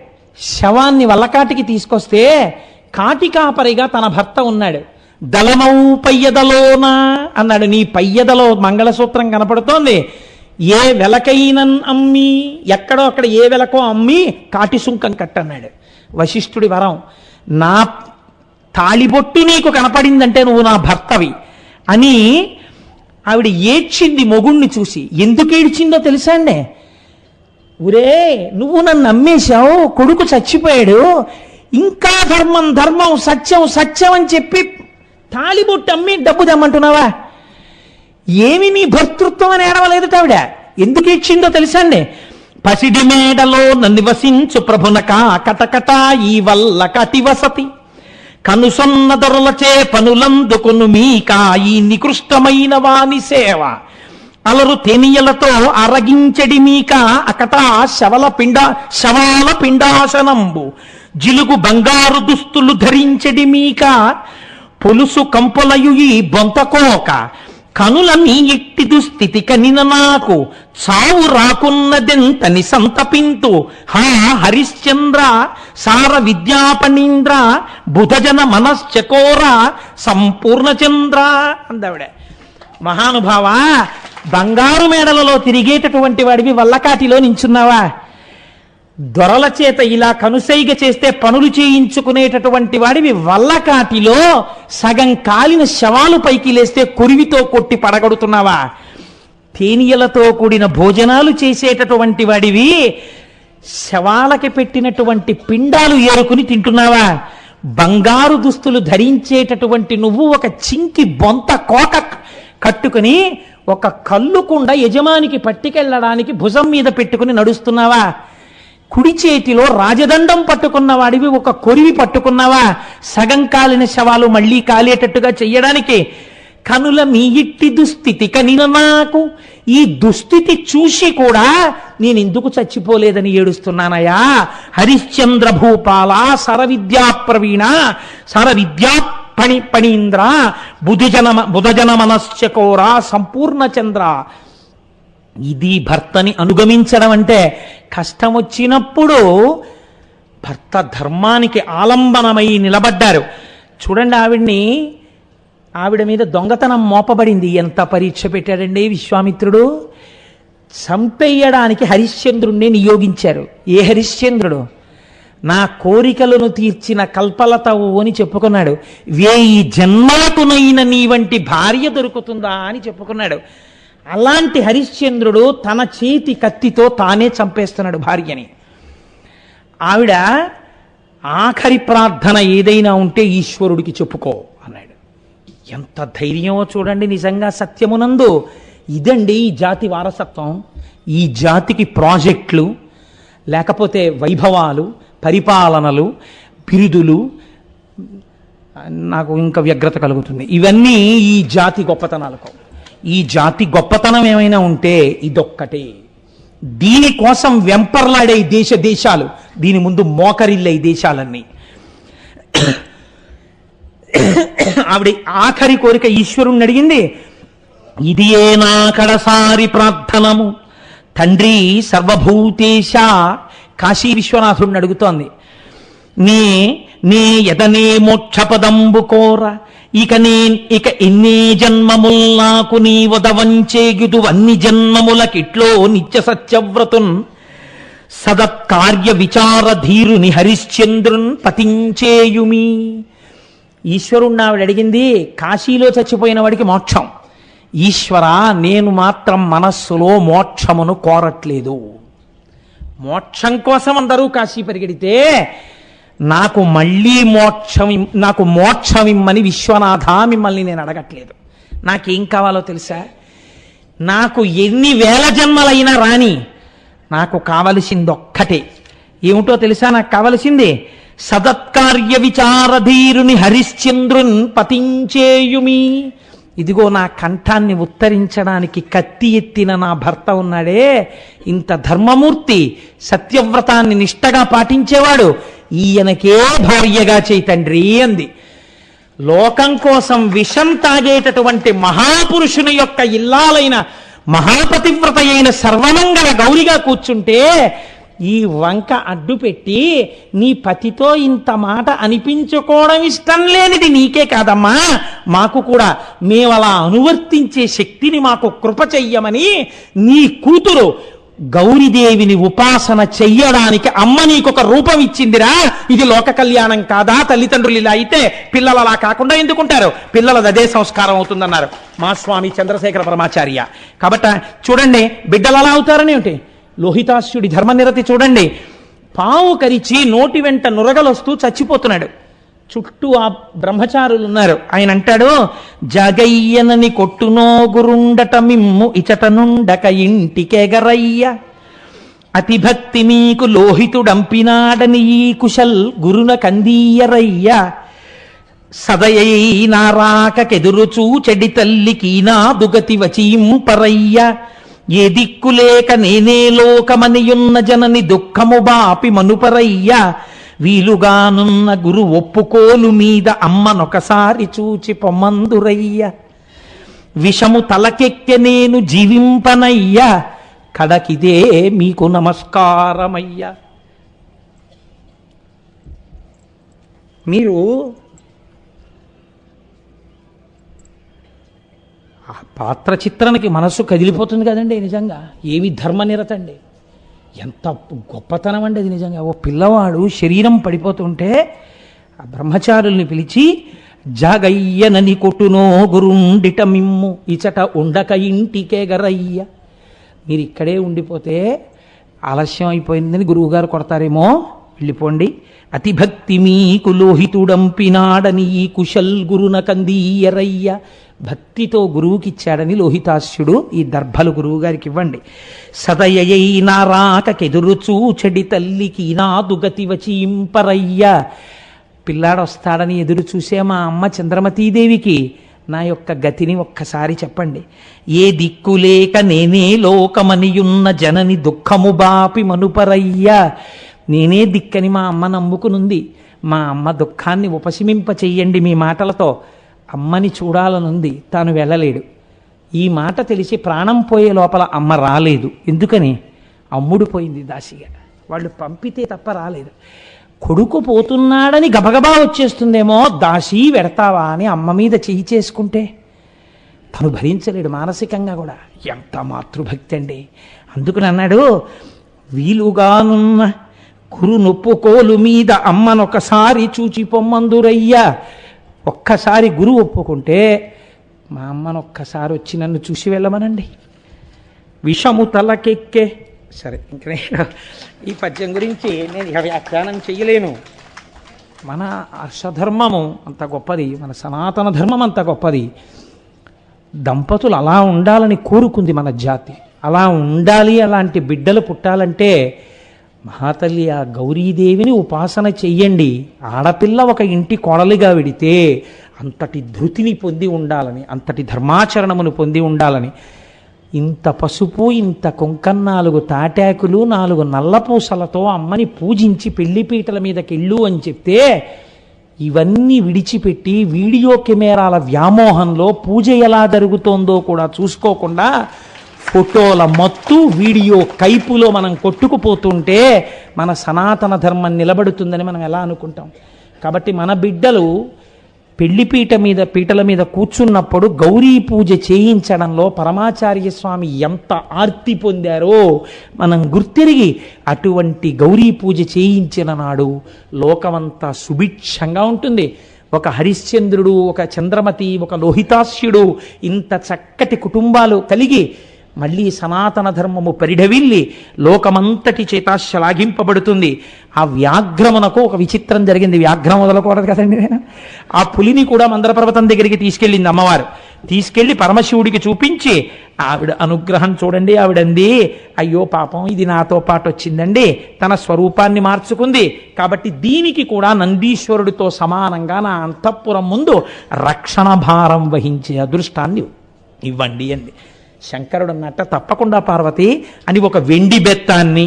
శవాన్ని వల్లకాటికి తీసుకొస్తే కాటికాపరిగా తన భర్త ఉన్నాడు. దళమౌ పయ్యదలోనా అన్నాడు, నీ పయ్యదలో మంగళసూత్రం కనపడుతోంది, ఏ వెలకైనన్ అమ్మి, ఎక్కడో అక్కడ ఏ వెలకో అమ్మి కాటి సుంకం కట్టన్నాడు. వశిష్ఠుడి వరం, నా తాళిబొట్టు నీకు కనపడిందంటే నువ్వు నా భర్తవి అని ఆవిడ ఏడ్చింది మొగుణ్ణి చూసి. ఎందుకు ఏడ్చిందో తెలుసా అండి? ఊరే నువ్వు నన్ను నమ్మేశావు, కొడుకు చచ్చిపోయాడు, ఇంకా ధర్మం ధర్మం సత్యం సత్యం అని చెప్పి తాళిబొట్టు అమ్మి డబ్బు తెమ్మంటున్నావా? ఏమి నీ భర్తృత్వం అని ఏడవలేదు ఆవిడ. ఎందుకు ఇచ్చిందో తెలుసా అండి? పసిడి మేడలో నివసించు ప్రభునక కటకట ఈ వల్ల కటి వసతి, కనుసొన్న దొరలచే పనులందుకును మీకా ఈ నికృష్టమైన వాని సేవ, అలరు తెనియలతో అరగించడి మీక అకట శవాల పిండాసనంబు, జిలుగు బంగారు దుస్తులు ధరించడి మీక పొలుసు కంపొలయు ఈ బొంతకోక, కనుల నీ ఇట్టి దుస్థితి కనిన నాకు చావు రాకున్నదెంతని సంతపింతు, హా హరిశ్చంద్ర సార విద్యాపణీంద్ర బుధజన మనశ్చకోర సంపూర్ణచంద్ర అందావిడ. మహానుభావ, బంగారు మేడలలో తిరిగేటటువంటి వాడివి వల్లకాటిలో నించున్నావా? దొరల చేత ఇలా కనుసైగ చేస్తే పనులు చేయించుకునేటటువంటి వాడివి వల్లకాటిలో సగం కాలిన శవాలు పైకి లేస్తే కురివితో కొట్టి పడగొడుతున్నావా? తేనీయలతో కూడిన భోజనాలు చేసేటటువంటి వాడివి శవాలకి పెట్టినటువంటి పిండాలు ఏరుకుని తింటున్నావా? బంగారు దుస్తులు ధరించేటటువంటి నువ్వు ఒక చింకి బొంత కోక కట్టుకుని ఒక కల్లుకుండ యజమానికి పట్టుకెళ్ళడానికి భుజం మీద పెట్టుకుని నడుస్తున్నావా? కుడి చేతిలో రాజదండం పట్టుకున్న వాడివి ఒక కొరివి పట్టుకున్నావా? సగం కాలిన శవాలు మళ్ళీ కాలేటట్టుగా చెయ్యడానికి. కనుల మీ ఇట్టి దుస్థితి కనిన నాకు, ఈ దుస్థితి చూసి కూడా నేను ఎందుకు చచ్చిపోలేదని ఏడుస్తున్నానయా. హరిశ్చంద్ర భూపాల సరవిద్యా ప్రవీణ సరవిద్యా పణీంద్ర బుధజన మనశ్చకోర సంపూర్ణ చంద్ర. ఇది భర్తని అనుగమించడం అంటే. కష్టం వచ్చినప్పుడు భర్త ధర్మానికి ఆలంబనమై నిలబడ్డారు. చూడండి, ఆవిడ మీద దొంగతనం మోపబడింది. ఎంత పరీక్ష పెట్టాడండి విశ్వామిత్రుడు. చంపేయడానికి హరిశ్చంద్రుణ్ణి నియోగించారు. ఏ హరిశ్చంద్రుడు? నా కోరికలను తీర్చిన కల్పలతవు అని చెప్పుకున్నాడు. 1000 జన్మలకునైన నీ వంటి భార్య దొరుకుతుందా అని చెప్పుకున్నాడు. అలాంటి హరిశ్చంద్రుడు తన చేతి కత్తితో తానే చంపేస్తున్నాడు భార్యని. ఆవిడ ఆఖరి ప్రార్థన ఏదైనా ఉంటే ఈశ్వరుడికి చెప్పుకో అన్నాడు. ఎంత ధైర్యమో చూడండి. నిజంగా సత్యమునందు ఇదండి ఈ జాతి వారసత్వం. ఈ జాతికి ప్రాజెక్టులు, లేకపోతే వైభవాలు, పరిపాలనలు, బిరుదులు, నాకు ఇంకా వ్యగ్రత కలుగుతుంది. ఇవన్నీ ఈ జాతి గొప్పతనాలకు. ఈ జాతి గొప్పతనం ఏమైనా ఉంటే ఇదొక్కటే. దీనికోసం వెంపర్లాడే ఈ దేశాలు, దీని ముందు మోకరిల్లే ఈ దేశాలన్నీ. ఆవిడ ఆఖరి కోరిక ఈశ్వరుణ్ణి అడిగింది. ఇది ఏ నా కడసారి ప్రార్థనము తండ్రి సర్వభూతేశ. కాశీ విశ్వనాథుడిని అడుగుతోంది. నే ఎదనే మోక్షపదంబు కోర ఇక ఎన్నే జన్మముల్ నాకు నీ వదవంచేగుదు అన్ని జన్మములకిట్లో నిత్య సత్యవ్రతున్ సదత్కార్య విచార ధీరుని హరిశ్చంద్రున్ పతించేయుమి. ఈశ్వరుణ్ణి ఆవిడ అడిగింది. కాశీలో చచ్చిపోయిన వాడికి మోక్షం. ఈశ్వర, నేను మాత్రం మనస్సులో మోక్షమును కోరట్లేదు. మోక్షం కోసం అందరూ కాశీ పరిగెడితే నాకు మోక్షం ఇమ్మని విశ్వనాథ మిమ్మల్ని నేను అడగట్లేదు. నాకేం కావాలో తెలుసా? నాకు ఎన్ని వేల జన్మలైనా రాని, నాకు కావలసింది ఒక్కటే. ఏమిటో తెలుసా నాకు కావలసింది? సదత్కార్య విచారధీరుని హరిశ్చంద్రున్ పతించేయుమి. ఇదిగో నా కంఠాన్ని ఉత్తరించడానికి కత్తి ఎత్తిన నా భర్త ఉన్నాడే, ఇంత ధర్మమూర్తి, సత్యవ్రతాన్ని నిష్టగా పాటించేవాడు, ఈయనకే భార్యగా చేయి తండ్రి అంది. లోకం కోసం విషం తాగేటటువంటి మహాపురుషుని యొక్క ఇల్లాలైన మహాపతివ్రత అయిన సర్వమంగళ గౌరిగా కూర్చుంటే ఈ వంక అడ్డు పెట్టి నీ పతితో ఇంత మాట అనిపించుకోవడం ఇష్టం లేనిది నీకే కాదమ్మా, మాకు కూడా, మేమలా అనువర్తించే శక్తిని మాకు కృప చెయ్యమని నీ కూతురు గౌరీదేవిని ఉపాసన చెయ్యడానికి అమ్మ నీకొక రూపం ఇచ్చిందిరా. ఇది లోక కళ్యాణం కాదా? తల్లిదండ్రులు ఇలా అయితే పిల్లలు అలా కాకుండా ఎందుకుంటారు? పిల్లలది అదే సంస్కారం అవుతుందన్నారు మా స్వామి చంద్రశేఖర పరమాచార్య. కాబట్టి చూడండి, బిడ్డలు అలా అవుతారని ఏమిటి? లోహితాస్యుడి ధర్మనిరతి చూడండి. పావు కరిచి నోటి వెంట నురగలొస్తూ చచ్చిపోతున్నాడు. చుట్టూ ఆ బ్రహ్మచారులు ఉన్నారు. ఆయన అంటాడు, జగయ్యనని కొట్టునో గురుండట మిమ్ము ఇచటనుండక ఇంటికెగరయ్య అతిభక్తి మీకు లోహితుడంపినాడని ఈ కుశల్ గురున కందీయరయ్య సదయై నారాకెదురుచూ చెడి తల్లికి నా దుగతి వచీంపరయ్య ఏ దిక్కులేక నేనే లోకమనియున్న జనని దుఃఖము బాపి మనుపరయ్య వీలుగానున్న గురు ఒప్పుకోలు మీద అమ్మనొకసారి చూచి పొమ్మందురయ్య విషము తలకెక్కె నేను జీవింపనయ్య కడకిదే మీకు నమస్కారమయ్య. మీరు ఆ పాత్ర చిత్రానికి మనస్సు కదిలిపోతుంది కదండి. నిజంగా ఏమి ధర్మనిరతండి, ఎంత గొప్పతనం అండి అది. నిజంగా ఓ పిల్లవాడు శరీరం పడిపోతుంటే ఆ బ్రహ్మచారుల్ని పిలిచి జాగయ్యనని కొట్టునో గురుండిట మిమ్ము ఇచట ఉండక ఇంటికెగరయ్య. మీరు ఇక్కడే ఉండిపోతే ఆలస్యం అయిపోయిందని గురువుగారు కొడతారేమో, వెళ్ళిపోండి. అతిభక్తి మీకు లోహితుడంపినాడని ఈ కుశల్ గురున కందీయరయ్య. భక్తితో గురువుకిచ్చాడని లోహితాస్యుడు ఈ దర్భలు గురువు గారికి ఇవ్వండి. సదయై నారాకెదురుచూ చెడి తల్లికి నాదు గతి వచీంపరయ్య. పిల్లాడొస్తాడని ఎదురు చూసే మా అమ్మ చంద్రమతీదేవికి నా యొక్క గతిని ఒక్కసారి చెప్పండి. ఏ దిక్కులేక నేనే లోకమనియున్న జనని దుఃఖము బాపి మనుపరయ్య. నేనే దిక్కని మా అమ్మ నమ్ముకునుంది. మా అమ్మ దుఃఖాన్ని ఉపశమింప చెయ్యండి మీ మాటలతో. అమ్మని చూడాలనుంది, తాను వెళ్ళలేడు. ఈ మాట తెలిసి ప్రాణం పోయే లోపల అమ్మ రాలేదు. ఎందుకని? అమ్ముడు పోయింది దాసిగా. వాళ్ళు పంపితే తప్ప రాలేదు. కొడుకు పోతున్నాడని గబగబా వచ్చేస్తుందేమో, దాసి వెడతావా అని అమ్మ మీద చెయ్యి చేసుకుంటే తను భరించలేడు మానసికంగా కూడా. ఎంత మాతృభక్తి అండి! అందుకని అన్నాడు, వీలుగానున్న కురు నొప్పుకోలు మీద అమ్మనొకసారి చూచి పొమ్మందురయ్యా. ఒక్కసారి గురువు ఒప్పుకుంటే మా అమ్మనొక్కసారి వచ్చి నన్ను చూసి వెళ్ళమనండి. విషము తలకెక్కే. సరే, ఇంక నేను ఈ పద్యం గురించి నేను వ్యాఖ్యానం చెయ్యలేను. మన హర్షధర్మము అంత గొప్పది, మన సనాతన ధర్మం అంత గొప్పది. దంపతులు అలా ఉండాలని కోరుకుంది మన జాతి. అలా ఉండాలి, అలాంటి బిడ్డలు పుట్టాలంటే మహాతల్లి ఆ గౌరీదేవిని ఉపాసన చెయ్యండి. ఆడపిల్ల ఒక ఇంటి కోడలిగా విడితే అంతటి ధృతిని పొంది ఉండాలని, అంతటి ధర్మాచరణమును పొంది ఉండాలని. ఇంత పసుపు, ఇంత కుంకం, 4 తాటాకులు, 4 నల్లపూసలతో అమ్మని పూజించి పెళ్లిపీటల మీదకెళ్ళు అని చెప్తే ఇవన్నీ విడిచిపెట్టి వీడియో కెమెరాల వ్యామోహంలో పూజ ఎలా జరుగుతోందో కూడా చూసుకోకుండా ఫోటోల మత్తు, వీడియో కైపులో మనం కొట్టుకుపోతుంటే మన సనాతన ధర్మం నిలబడుతుందని మనం ఎలా అనుకుంటాం? కాబట్టి మన బిడ్డలు పీటల మీద కూర్చున్నప్పుడు గౌరీ పూజ చేయించడంలో పరమాచార్య స్వామి ఎంత ఆర్తి పొందారో మనం గుర్తిరిగి అటువంటి గౌరీ పూజ చేయించిన నాడు లోకమంతా సుభిక్షంగా ఉంటుంది. ఒక హరిశ్చంద్రుడు, ఒక చంద్రమతి, ఒక లోహితాస్యుడు, ఇంత చక్కటి కుటుంబాలు కలిగి మళ్ళీ సనాతన ధర్మము పరిఢవిల్లి లోకమంతటి చేత శ్లాఘింపబడుతుంది. ఆ వ్యాఘ్రమునకు ఒక విచిత్రం జరిగింది. వ్యాఘ్రం వదలకూడదు కదండి నేను. ఆ పులిని కూడా మందరపర్వతం దగ్గరికి తీసుకెళ్ళింది అమ్మవారు. తీసుకెళ్లి పరమశివుడికి చూపించి ఆవిడ అనుగ్రహం చూడండి. ఆవిడంది, అయ్యో పాపం ఇది నాతో పాటు వచ్చిందండి, తన స్వరూపాన్ని మార్చుకుంది, కాబట్టి దీనికి కూడా నందీశ్వరుడితో సమానంగా నా అంతఃపురం ముందు రక్షణ భారం వహించే అదృష్టాన్ని ఇవ్వండి అంది. శంకరుడు అన్నట్ట, తప్పకుండా పార్వతి అని ఒక వెండి బెత్తాన్ని,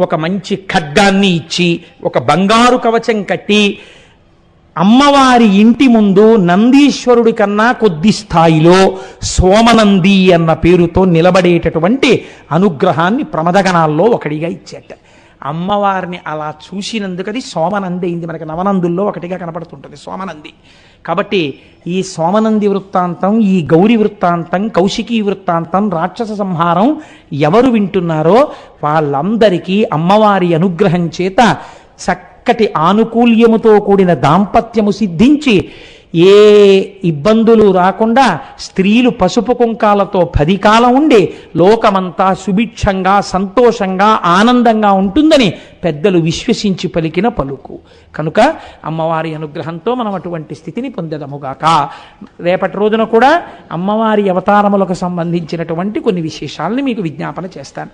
ఒక మంచి ఖడ్గాన్ని ఇచ్చి, ఒక బంగారు కవచం కట్టి అమ్మవారి ఇంటి ముందు నందీశ్వరుడి కన్నా కొద్ది స్థాయిలో సోమనంది అన్న పేరుతో నిలబడేటటువంటి అనుగ్రహాన్ని ప్రమదగణాల్లో ఒకటిగా ఇచ్చేట. అమ్మవారిని అలా చూసినందుకు అది సోమనంది అయింది. మనకి నవనందుల్లో ఒకటిగా కనపడుతుంటుంది సోమనంది. కాబట్టి ఈ సోమనంది వృత్తాంతం, ఈ గౌరి వృత్తాంతం, కౌశికీ వృత్తాంతం, రాక్షస సంహారం ఎవరు వింటున్నారో వాళ్ళందరికీ అమ్మవారి అనుగ్రహం చేత చక్కటి ఆనుకూల్యముతో కూడిన దాంపత్యము సిద్ధించి ఏ ఇబ్బందులు రాకుండా స్త్రీలు పసుపు కుంకాలతో 10 కాలం ఉండి లోకమంతా సుభిక్షంగా, సంతోషంగా, ఆనందంగా ఉంటుందని పెద్దలు విశ్వసించి పలికిన పలుకు. కనుక అమ్మవారి అనుగ్రహంతో మనం అటువంటి స్థితిని పొందదముగాక. రేపటి రోజున కూడా అమ్మవారి అవతారములకు సంబంధించినటువంటి కొన్ని విశేషాలని మీకు విజ్ఞాపన చేస్తాను.